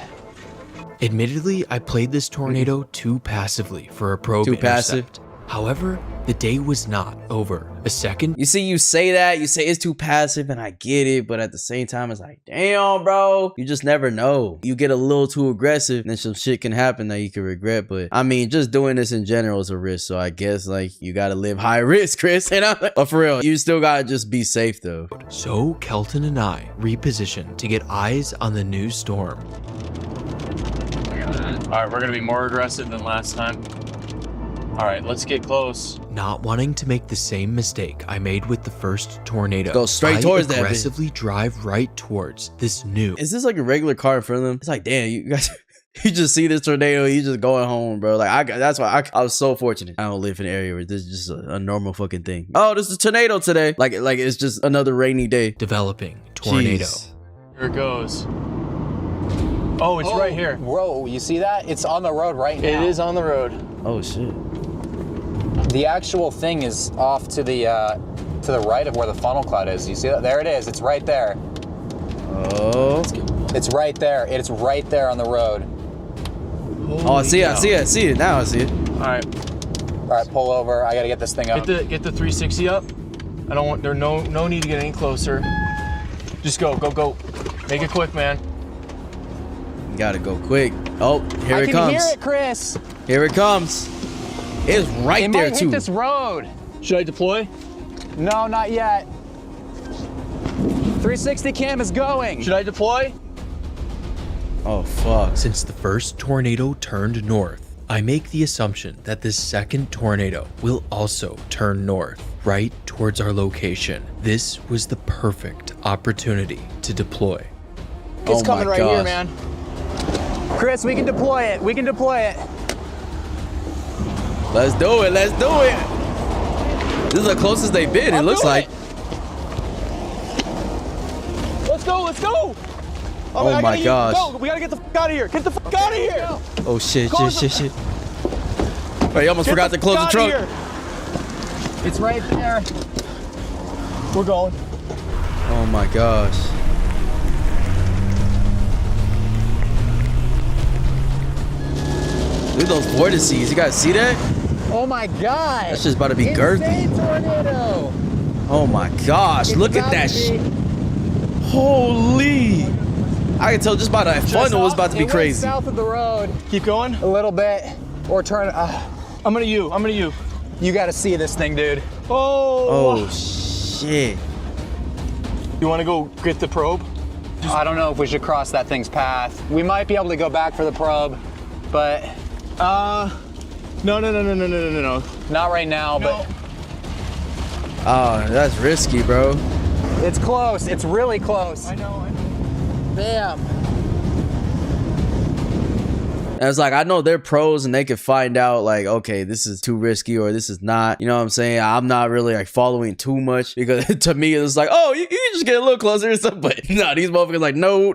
Admittedly, I played this tornado too passively for a probe intercept. However, the day was not over. A second. You see, you say that, you say it's too passive, and I get it, but at the same time, it's like, damn, bro, you just never know. You get a little too aggressive, and then some shit can happen that you can regret. But I mean, just doing this in general is a risk. So I guess like you gotta live high risk, Chris. And I'm like, oh, for real, you still gotta just be safe though. So Kelton and I repositioned to get eyes on the new storm. All right, we're gonna be more aggressive than last time. All right, let's get close. Not wanting to make the same mistake I made with the first tornado, go straight towards that. Aggressively drive right towards this new. Is this like a regular car in front of them? It's like, damn, you guys, you just see this tornado, you just going home, bro. Like that's why I was so fortunate. I don't live in an area where this is just a normal fucking thing. Oh, this is a tornado today. Like it's just another rainy day. Developing tornado. Jeez. Here it goes. Oh, it's right here. Whoa, you see that? It's on the road right now. It is on the road. Oh shit. The actual thing is off to the right of where the funnel cloud is. You see that? There it is. It's right there. Oh. It's right there. It's right there on the road. Oh, I see it. I see it. I see it. Now I see it. All right. All right, pull over. I gotta get this thing up. Get the 360 up. I don't want. There's no need to get any closer. Just go. Make it quick, man. You gotta go quick. Oh, here it comes. I can hear it, Chris. Here it comes. It's right it there might too. Hit this road. Should I deploy? No, not yet. 360 cam is going. Should I deploy? Oh fuck. Since the first tornado turned north, I make the assumption that this second tornado will also turn north, right towards our location. This was the perfect opportunity to deploy. It's coming right here, man. Chris, we can deploy it. We can deploy it. Let's do it. Let's do it. This is the closest they've been, it looks like. Let's go. Let's go. Oh my gosh. Go. We gotta get the fuck out of here. Get the fuck out of here. Oh shit. Wait, you almost forgot to close the trunk. It's right there. We're going. Oh my gosh. Look at those vortices. You guys see that? Oh my god. That's just about to be girthy. Tornado. Oh my gosh. Look at that shit. Holy. I can tell just about that funnel was about to be crazy. South of the road. Keep going. A little bit. Or turn. I'm gonna you. You gotta see this thing, dude. Oh shit. You wanna go get the probe? I don't know if we should cross that thing's path. We might be able to go back for the probe, but no. Not right now, but oh, that's risky, bro. It's close. It's really close. I know. Damn. And it's like, I know they're pros and they can find out like, okay, this is too risky or this is not, you know what I'm saying? I'm not really like following too much because to me, it's like, oh, you can just get a little closer or something. But no, these motherfuckers like, no.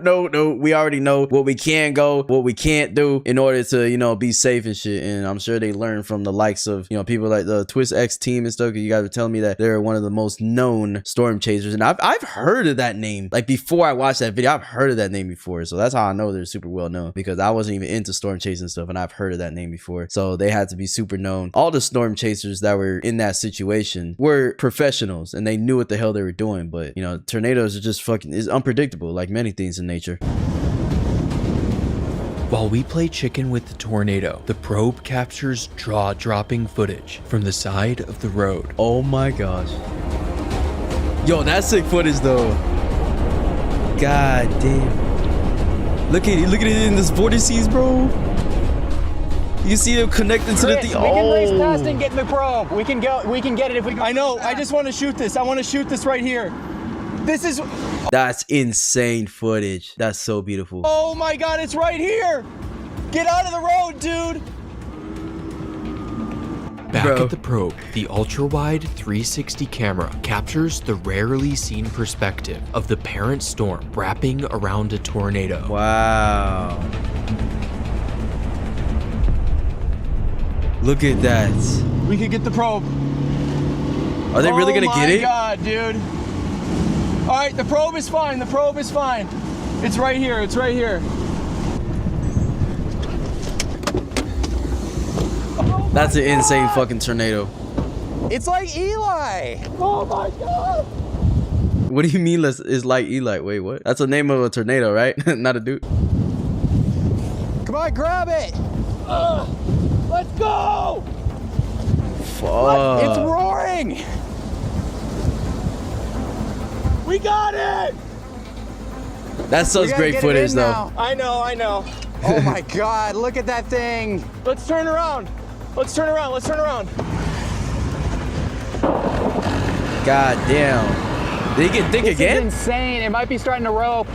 We already know what we can go, what we can't do in order to, you know, be safe and shit. And I'm sure they learn from the likes of, you know, people like the Twist X team and stuff. You guys were telling me that they're one of the most known storm chasers. And I've heard of that name. Like before I watched that video, I've heard of that name before. So that's how I know they're super well known, because I wasn't even into storm chasing stuff and I've heard of that name before. So they had to be super known. All the storm chasers that were in that situation were professionals and they knew what the hell they were doing. But, you know, tornadoes are just fucking, it's unpredictable like many things in nature. While we play chicken with the tornado, the probe captures jaw-dropping footage from the side of the road. Oh my gosh. Yo, that's sick footage though. God damn. Look at it in this vortices, bro. You see it connected to the thing. We can race past and get in the probe. We can get it if we go. I know. I just want to shoot this. I want to shoot this right here. This is... That's insane footage. That's so beautiful. Oh my God, it's right here. Get out of the road, dude. Back at the probe, the ultra-wide 360 camera captures the rarely seen perspective of the parent storm wrapping around a tornado. Wow. Look at that. We could get the probe. Are they really gonna get it? Oh my God, dude. All right, the probe is fine. The probe is fine. It's right here. It's right here. That's an insane fucking tornado. It's like Eli. Oh my God. What do you mean it's like Eli? Wait, what? That's the name of a tornado, right? Not a dude. Come on, grab it. Let's go. Fuck. It's roaring. We got it. That's such great footage, though. I know. Oh my God, look at that thing. Let's turn around. Let's turn around. God damn. Did it get thick again? This is insane. It might be starting to rope.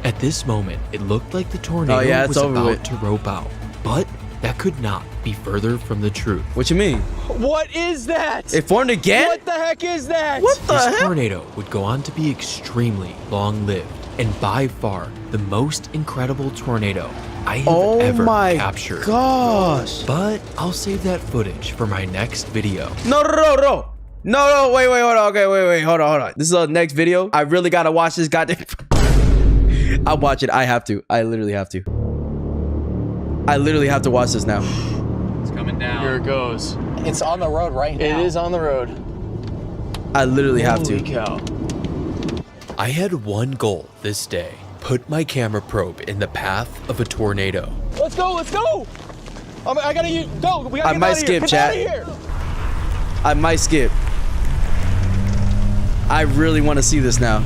At this moment, it looked like the tornado was about to rope out, but that could not be further from the truth. What you mean? What is that? It formed again? What the heck is that? What the heck? This tornado would go on to be extremely long-lived and by far the most incredible tornado I have ever captured. Oh my gosh. But I'll save that footage for my next video. No, wait, hold on. Okay, wait, hold on. This is our next video. I really gotta watch this goddamn. I'll watch it. I have to. I literally have to. I literally have to watch this now. It's coming down. Here it goes. It's on the road right now. It is on the road. I literally have to. Holy cow. I had one goal this day. Put my camera probe in the path of a tornado. Let's go. I gotta go. We gotta I get might out of skip, here. chat. Get out of here. I might skip. I really want to see this now.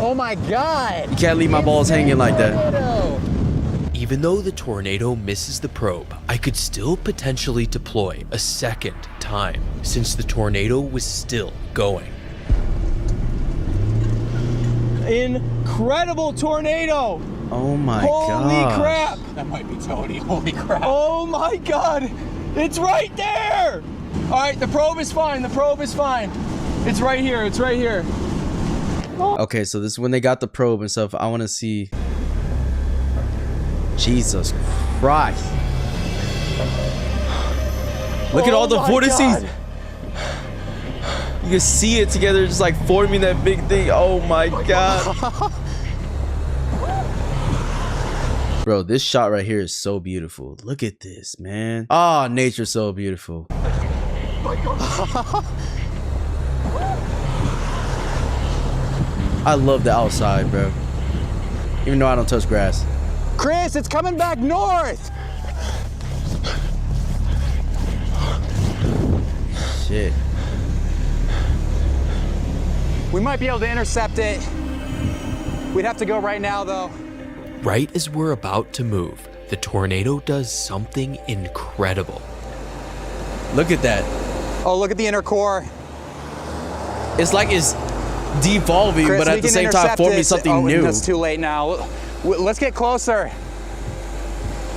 Oh my God. You can't leave my balls hanging like that. Even though the tornado misses the probe, I could still potentially deploy a second time since the tornado was still going. Incredible tornado. Oh my God. Holy crap. That might be Tony. Holy crap. Oh my God. It's right there. All right, the probe is fine. It's right here. Okay, so this is when they got the probe and stuff. I want to see. Jesus Christ. Look at all the vortices. You can see it together, just like forming that big thing. Oh my God. Bro, this shot right here is so beautiful. Look at this, man. Oh, nature's so beautiful. I love the outside, bro. Even though I don't touch grass. Chris, it's coming back north. Shit. We might be able to intercept it. We'd have to go right now, though. Right as we're about to move, the tornado does something incredible. Look at that. Oh, look at the inner core. It's like it's devolving, Chris, but at the same time forming something new. That's too late now. Let's get closer.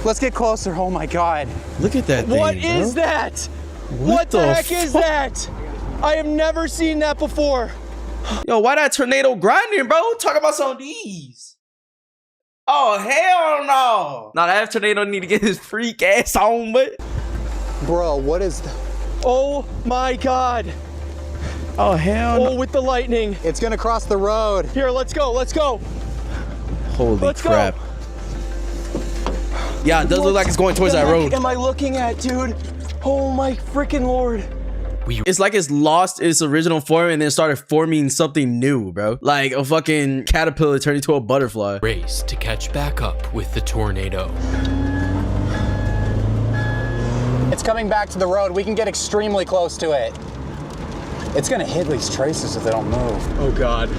Let's get closer. Oh my God. Look at that thing, What bro. is that? What the heck is that? I have never seen that before. Yo, why that tornado grinding, bro? Talk about some of these. Oh, hell no. Nah, that tornado need to get his freak ass on, but. Bro, what is that? Oh my God. Oh, hell no. Oh, with the lightning. It's gonna cross the road. Here, let's go, let's go. Holy crap. Yeah, it does look like it's going towards that road. Am I looking at, dude? Oh my freaking Lord. It's like it's lost its original form and then started forming something new, bro. Like a fucking caterpillar turned into a butterfly. Race to catch back up with the tornado. It's coming back to the road. We can get extremely close to it. It's gonna hit these traces if they don't move. Oh God.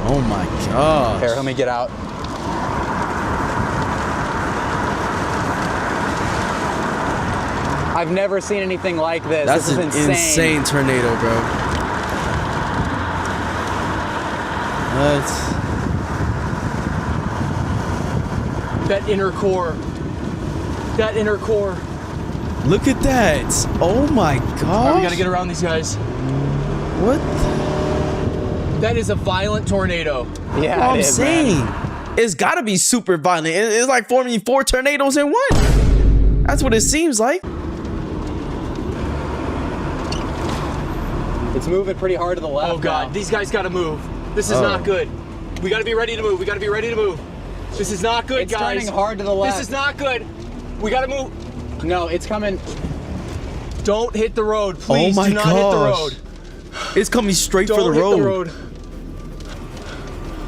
Oh my God. Here, let me get out. I've never seen anything like this. That's this is an insane tornado, bro. That inner core. That inner core. Look at that. Oh my God. We gotta get around these guys. What? That is a violent tornado. Yeah, I'm saying. It's gotta be super violent. It's like forming 4 tornadoes in one. That's what it seems like. It's moving pretty hard to the left. Oh God, these guys gotta move. This is not good. We gotta be ready to move. We gotta be ready to move. This is not good, guys. It's turning hard to the left. This is not good. We gotta move. No, it's coming. Don't hit the road, please. Oh my do not hit the road. It's coming straight Don't for the hit road. the road.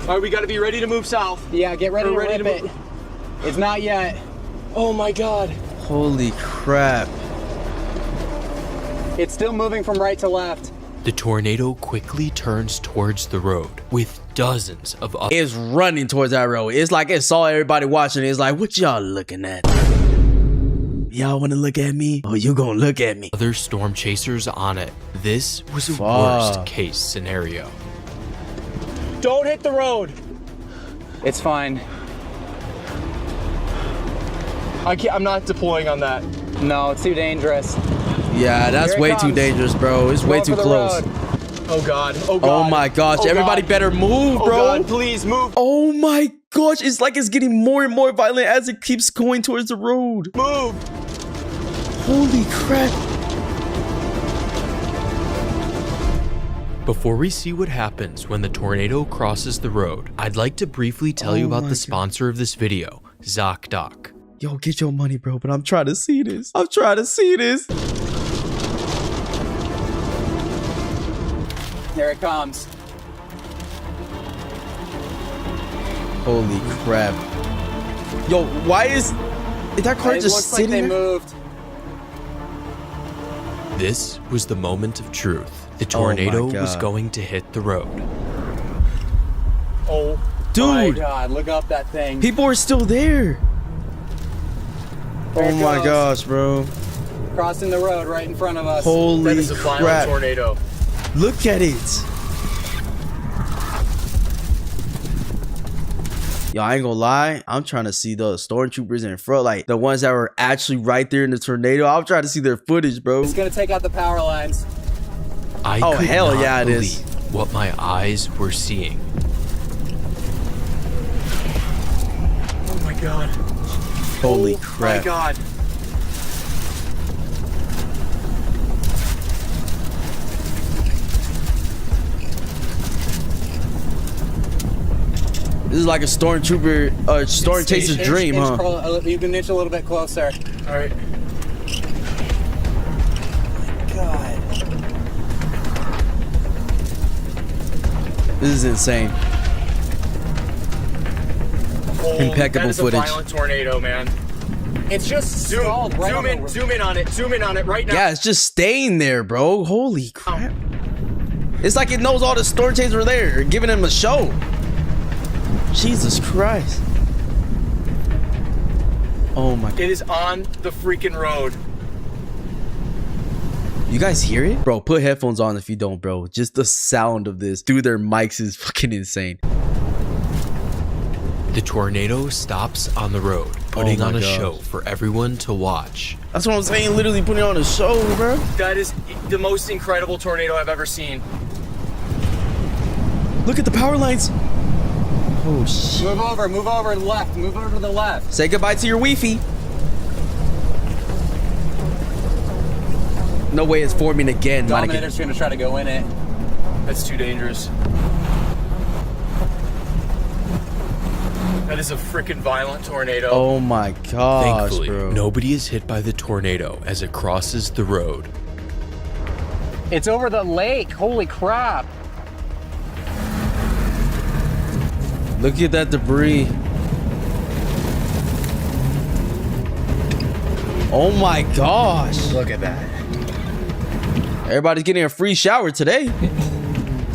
All right, we gotta be ready to move south. Yeah, get ready to rip it. It's not yet. Oh my God. Holy crap. It's still moving from right to left. The tornado quickly turns towards the road with dozens of others. It's running towards that road. It's like it saw everybody watching. It's like, what y'all looking at? Y'all want to look at me? Oh, you gonna look at me. Other storm chasers on it. This was a worst case scenario. Don't hit the road. It's fine. I'm not deploying on that. No, it's too dangerous. Yeah, that's way too dangerous, bro. It's way too close. Oh God. Oh God. Oh my gosh. Oh Everybody God. better move, bro. Oh God, please move. Oh my gosh. It's like it's getting more and more violent as it keeps going towards the road. Move. Holy crap. Before we see what happens when the tornado crosses the road, I'd like to briefly tell you about the sponsor of this video, ZocDoc. Yo, get your money, bro, but I'm trying to see this. I'm trying to see this. Here it comes. Holy crap. Yo, why is that car just sitting like they there? moved. This was the moment of truth. The tornado was going to hit the road. Oh, dude. My God, look up that thing. People are still there. There oh my gosh, bro. Crossing the road right in front of us. Holy that is a violent crap. tornado. Look at it. Yo, I ain't gonna lie. I'm trying to see the stormtroopers in front, like the ones that were actually right there in the tornado. I'm trying to see their footage, bro. It's gonna take out the power lines. I oh, could hell not yeah, it believe is. What my eyes were seeing. Oh my God. Holy crap. Oh my God. This is like a stormtrooper, storm chaser's dream, huh? You can inch a little bit closer. All right. God. This is insane. Oh, impeccable that is footage. A violent tornado, man. It's just zoom in on it right now. Yeah, it's just staying there, bro. Holy crap. It's like it knows all the storm chasers were there, giving them a show. Jesus Christ. Oh my God. It is on the freaking road. You guys hear it? Bro, put headphones on if you don't, bro. Just the sound of this through their mics is fucking insane. The tornado stops on the road, putting on a show for everyone to watch. That's what I'm saying, literally putting on a show, bro. That is the most incredible tornado I've ever seen. Look at the power lines. Oh, shit. Move over left, move over to the left. Say goodbye to your Wi-Fi. No way it's forming again. Dominator's gonna try to go in it. That's too dangerous. That is a freaking violent tornado. Oh my gosh, Thankfully, bro. nobody is hit by the tornado as it crosses the road. It's over the lake. Holy crap. Look at that debris. Oh my gosh. Look at that. Everybody's getting a free shower today.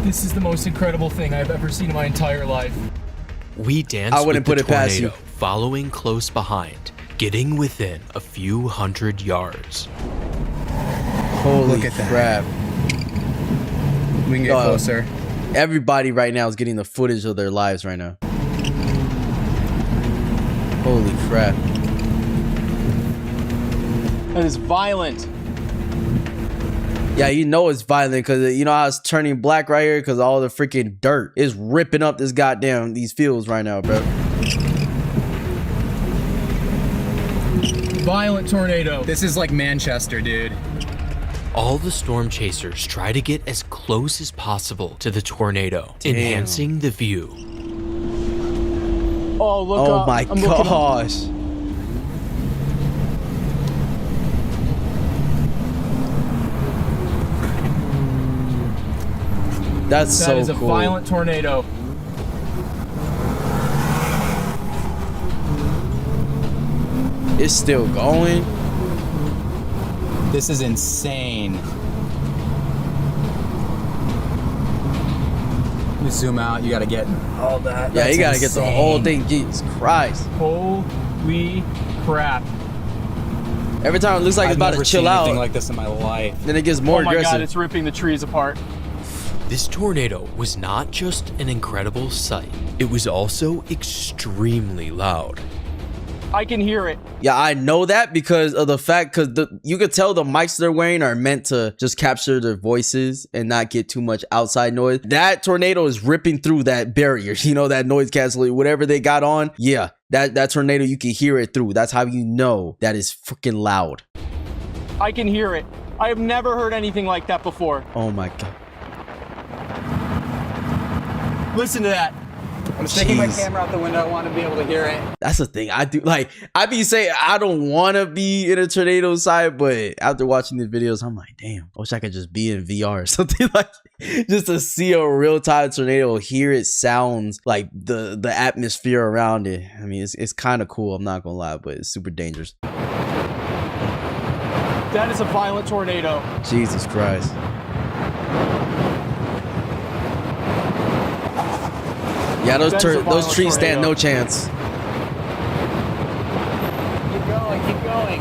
This is the most incredible thing I've ever seen in my entire life. We danced I wouldn't with put the it past tornado, you. following close behind, getting within a few hundred yards. Holy Look at that. crap. We can get closer. Everybody right now is getting the footage of their lives right now. Holy crap. That is violent. Yeah, you know it's violent because you know how it's turning black right here because all the freaking dirt is ripping up this goddamn these fields right now, bro. Violent tornado. This is like Manchester, dude. All the storm chasers try to get as close as possible to the tornado, enhancing the view. Oh, look Oh up. my I'm looking up. gosh. That's so That is a cool. violent tornado. It's still going. This is insane. You zoom out, you gotta get all that. Yeah, That's you gotta get the insane. whole thing. Jesus Christ. Holy crap. Every time it looks like it's I've about never to chill seen out, anything like this in my life. then it gets more Oh my aggressive. god, it's ripping the trees apart. This tornado was not just an incredible sight, it was also extremely loud. I can hear it. Yeah, I know that because of the fact, because you could tell the mics they're wearing are meant to just capture their voices and not get too much outside noise. That tornado is ripping through that barrier, you know, that noise canceling, whatever they got on. Yeah, that tornado, you can hear it through. That's how you know that is freaking loud. I can hear it. I have never heard anything like that before. Oh my God. Listen to that. I'm sticking my Jeez. camera out the window. I want to be able to hear it. That's the thing I do. Like, I be saying I don't want to be in a tornado side, but after watching the videos, I'm like, damn, I wish I could just be in VR or something like just to see a real-time tornado, hear it sounds like the atmosphere around it. I mean, it's kind of cool. I'm not gonna lie, but it's super dangerous. That is a violent tornado. Jesus Christ. Yeah, those trees stand no chance. Keep going, keep going.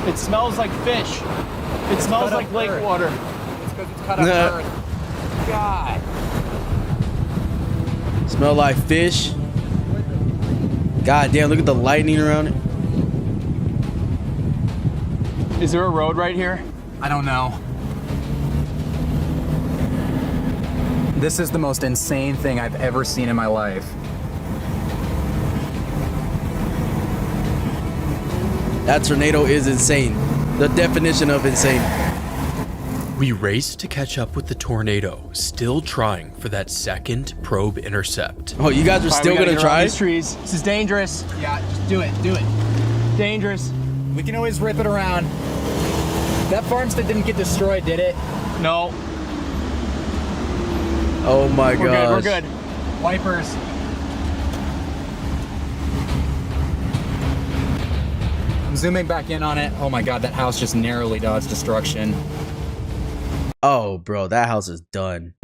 It smells like fish. It smells like lake water. It's because it's cut up earth. God. Smell like fish. God damn, look at the lightning around it. Is there a road right here? I don't know. This is the most insane thing I've ever seen in my life. That tornado is insane. The definition of insane. We raced to catch up with the tornado, still trying for that second probe intercept. Oh, you guys are still gonna try? These trees. This is dangerous. Yeah, just do it, do it. Dangerous. We can always rip it around. That farmstead didn't get destroyed, did it? No. Oh my We're gosh. good, we're good. Wipers. I'm zooming back in on it. Oh my god, that house just narrowly dodged destruction. Oh, bro, that house is done.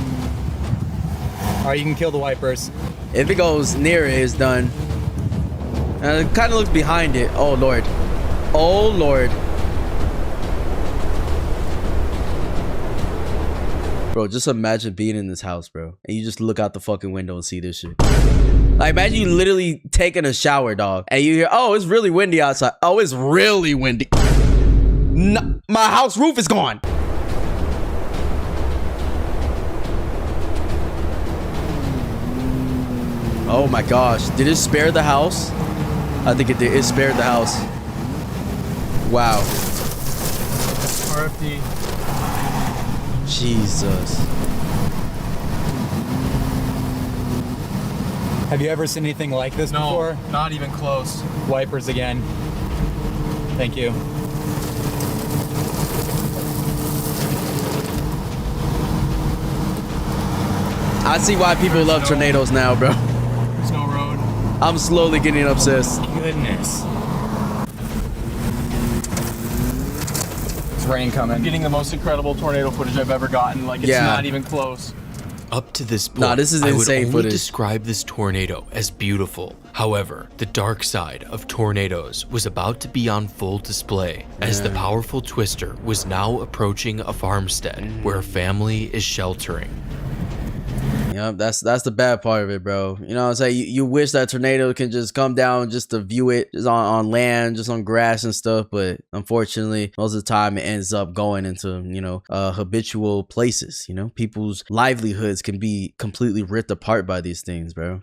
Alright, you can kill the wipers. If it goes near it, it's done. And it kind of looks behind it. Oh, Lord. Oh, Lord. Bro, just imagine being in this house, bro, and you just look out the fucking window and see this shit. Like, imagine you literally taking a shower, dog, and you hear, oh, it's really windy outside. Oh, it's really windy. No, my house roof is gone. Oh my gosh. Did it spare the house? I think it did. It spared the house. Wow. RFD. Jesus. Have you ever seen anything like this before? Not even close. Wipers again. Thank you. I see why people love tornadoes now, bro. There's no road. I'm slowly getting obsessed. Goodness. It's rain coming. I'm getting the most incredible tornado footage I've ever gotten. Like, it's not even close. Up to this point, this is insane I would only footage. describe this tornado as beautiful. However, the dark side of tornadoes was about to be on full display as the powerful twister was now approaching a farmstead where a family is sheltering. Yep, that's the bad part of it, bro. You know what I'm saying? You wish that tornado can just come down just to view it just on land, just on grass and stuff, but unfortunately, most of the time it ends up going into, you know, habitual places, you know? People's livelihoods can be completely ripped apart by these things, bro.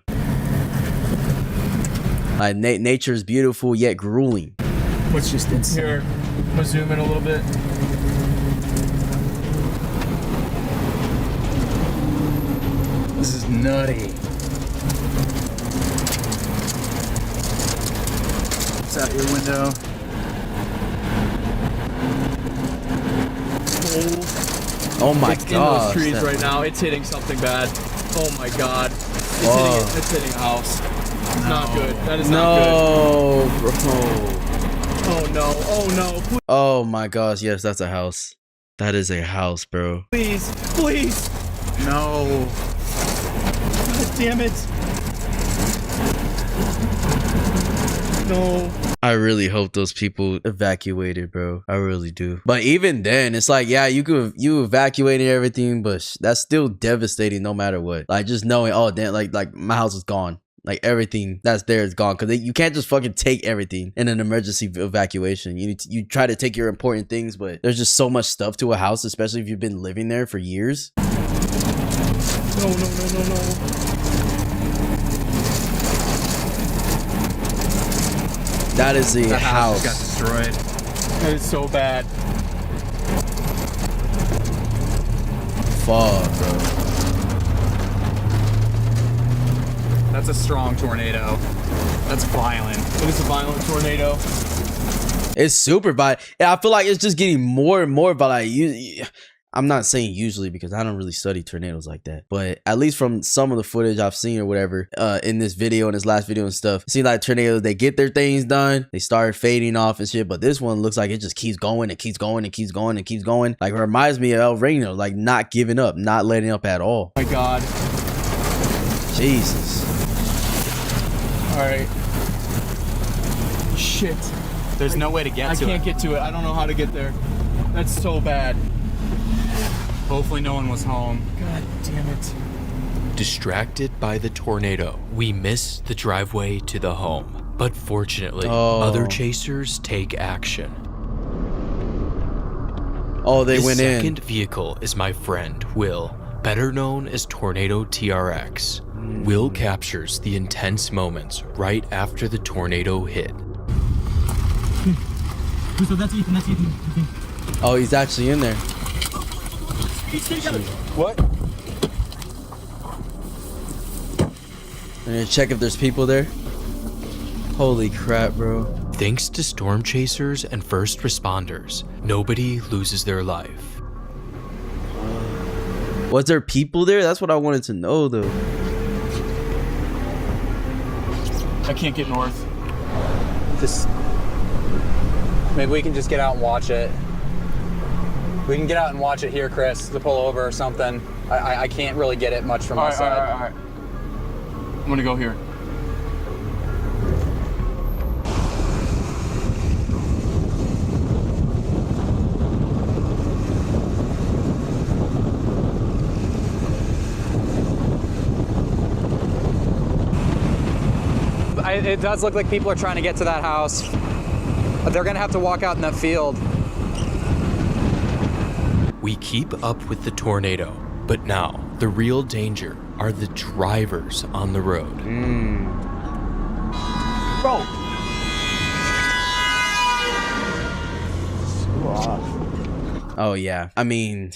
Like, nature is beautiful yet grueling. What's just insane? Here, I'm gonna zoom in a little bit. This is nutty. It's out your window. Oh my It's god. in those trees right now. It's hitting something bad. Oh my god. It's hitting a house. Not good. That is not good. Bro. Oh no. Oh no. Oh my gosh. Yes, that's a house. That is a house, bro. Please. Please. No. God damn it. No. I really hope those people evacuated, bro. I really do. But even then, it's like, yeah, you evacuated everything, but that's still devastating no matter what. Like, just knowing, oh damn, like my house is gone. Like, everything that's there is gone, because you can't just fucking take everything in an emergency evacuation. You try to take your important things, but there's just so much stuff to a house, especially if you've been living there for years. No. That is a house. Got destroyed. That is so bad. Fuck, bro. That's a strong tornado. That's violent. It is a violent tornado. It's super violent. Yeah, I feel like it's just getting more and more violent. I'm not saying usually, because I don't really study tornadoes like that, but at least from some of the footage I've seen or whatever, in this video and this last video and stuff, it seems like tornadoes, they get their things done, they start fading off and shit, but this one looks like it just keeps going and keeps going and keeps going and keeps going. Like, it reminds me of El Reno, like not giving up, not letting up at all. Oh my god. Jesus. Alright. Shit. There's no way to get to it. I can't get to it. I don't know how to get there. That's so bad. Hopefully no one was home. God damn it. Distracted by the tornado, we miss the driveway to the home. But fortunately, other chasers take action. Oh, they went in. The second vehicle is my friend, Will, better known as Tornado TRX. Will captures the intense moments right after the tornado hit. So that's Ethan, Oh, he's actually in there. What? I'm gonna check if there's people there. Holy crap, bro. Thanks to storm chasers and first responders, nobody loses their life. Was there people there? That's what I wanted to know, though. I can't get north. Maybe we can just get out and watch it. We can get out and watch it here, Chris, to pull over or something. I can't really get it much from my side. All right. I'm gonna go here. it does look like people are trying to get to that house. They're gonna have to walk out in that field. We keep up with the tornado, but now the real danger are the drivers on the road. Bro. Oh yeah, I mean,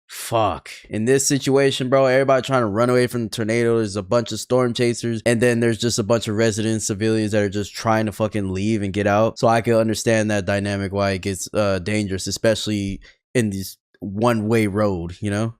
fuck. In this situation, bro, everybody trying to run away from the tornado. There's a bunch of storm chasers, and then there's just a bunch of residents, civilians that are just trying to fucking leave and get out. So I can understand that dynamic, why it gets dangerous, especially in this one-way road, you know?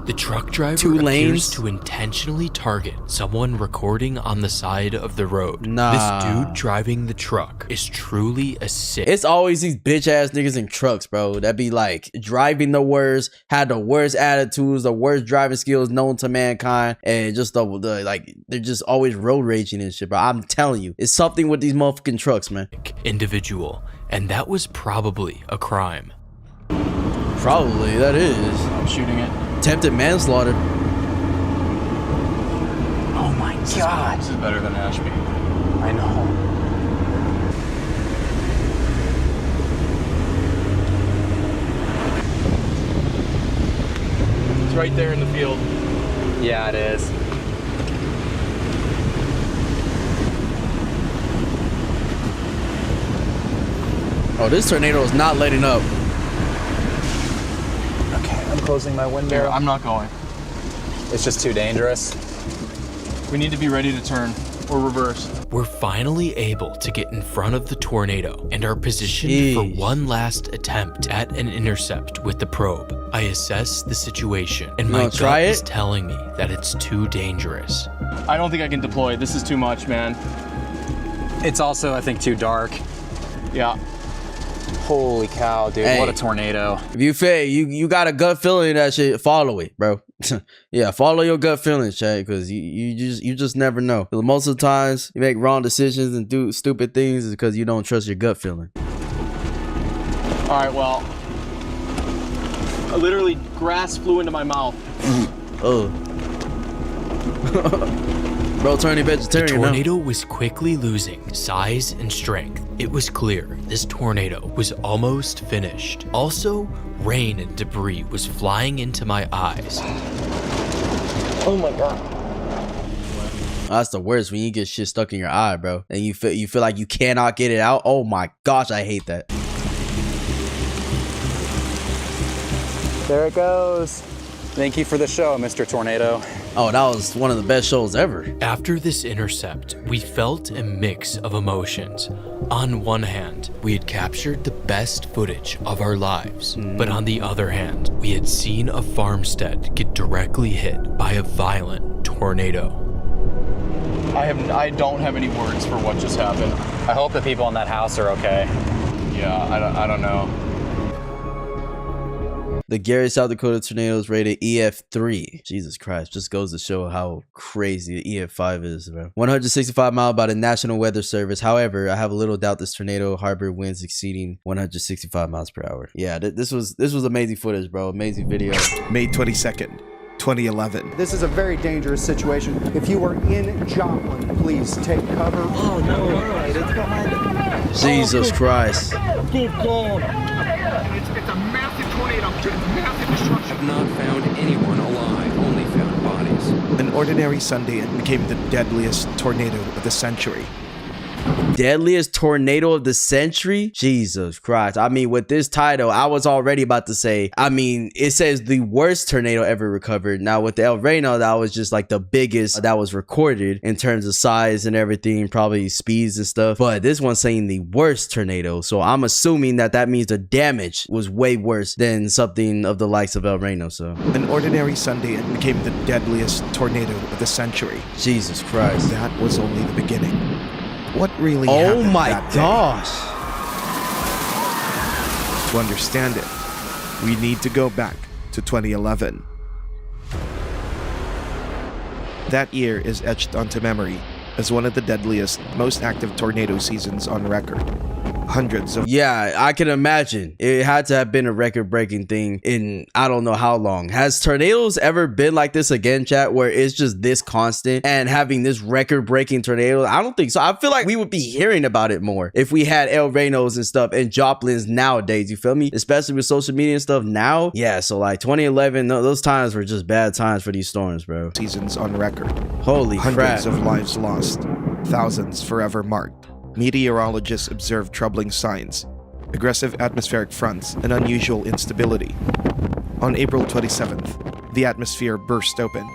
The truck driver Two appears lanes to intentionally target someone recording on the side of the road. Nah. This dude driving the truck is truly a sick. It's always these bitch ass niggas in trucks, bro. That be like driving the worst, had the worst attitudes, the worst driving skills known to mankind, and just the like they're just always road raging and shit, bro. I'm telling you, it's something with these motherfucking trucks, man. Individual, and that was probably a crime. Probably that is. I'm shooting it. Attempted manslaughter. Oh my God. This is better than Ashby. I know. It's right there in the field. Yeah, it is. Oh, this tornado is not letting up. I'm closing my window. I'm not going. It's just too dangerous. We need to be ready to turn or reverse. We're finally able to get in front of the tornado and are positioned for one last attempt at an intercept with the probe. I assess the situation, and my gut is telling me that it's too dangerous. I don't think I can deploy. This is too much, man. It's also, I think, too dark. Yeah. Holy cow, dude. Hey, what a tornado. If you feel you got a gut feeling that shit, follow it, bro. Yeah, follow your gut feelings, Chad, because you just never know. Most of the times you make wrong decisions and do stupid things because you don't trust your gut feeling. All right, well, literally grass flew into my mouth. Oh. Bro, turning vegetarian. The tornado was quickly losing size and strength. It was clear this tornado was almost finished. Also, rain and debris was flying into my eyes. Oh my God. That's the worst, when you get shit stuck in your eye, bro, and you feel like you cannot get it out. Oh my gosh, I hate that. There it goes. Thank you for the show, Mr. Tornado. Oh, that was one of the best shows ever. After this intercept, we felt a mix of emotions. On one hand, we had captured the best footage of our lives. But on the other hand, we had seen a farmstead get directly hit by a violent tornado. I don't have any words for what just happened. I hope the people in that house are okay. Yeah, I don't know. The Gary, South Dakota tornado is rated EF3. Jesus Christ, just goes to show how crazy the EF5 is, bro. 165 miles by the National Weather Service. However, I have a little doubt this tornado harbor winds exceeding 165 miles per hour. Yeah, this was amazing footage, bro. Amazing video. May 22nd. 2011. This is a very dangerous situation. If you are in Joplin, please take cover. Oh no, all right, it's behind us. Jesus Christ. Good God. It's a massive tornado. Massive destruction. Have not found anyone alive, only found bodies. An ordinary Sunday, it became the deadliest tornado of the century. Deadliest tornado of the century? Jesus Christ. I mean, with this title, I was already about to say, I mean, it says the worst tornado ever recovered. Now with the El Reno, that was just like the biggest that was recorded in terms of size and everything, probably speeds and stuff. But this one's saying the worst tornado. So I'm assuming that means the damage was way worse than something of the likes of El Reno. So an ordinary Sunday, it became the deadliest tornado of the century. Jesus Christ. That was only the beginning. What really happened? Oh my gosh. To understand it, we need to go back to 2011. That year is etched onto memory as one of the deadliest, most active tornado seasons on record. Hundreds of... Yeah, I can imagine. It had to have been a record-breaking thing in I don't know how long. Has tornadoes ever been like this again, chat, where it's just this constant and having this record-breaking tornado? I don't think so. I feel like we would be hearing about it more if we had El Renos and stuff and Joplins nowadays, you feel me? Especially with social media and stuff now. Yeah, so like 2011, those times were just bad times for these storms, bro. Seasons on record. Holy crap. Hundreds of lives lost. Thousands forever marked. Meteorologists observed troubling signs, aggressive atmospheric fronts, and unusual instability. On April 27th, the atmosphere burst open,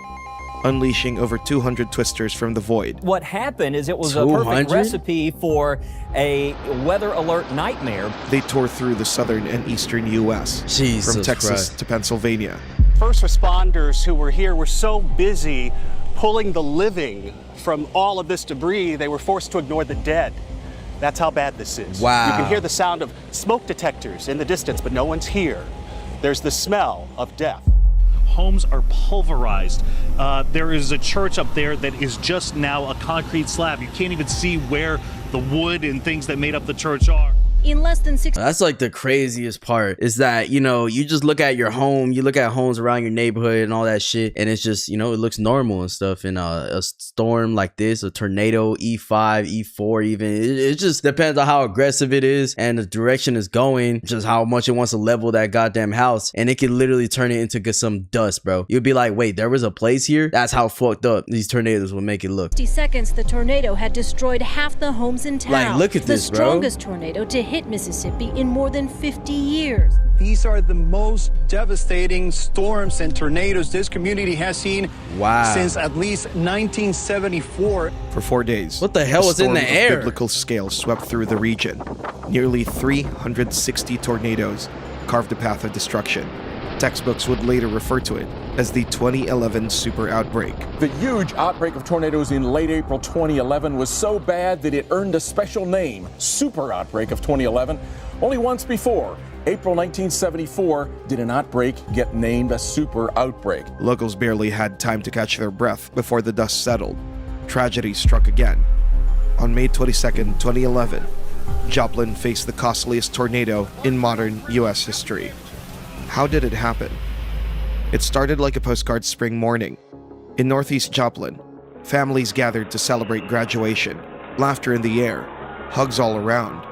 unleashing over 200 twisters from the void. What happened is it was a perfect recipe for a weather alert nightmare. They tore through the southern and eastern U.S., from Texas to Pennsylvania. First responders who were here were so busy pulling the living from all of this debris, they were forced to ignore the dead. That's how bad this is. Wow. You can hear the sound of smoke detectors in the distance, but no one's here. There's the smell of death. Homes are pulverized. There is a church up there that is just now a concrete slab. You can't even see where the wood and things that made up the church are. In less than 6. That's like the craziest part is that, you know, you just look at your home, you look at homes around your neighborhood and all that shit, and it's just, you know, it looks normal and stuff. And a storm like this, a tornado, E5, E4 even, it just depends on how aggressive it is and the direction it's going, just how much it wants to level that goddamn house, and it can literally turn it into some dust, bro. You'll be like, wait, there was a place here? That's how fucked up these tornadoes will make it look. 60 seconds, the tornado had destroyed half the homes in town. Like, look at this, bro. The strongest tornado to hit Mississippi in more than 50 years. These are the most devastating storms and tornadoes this community has seen since at least 1974. For 4 days, what the hell was in the air? Biblical scale swept through the region. Nearly 360 tornadoes carved a path of destruction. Textbooks would later refer to it as the 2011 super outbreak. The huge outbreak of tornadoes in late April 2011 was so bad that it earned a special name, Super Outbreak of 2011. Only once before, April 1974, did an outbreak get named a super outbreak. Locals barely had time to catch their breath before the dust settled. Tragedy struck again. On May 22, 2011, Joplin faced the costliest tornado in modern U.S. history. How did it happen? It started like a postcard spring morning. In northeast Joplin, families gathered to celebrate graduation, laughter in the air, hugs all around,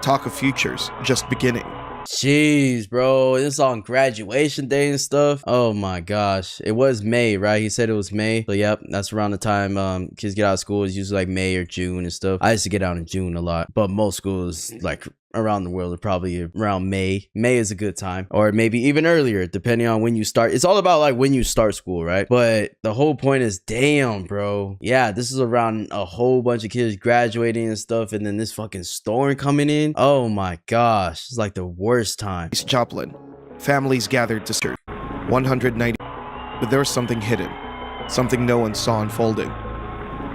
talk of futures just beginning. Jeez, bro, it's on graduation day and stuff. Oh my gosh, it was May, right? He said it was May. So yep, that's around the time kids get out of school. It's usually like May or June and stuff. I used to get out in June a lot, but most schools like around the world are probably around May. May is a good time, or maybe even earlier, depending on when you start. It's all about like when you start school, right? But the whole point is, damn, bro. Yeah, this is around a whole bunch of kids graduating and stuff, and then this fucking storm coming in. Oh my gosh, it's like the worst time. East Joplin, families gathered to start 190, but there was something hidden, something no one saw unfolding.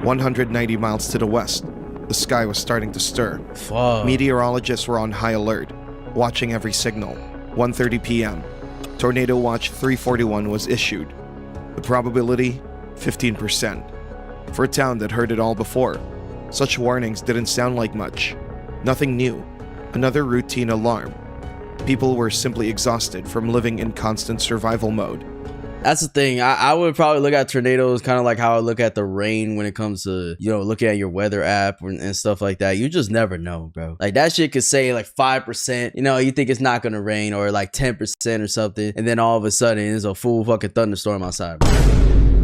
190 miles to the west, the sky was starting to stir. Fuck. Meteorologists were on high alert, watching every signal. 1:30 p.m. Tornado Watch 341 was issued. The probability, 15%. For a town that heard it all before, such warnings didn't sound like much. Nothing new. Another routine alarm. People were simply exhausted from living in constant survival mode. That's the thing. I would probably look at tornadoes kind of like how I look at the rain when it comes to, you know, looking at your weather app and stuff like that. You just never know, bro. Like that shit could say like 5%, you know, you think it's not gonna rain, or like 10% or something, and then all of a sudden it's a full fucking thunderstorm outside, bro.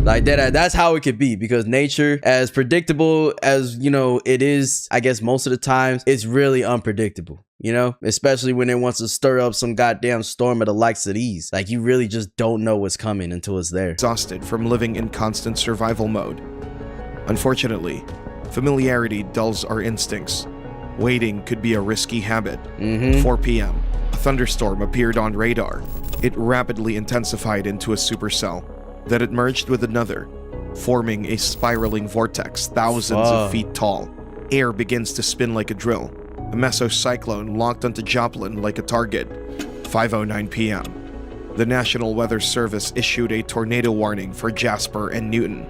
Like that's how it could be, because nature, as predictable as, you know, it is, I guess most of the times, it's really unpredictable. You know, especially when it wants to stir up some goddamn storm of the likes of these. Like, you really just don't know what's coming until it's there. Exhausted from living in constant survival mode. Unfortunately, familiarity dulls our instincts. Waiting could be a risky habit. 4 p.m. A thunderstorm appeared on radar. It rapidly intensified into a supercell. Then it merged with another, forming a spiraling vortex thousands of feet tall. Air begins to spin like a drill. A mesocyclone locked onto Joplin like a target. 5:09 p.m. The National Weather Service issued a tornado warning for Jasper and Newton.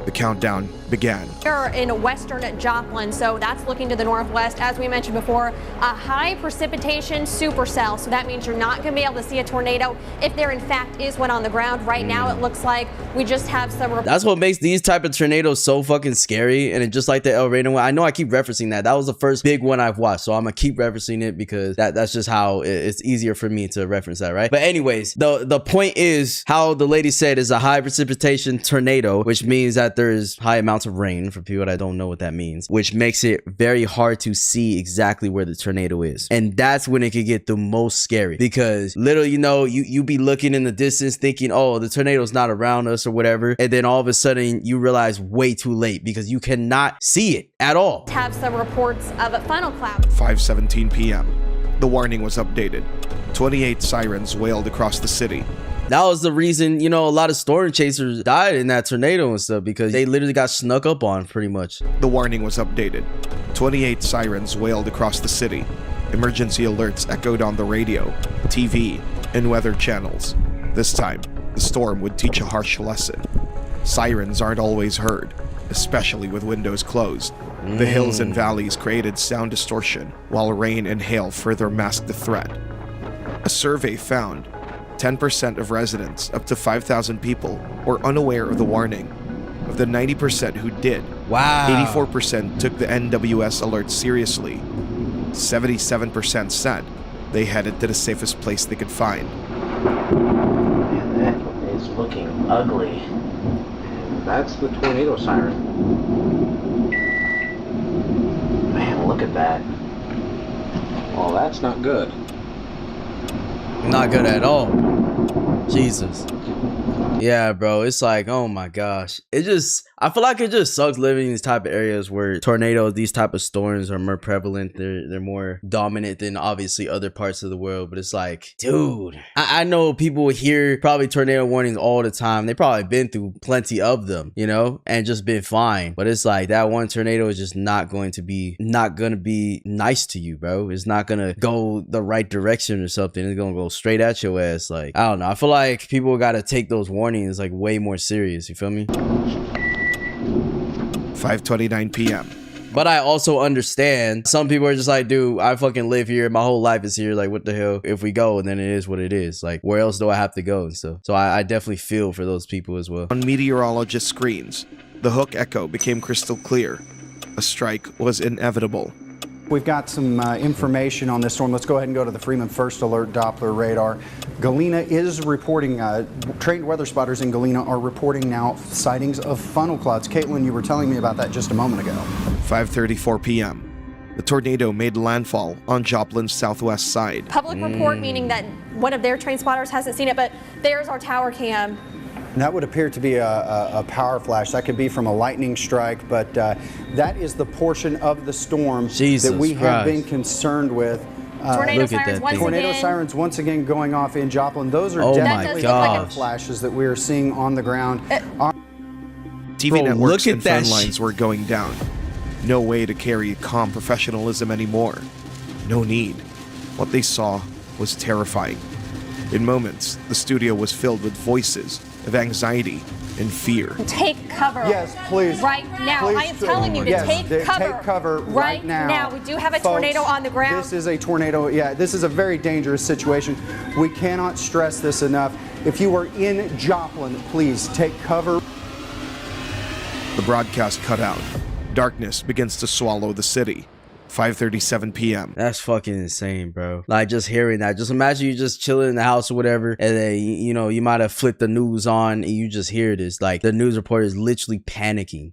The countdown began. We're in western Joplin, so that's looking to the northwest. As we mentioned before, a high precipitation supercell, so that means you're not going to be able to see a tornado if there in fact is one on the ground. Right now it looks like we just have some... That's what makes these type of tornadoes so fucking scary. And it just like the El Reno one, I know I keep referencing that. That was the first big one I've watched, so I'm gonna keep referencing it because that's just how it's easier for me to reference that, right? But anyways, the point is how the lady said is a high precipitation tornado, which means that there's high amounts of rain for people that don't know what that means, which makes it very hard to see exactly where the tornado is. And that's when it could get the most scary, because literally, you know, you be looking in the distance thinking, oh, the tornado's not around us or whatever, and then all of a sudden you realize way too late because you cannot see it at all. Have some reports of a funnel cloud. 5:17 p.m. The warning was updated. 28 sirens wailed across the city. That was the reason, you know, a lot of storm chasers died in that tornado and stuff, because they literally got snuck up on pretty much. The warning was updated. 28 sirens wailed across the city. Emergency alerts echoed on the radio, TV, and weather channels. This time, the storm would teach a harsh lesson. Sirens aren't always heard, especially with windows closed. The hills and valleys created sound distortion, while rain and hail further masked the threat. A survey found 10% of residents, up to 5,000 people, were unaware of the warning. Of the 90% who did, 84% took the NWS alert seriously. 77% said they headed to the safest place they could find. Man, that is looking ugly. That's the tornado siren. Man, look at that. Well, that's not good. Not good at all. Jesus. Yeah, bro. It's like, oh my gosh. I feel like it just sucks living in these type of areas where tornadoes, these type of storms are more prevalent. They're more dominant than obviously other parts of the world. But it's like, dude, I know people hear probably tornado warnings all the time. They probably been through plenty of them, you know, and just been fine. But it's like that one tornado is just not going to be nice to you, bro. It's not gonna go the right direction or something. It's gonna go straight at your ass. Like, I don't know. I feel like people gotta take those warnings like way more serious. You feel me? 5:29 p.m. But I also understand some people are just like, dude, I fucking live here. My whole life is here. Like, what the hell? If we go, and then it is what it is. Like, where else do I have to go and stuff? So I definitely feel for those people as well. On meteorologist screens, the hook echo became crystal clear. A strike was inevitable. We've got some information on this storm. Let's go ahead and go to the Freeman First Alert Doppler radar. Galena is reporting, trained weather spotters in Galena are reporting now sightings of funnel clouds. Caitlin, you were telling me about that just a moment ago. 5:34 p.m. The tornado made landfall on Joplin's southwest side. Public report, meaning that one of their trained spotters hasn't seen it, but there's our tower cam. And that would appear to be a power flash. That could be from a lightning strike, but that is the portion of the storm that we have been concerned with. Tornado sirens once again going off in Joplin. Those are definitely power flashes that we are seeing on the ground. TV networks and phone lines were going down. No way to carry calm professionalism anymore. No need. What they saw was terrifying. In moments, the studio was filled with voices of anxiety and fear. Take cover. Yes, please. Right now. Please, I am telling you to take cover right now. We do have a Folks, tornado on the ground. This is a tornado. Yeah, this is a very dangerous situation. We cannot stress this enough. If you are in Joplin, please take cover. The broadcast cut out. Darkness begins to swallow the city. 5:37 p.m. That's fucking insane, bro. Like, just hearing that. Just imagine you just chilling in the house or whatever, and then, you know, you might have flipped the news on and you just hear this. Like, the news reporter is literally panicking,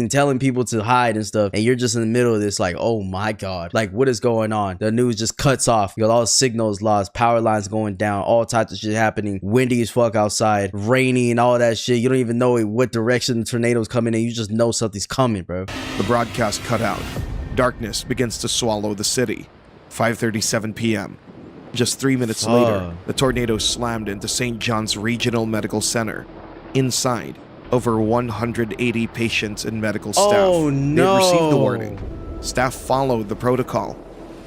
telling people to hide and stuff, and you're just in the middle of this like, oh my god, like, what is going on? The news just cuts off. You got all the signals lost, power lines going down, all types of shit happening, windy as fuck outside, rainy and all that shit. You don't even know what direction the tornado's coming in. You just know something's coming, bro. The broadcast cut out. Darkness begins to swallow the city. 5:37 p.m. Just 3 minutes later, the tornado slammed into St. John's Regional Medical Center. Inside, over 180 patients and medical staff. Oh, no. They received the warning. Staff followed the protocol,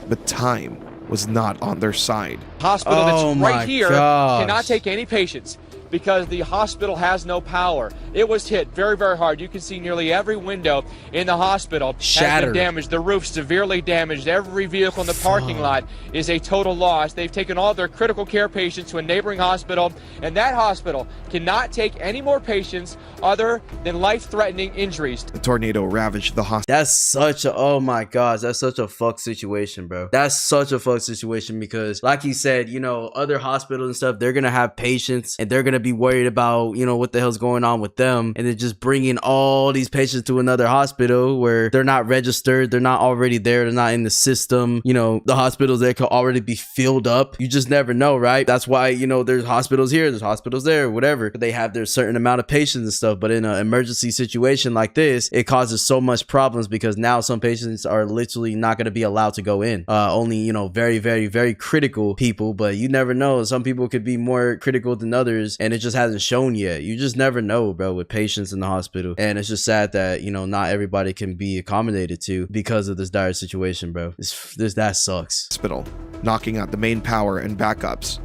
but time was not on their side. Hospital that's right here cannot take any patients. because the hospital has no power. It was hit very, very hard. You can see nearly every window in the hospital has been damaged. The roof severely damaged. Every vehicle in the parking lot is a total loss. They've taken all their critical care patients to a neighboring hospital, and that hospital cannot take any more patients other than life-threatening injuries. The tornado ravaged the hospital. That's such a, oh my gosh, that's such a fuck situation, bro. That's such a fuck situation because, like you said, you know, other hospitals and stuff, they're gonna have patients and they're gonna be worried about, you know, what the hell's going on with them, and then just bringing all these patients to another hospital where they're not registered, they're not already there, they're not in the system. You know, the hospitals there could already be filled up. You just never know, right? That's why, you know, there's hospitals here, there's hospitals there, whatever. They have their certain amount of patients and stuff, but in an emergency situation like this, it causes so much problems because now some patients are literally not going to be allowed to go in. Only, you know, very, very, very critical people, but you never know. Some people could be more critical than others, and it just hasn't shown yet. You just never know, bro, with patients in the hospital. And it's just sad that, you know, not everybody can be accommodated to because of this dire situation, bro. That sucks. Hospital, knocking out the main power and backups.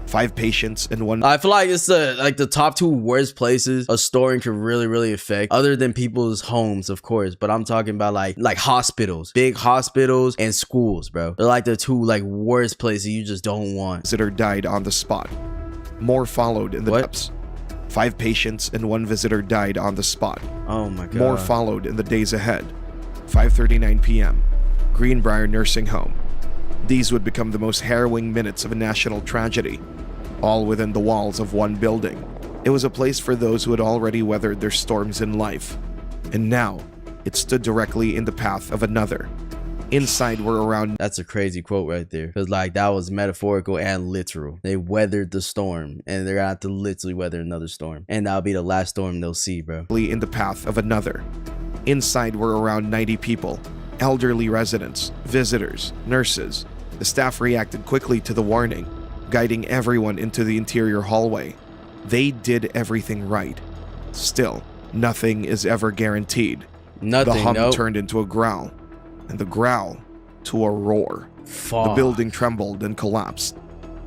5 patients and 1. I feel like it's like the top 2 worst places a storm could really affect, other than people's homes, of course. But I'm talking about like hospitals, big hospitals and schools, bro. They're like the 2 like worst places you just don't want. Visitor died on the spot. More followed in the depths. 5 patients and 1 visitor died on the spot. Oh my god. More followed in the days ahead. 5:39 p.m. Greenbrier Nursing Home. These would become the most harrowing minutes of a national tragedy, all within the walls of one building. It was a place for those who had already weathered their storms in life, and now it stood directly in the path of another. Inside were around... That's a crazy quote right there, because like that was metaphorical and literal. They weathered the storm, and they're gonna have to literally weather another storm, and that'll be the last storm they'll see, bro. In the path of another. Inside were around 90 people, elderly residents, visitors, nurses. The staff reacted quickly to the warning, guiding everyone into the interior hallway. They did everything right. Still, nothing is ever guaranteed. Nothing. The hum turned into a growl, and the growl to a roar. Fuck. The building trembled and collapsed.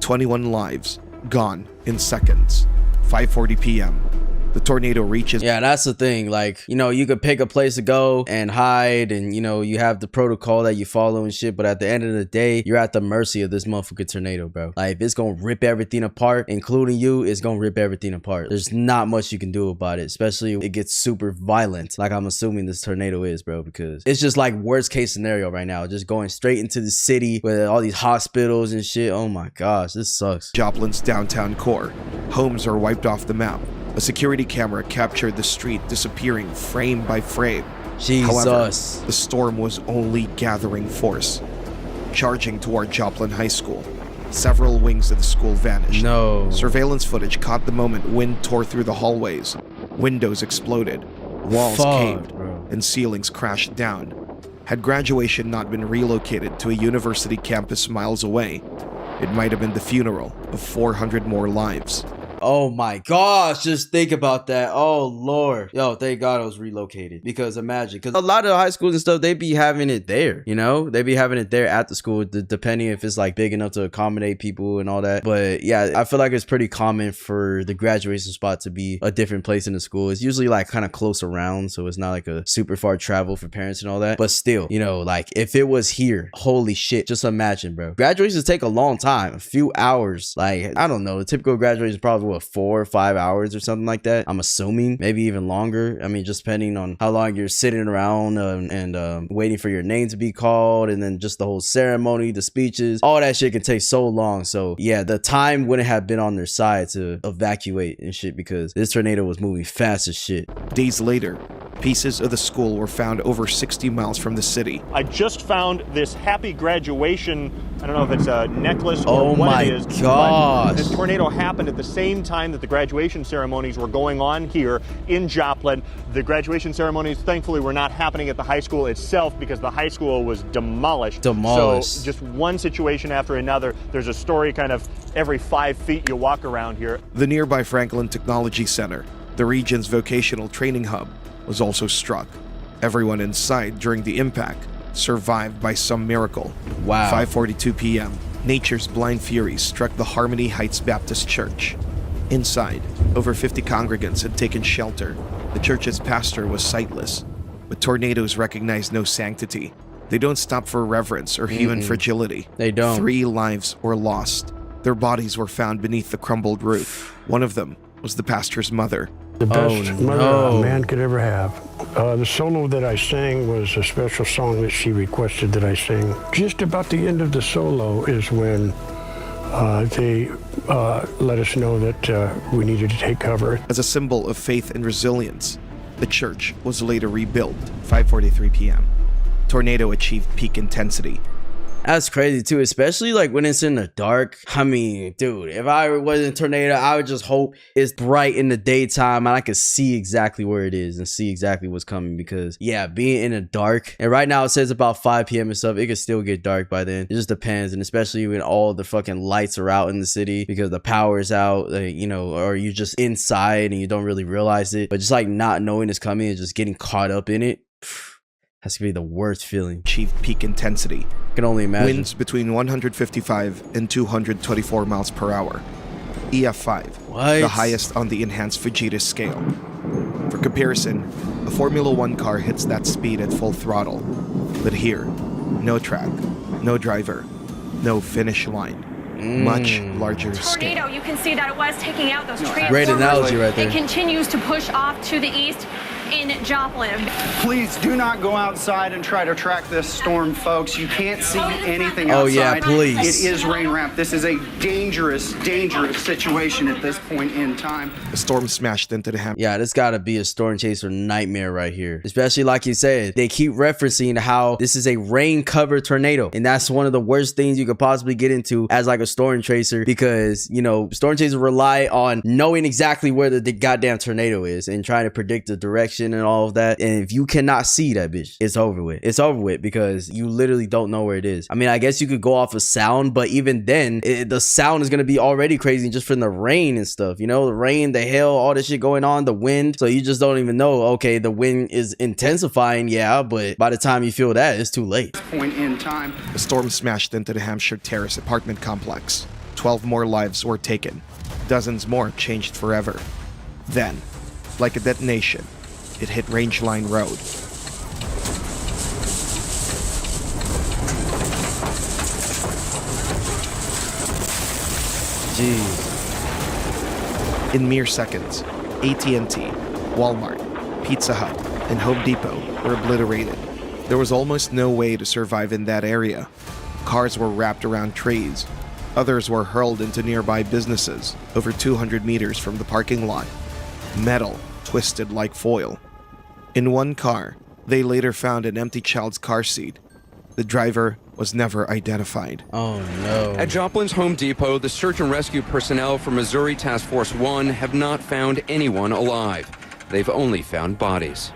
21 lives gone in seconds. 5:40 p.m. The tornado reaches. Yeah, that's the thing. Like, you know, you could pick a place to go and hide, and, you know, you have the protocol that you follow and shit, but at the end of the day, you're at the mercy of this motherfucking tornado, bro. Like, if it's gonna rip everything apart, including you, it's gonna rip everything apart. There's not much you can do about it, especially if it gets super violent, like I'm assuming this tornado is, bro, because it's just like worst case scenario right now, just going straight into the city with all these hospitals and shit. Oh my gosh, this sucks. Joplin's downtown core. Homes are wiped off the map. A security camera captured the street disappearing frame by frame. Jesus. However, the storm was only gathering force. Charging toward Joplin High School, several wings of the school vanished. No. Surveillance footage caught the moment wind tore through the hallways. Windows exploded, walls caved, and ceilings crashed down. Had graduation not been relocated to a university campus miles away, it might have been the funeral of 400 more lives. Oh my gosh, just think about that. Oh Lord. Yo, thank God I was relocated, because imagine, because a lot of high schools and stuff, they be having it there, you know, they be having it there at the school, depending if it's like big enough to accommodate people and all that. But yeah, I feel like it's pretty common for the graduation spot to be a different place in the school. It's usually like kind of close around, so it's not like a super far travel for parents and all that. But still, you know, like if it was here, holy shit, just imagine, bro. Graduations take a long time, a few hours. Like, I don't know, the typical graduation is probably what, 4 or 5 hours or something like that, I'm assuming, maybe even longer. I mean, just depending on how long you're sitting around and waiting for your name to be called, and then just the whole ceremony, the speeches, all that shit can take so long. So yeah, the time wouldn't have been on their side to evacuate and shit, because this tornado was moving fast as shit. Days later, pieces of the school were found over 60 miles from the city. I just found this happy graduation, I don't know if it's a necklace or what it is. Oh my gosh. This tornado happened at the same time that the graduation ceremonies were going on here in Joplin. The graduation ceremonies, thankfully, were not happening at the high school itself, because the high school was demolished. So just one situation after another. There's a story kind of every 5 feet you walk around here. The nearby Franklin Technology Center, the region's vocational training hub, was also struck. Everyone inside during the impact survived by some miracle. Wow. 5:42 p.m. Nature's blind fury struck the Harmony Heights Baptist Church. Inside, over 50 congregants had taken shelter. The church's pastor was sightless. But tornadoes recognize no sanctity. They don't stop for reverence or human fragility. They don't. 3 lives were lost. Their bodies were found beneath the crumbled roof. One of them was the pastor's mother. The best mother a man could ever have. The solo that I sang was a special song that she requested that I sing. Just about the end of the solo is when they let us know that we needed to take cover. As a symbol of faith and resilience, the church was later rebuilt. 5:43 p.m. Tornado achieved peak intensity. That's crazy too, especially like when it's in the dark. I mean, dude, if I was in a tornado, I would just hope it's bright in the daytime and I could see exactly where it is and see exactly what's coming, because yeah, being in the dark, and right now it says about 5 p.m. and stuff, it could still get dark by then. It just depends, and especially when all the fucking lights are out in the city because the power is out, you know, or you're just inside and you don't really realize it, but just like not knowing it's coming and just getting caught up in it. That's gonna be the worst feeling. Achieved peak intensity. I can only imagine. Winds between 155 and 224 miles per hour. EF5, what? The highest on the enhanced Fujita scale. For comparison, a Formula 1 car hits that speed at full throttle. But here, no track, no driver, no finish line. Much larger scale. Tornado, you can see that it was taking out those transformers. Great analogy right there. It continues to push off to the east in Joplin. Please do not go outside and try to track this storm, folks. You can't see anything outside. Oh yeah, please. It is rain wrapped. This is a dangerous, dangerous situation at this point in time. The storm smashed into the hammer. Yeah, this gotta be a storm chaser nightmare right here. Especially like you said, they keep referencing how this is a rain-covered tornado. And that's one of the worst things you could possibly get into as like a storm chaser, because, you know, storm chasers rely on knowing exactly where the goddamn tornado is and trying to predict the direction and all of that. And if you cannot see that bitch, it's over with. It's over with because you literally don't know where it is. I mean, I guess you could go off of sound, but even then, the sound is going to be already crazy just from the rain and stuff. You know, the rain, the hail, all this shit going on, the wind. So you just don't even know, okay, the wind is intensifying, yeah, but by the time you feel that, it's too late. Point in time. The storm smashed into the Hampshire Terrace apartment complex. 12 more lives were taken. Dozens more changed forever. Then, like a detonation, it hit Rangeline Road. Jeez. In mere seconds, AT&T, Walmart, Pizza Hut, and Home Depot were obliterated. There was almost no way to survive in that area. Cars were wrapped around trees. Others were hurled into nearby businesses over 200 meters from the parking lot. Metal twisted like foil. In one car, they later found an empty child's car seat. The driver was never identified. Oh no. At Joplin's Home Depot, the search and rescue personnel from Missouri Task Force 1 have not found anyone alive. They've only found bodies.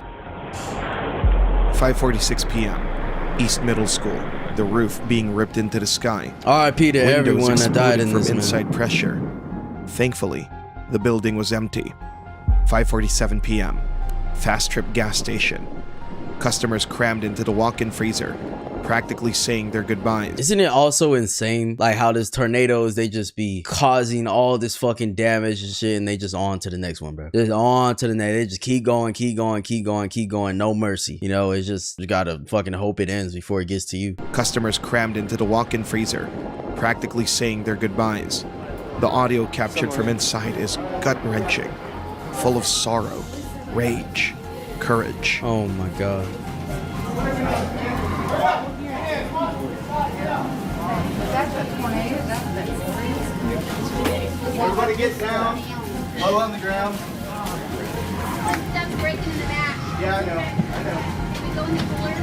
5:46 p.m. East Middle School, the roof being ripped into the sky. R.I.P. to everyone that died in from this inside pressure. Thankfully, the building was empty. 5:47 p.m. Fast Trip gas station. Customers crammed into the walk-in freezer, practically saying their goodbyes. Isn't it also insane, like how this tornadoes, they just be causing all this fucking damage and shit, and they just on to the next one, bro. Just on to the next. They just keep going, keep going, keep going, keep going. No mercy. You know, it's just, you gotta fucking hope it ends before it gets to you. Customers crammed into the walk-in freezer, practically saying their goodbyes. The audio captured from inside is gut-wrenching, full of sorrow, rage, courage. Oh my God. Everybody get down. Low on the ground. Stuff's breaking in the back. Yeah, I know. Can we go in the cooler?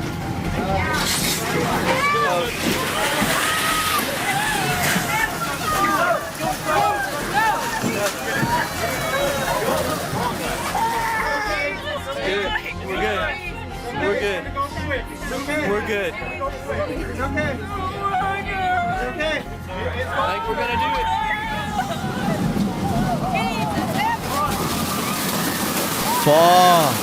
We're good. We're good. It's okay. It's okay. I think we're gonna do it. Fuck.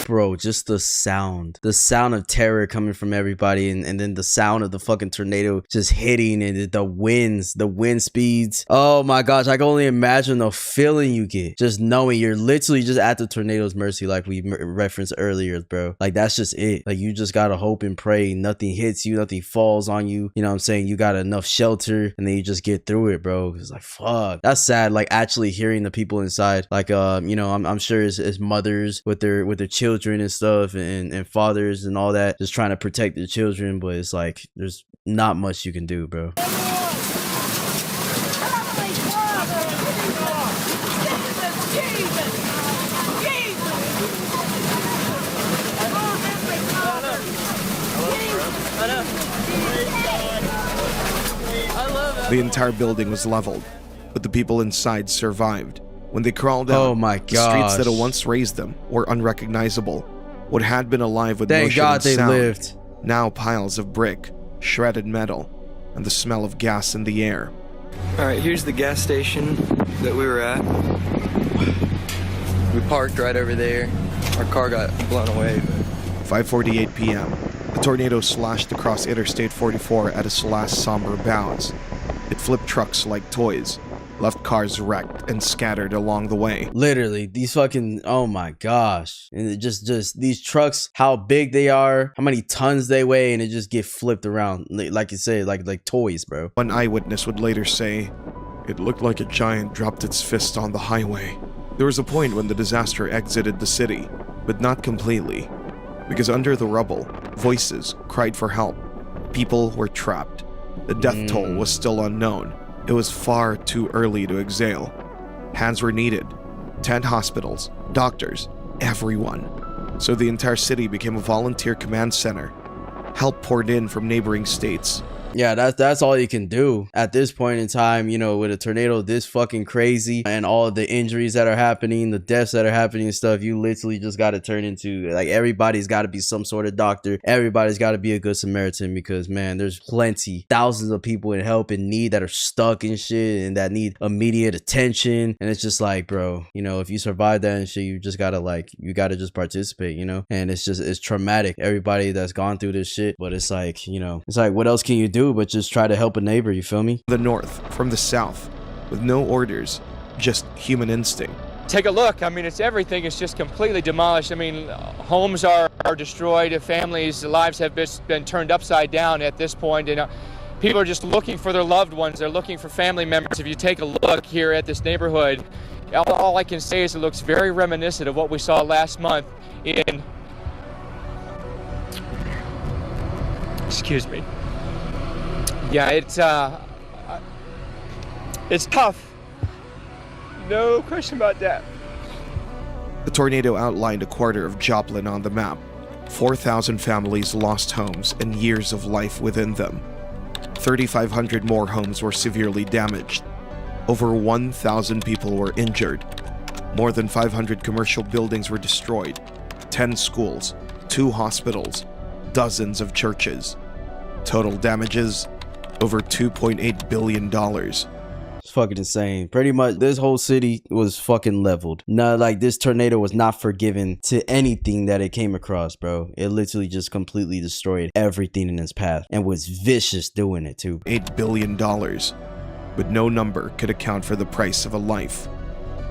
bro, just the sound of terror coming from everybody, and then the sound of the fucking tornado just hitting, and the wind speeds. Oh my gosh, I can only imagine the feeling you get just knowing you're literally just at the tornado's mercy, like we referenced earlier, bro. Like, that's just it. Like, you just gotta hope and pray nothing hits you, nothing falls on you. You know what I'm saying? You got enough shelter, and then you just get through it, bro. It's like, fuck, that's sad. Like, actually hearing the people inside, like, you know, I'm sure it's mothers with their children and stuff, and fathers and all that, just trying to protect their children, but it's like there's not much you can do, bro. The entire building was leveled, but the people inside survived. When they crawled out, oh my the streets that had gosh. once raised them were unrecognizable. What had been alive with Thank motion God and they sound, lived. now piles of brick, shredded metal, and the smell of gas in the air. All right, here's the gas station that we were at. We parked right over there. Our car got blown away. 5:48 p.m. The tornado slashed across Interstate 44 at its last somber bounds. It flipped trucks like toys, left cars wrecked and scattered along the way. Literally, these fucking, oh my gosh. And it just these trucks, how big they are, how many tons they weigh, and it just get flipped around, like you said, like toys, bro. One eyewitness would later say, "It looked like a giant dropped its fist on the highway." There was a point when the disaster exited the city, but not completely, because under the rubble, voices cried for help. People were trapped. The death toll was still unknown. It was far too early to exhale. Hands were needed. 10 hospitals, doctors, everyone. So the entire city became a volunteer command center. Help poured in from neighboring states. Yeah, that's all you can do at this point in time, you know, with a tornado this fucking crazy and all of the injuries that are happening, the deaths that are happening and stuff. You literally just got to turn into, like, everybody's got to be some sort of doctor. Everybody's got to be a good Samaritan, because, man, there's plenty, thousands of people in help in need that are stuck and shit and that need immediate attention. And it's just like, bro, you know, if you survive that and shit, you just got to, like, you got to just participate, you know? And it's traumatic, everybody that's gone through this shit. But it's like, you know, it's like, what else can you do but just try to help a neighbor, you feel me? The north, from the south, with no orders, just human instinct. Take a look. I mean, it's everything is just completely demolished. I mean, homes are destroyed. Families' lives have been turned upside down at this point. And people are just looking for their loved ones. They're looking for family members. If you take a look here at this neighborhood, all I can say is it looks very reminiscent of what we saw last month in... Excuse me. Yeah, it's tough. No question about that. The tornado outlined a quarter of Joplin on the map. 4,000 families lost homes and years of life within them. 3,500 more homes were severely damaged. Over 1,000 people were injured. More than 500 commercial buildings were destroyed. 10 schools, 2 hospitals, dozens of churches. Total damages, over $2.8 billion. It's fucking insane. Pretty much this whole city was fucking leveled. No, like, this tornado was not forgiven to anything that it came across, bro. It literally just completely destroyed everything in its path and was vicious doing it too. $8 billion. But no number could account for the price of a life.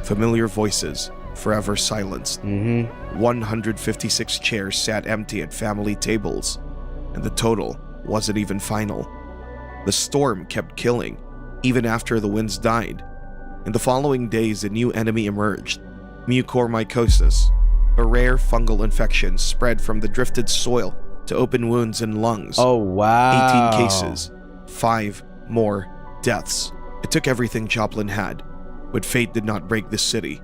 Familiar voices forever silenced. 156 chairs sat empty at family tables, and the total wasn't even final. The storm kept killing, even after the winds died. In the following days, a new enemy emerged, mucormycosis, a rare fungal infection spread from the drifted soil to open wounds in lungs. Oh, wow. 18 cases, 5 more deaths. It took everything Joplin had, but fate did not break the city.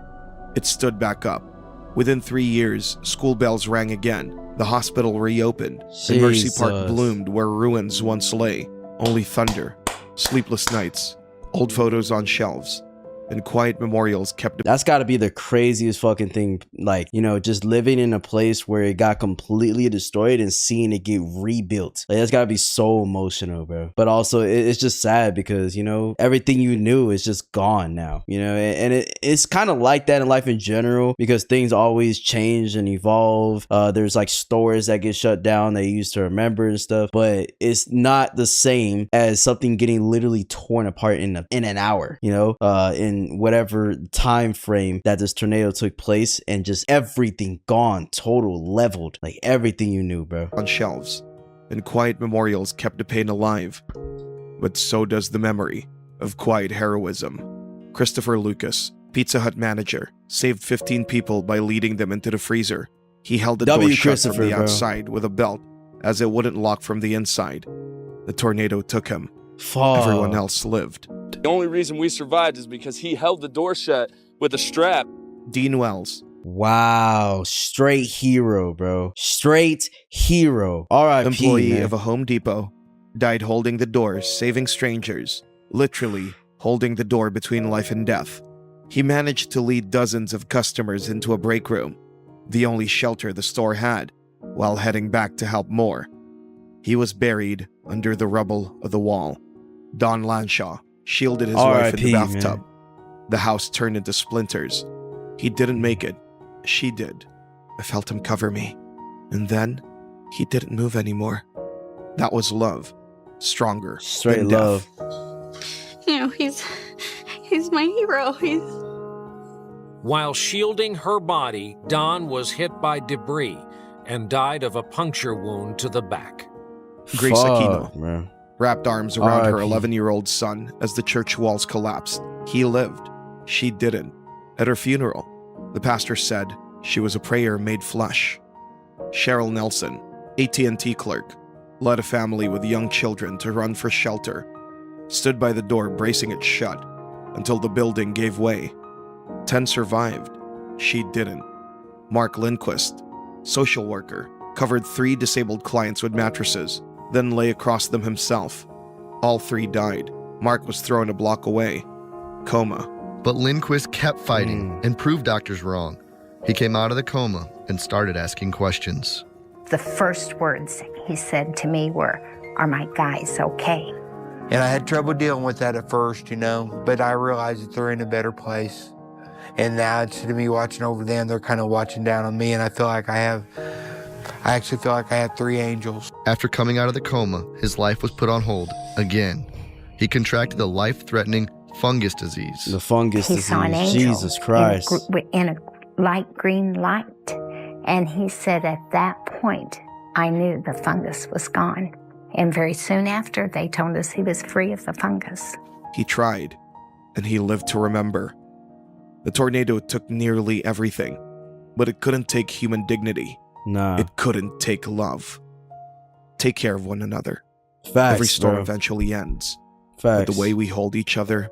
It stood back up. Within 3 years, school bells rang again, the hospital reopened, and Mercy Park bloomed where ruins once lay. Only thunder, sleepless nights, old photos on shelves, and quiet memorials kept... That's got to be the craziest fucking thing. Like, you know, just living in a place where it got completely destroyed and seeing it get rebuilt. Like, that's got to be so emotional, bro. But also, it's just sad because, you know, everything you knew is just gone now, you know, and it's kind of like that in life in general because things always change and evolve. There's like stores that get shut down that you used to remember and stuff, but it's not the same as something getting literally torn apart in an hour, you know, in whatever time frame that this tornado took place, and just everything gone, total leveled, like everything you knew, bro. On shelves, and quiet memorials kept the pain alive, but so does the memory of quiet heroism. Christopher Lucas, Pizza Hut manager, saved 15 people by leading them into the freezer. He held the door shut from the outside with a belt as it wouldn't lock from the inside. The tornado took him. Everyone else lived. The only reason we survived is because he held the door shut with a strap. Dean Wells. Wow, straight hero, bro. Straight hero. R.I.P. Employee man. of a Home Depot, died holding the door, saving strangers, literally holding the door between life and death. He managed to lead dozens of customers into a break room, the only shelter the store had, while heading back to help more. He was buried under the rubble of the wall. Don Lanshaw shielded his wife in the bathtub. Man. The house turned into splinters. He didn't make it. She did. I felt him cover me. And then, he didn't move anymore. That was love. Stronger Straight than love. You know, he's my hero. While shielding her body, Don was hit by debris and died of a puncture wound to the back. Grace Aquino, man. Wrapped arms around her 11-year-old son as the church walls collapsed. He lived. She didn't. At her funeral, the pastor said she was a prayer made flesh. Cheryl Nelson, AT&T clerk, led a family with young children to run for shelter, stood by the door bracing it shut until the building gave way. 10 survived. She didn't. Mark Lindquist, social worker, covered 3 disabled clients with mattresses, then lay across them himself. All 3 died. Mark was thrown a block away. Coma. But Lindquist kept fighting and proved doctors wrong. He came out of the coma and started asking questions. The first words he said to me were, "Are my guys okay?" And I had trouble dealing with that at first, you know, but I realized that they're in a better place. And now instead of me watching over them, they're kind of watching down on me, and I actually feel like I have 3 angels. After coming out of the coma, his life was put on hold again. He contracted the life-threatening fungus disease. The fungus he disease. Saw an angel Jesus Christ. In a light green light. And he said at that point, I knew the fungus was gone. And very soon after, they told us he was free of the fungus. He tried, and he lived to remember. The tornado took nearly everything, but it couldn't take human dignity. Nah. It couldn't take love. Take care of one another. Facts, Every storm bro. eventually ends. Facts. But the way we hold each other,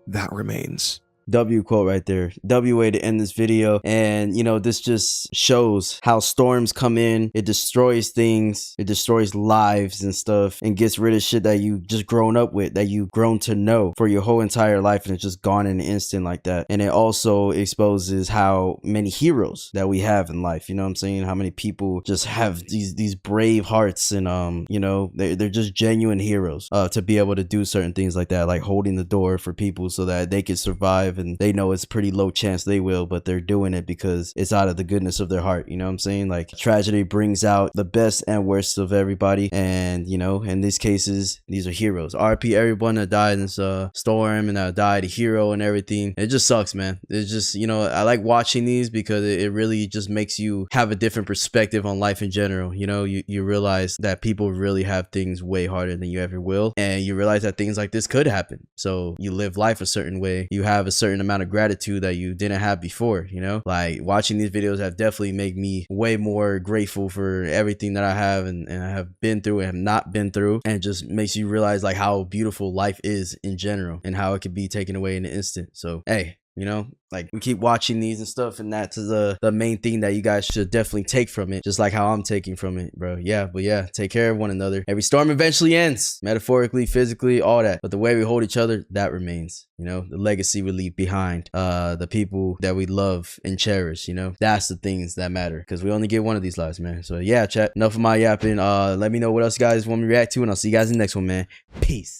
that remains. W quote right there. W way to end this video. And you know, this just shows how storms come in, it destroys things, it destroys lives and stuff, and gets rid of shit that you just grown up with, that you grown to know for your whole entire life, and it's just gone in an instant like that. And it also exposes how many heroes that we have in life, you know what I'm saying? How many people just have these brave hearts, and you know, they're just genuine heroes to be able to do certain things like that, like holding the door for people so that they can survive, and they know it's pretty low chance they will, but they're doing it because it's out of the goodness of their heart, you know what I'm saying? Like, tragedy brings out the best and worst of everybody, and you know, in these cases, these are heroes. RP everyone that died in this storm, and that died a hero and everything. It just sucks, man. It's just, you know, I like watching these because it really just makes you have a different perspective on life in general. You know, you realize that people really have things way harder than you ever will, and you realize that things like this could happen, so you live life a certain way. You have a certain amount of gratitude that you didn't have before, you know? Like, watching these videos have definitely made me way more grateful for everything that I have and I have been through and have not been through, and it just makes you realize like how beautiful life is in general and how it could be taken away in an instant. So hey, you know, like we keep watching these and stuff, and that's the main thing that you guys should definitely take from it, just like how I'm taking from it, bro. Yeah, but yeah, take care of one another. Every storm eventually ends, metaphorically, physically, all that, but the way we hold each other, that remains, you know, the legacy we leave behind, the people that we love and cherish, you know, that's the things that matter, because we only get one of these lives, man. So yeah, chat, enough of my yapping. Let me know what else you guys want me to react to, and I'll see you guys in the next one, man. Peace.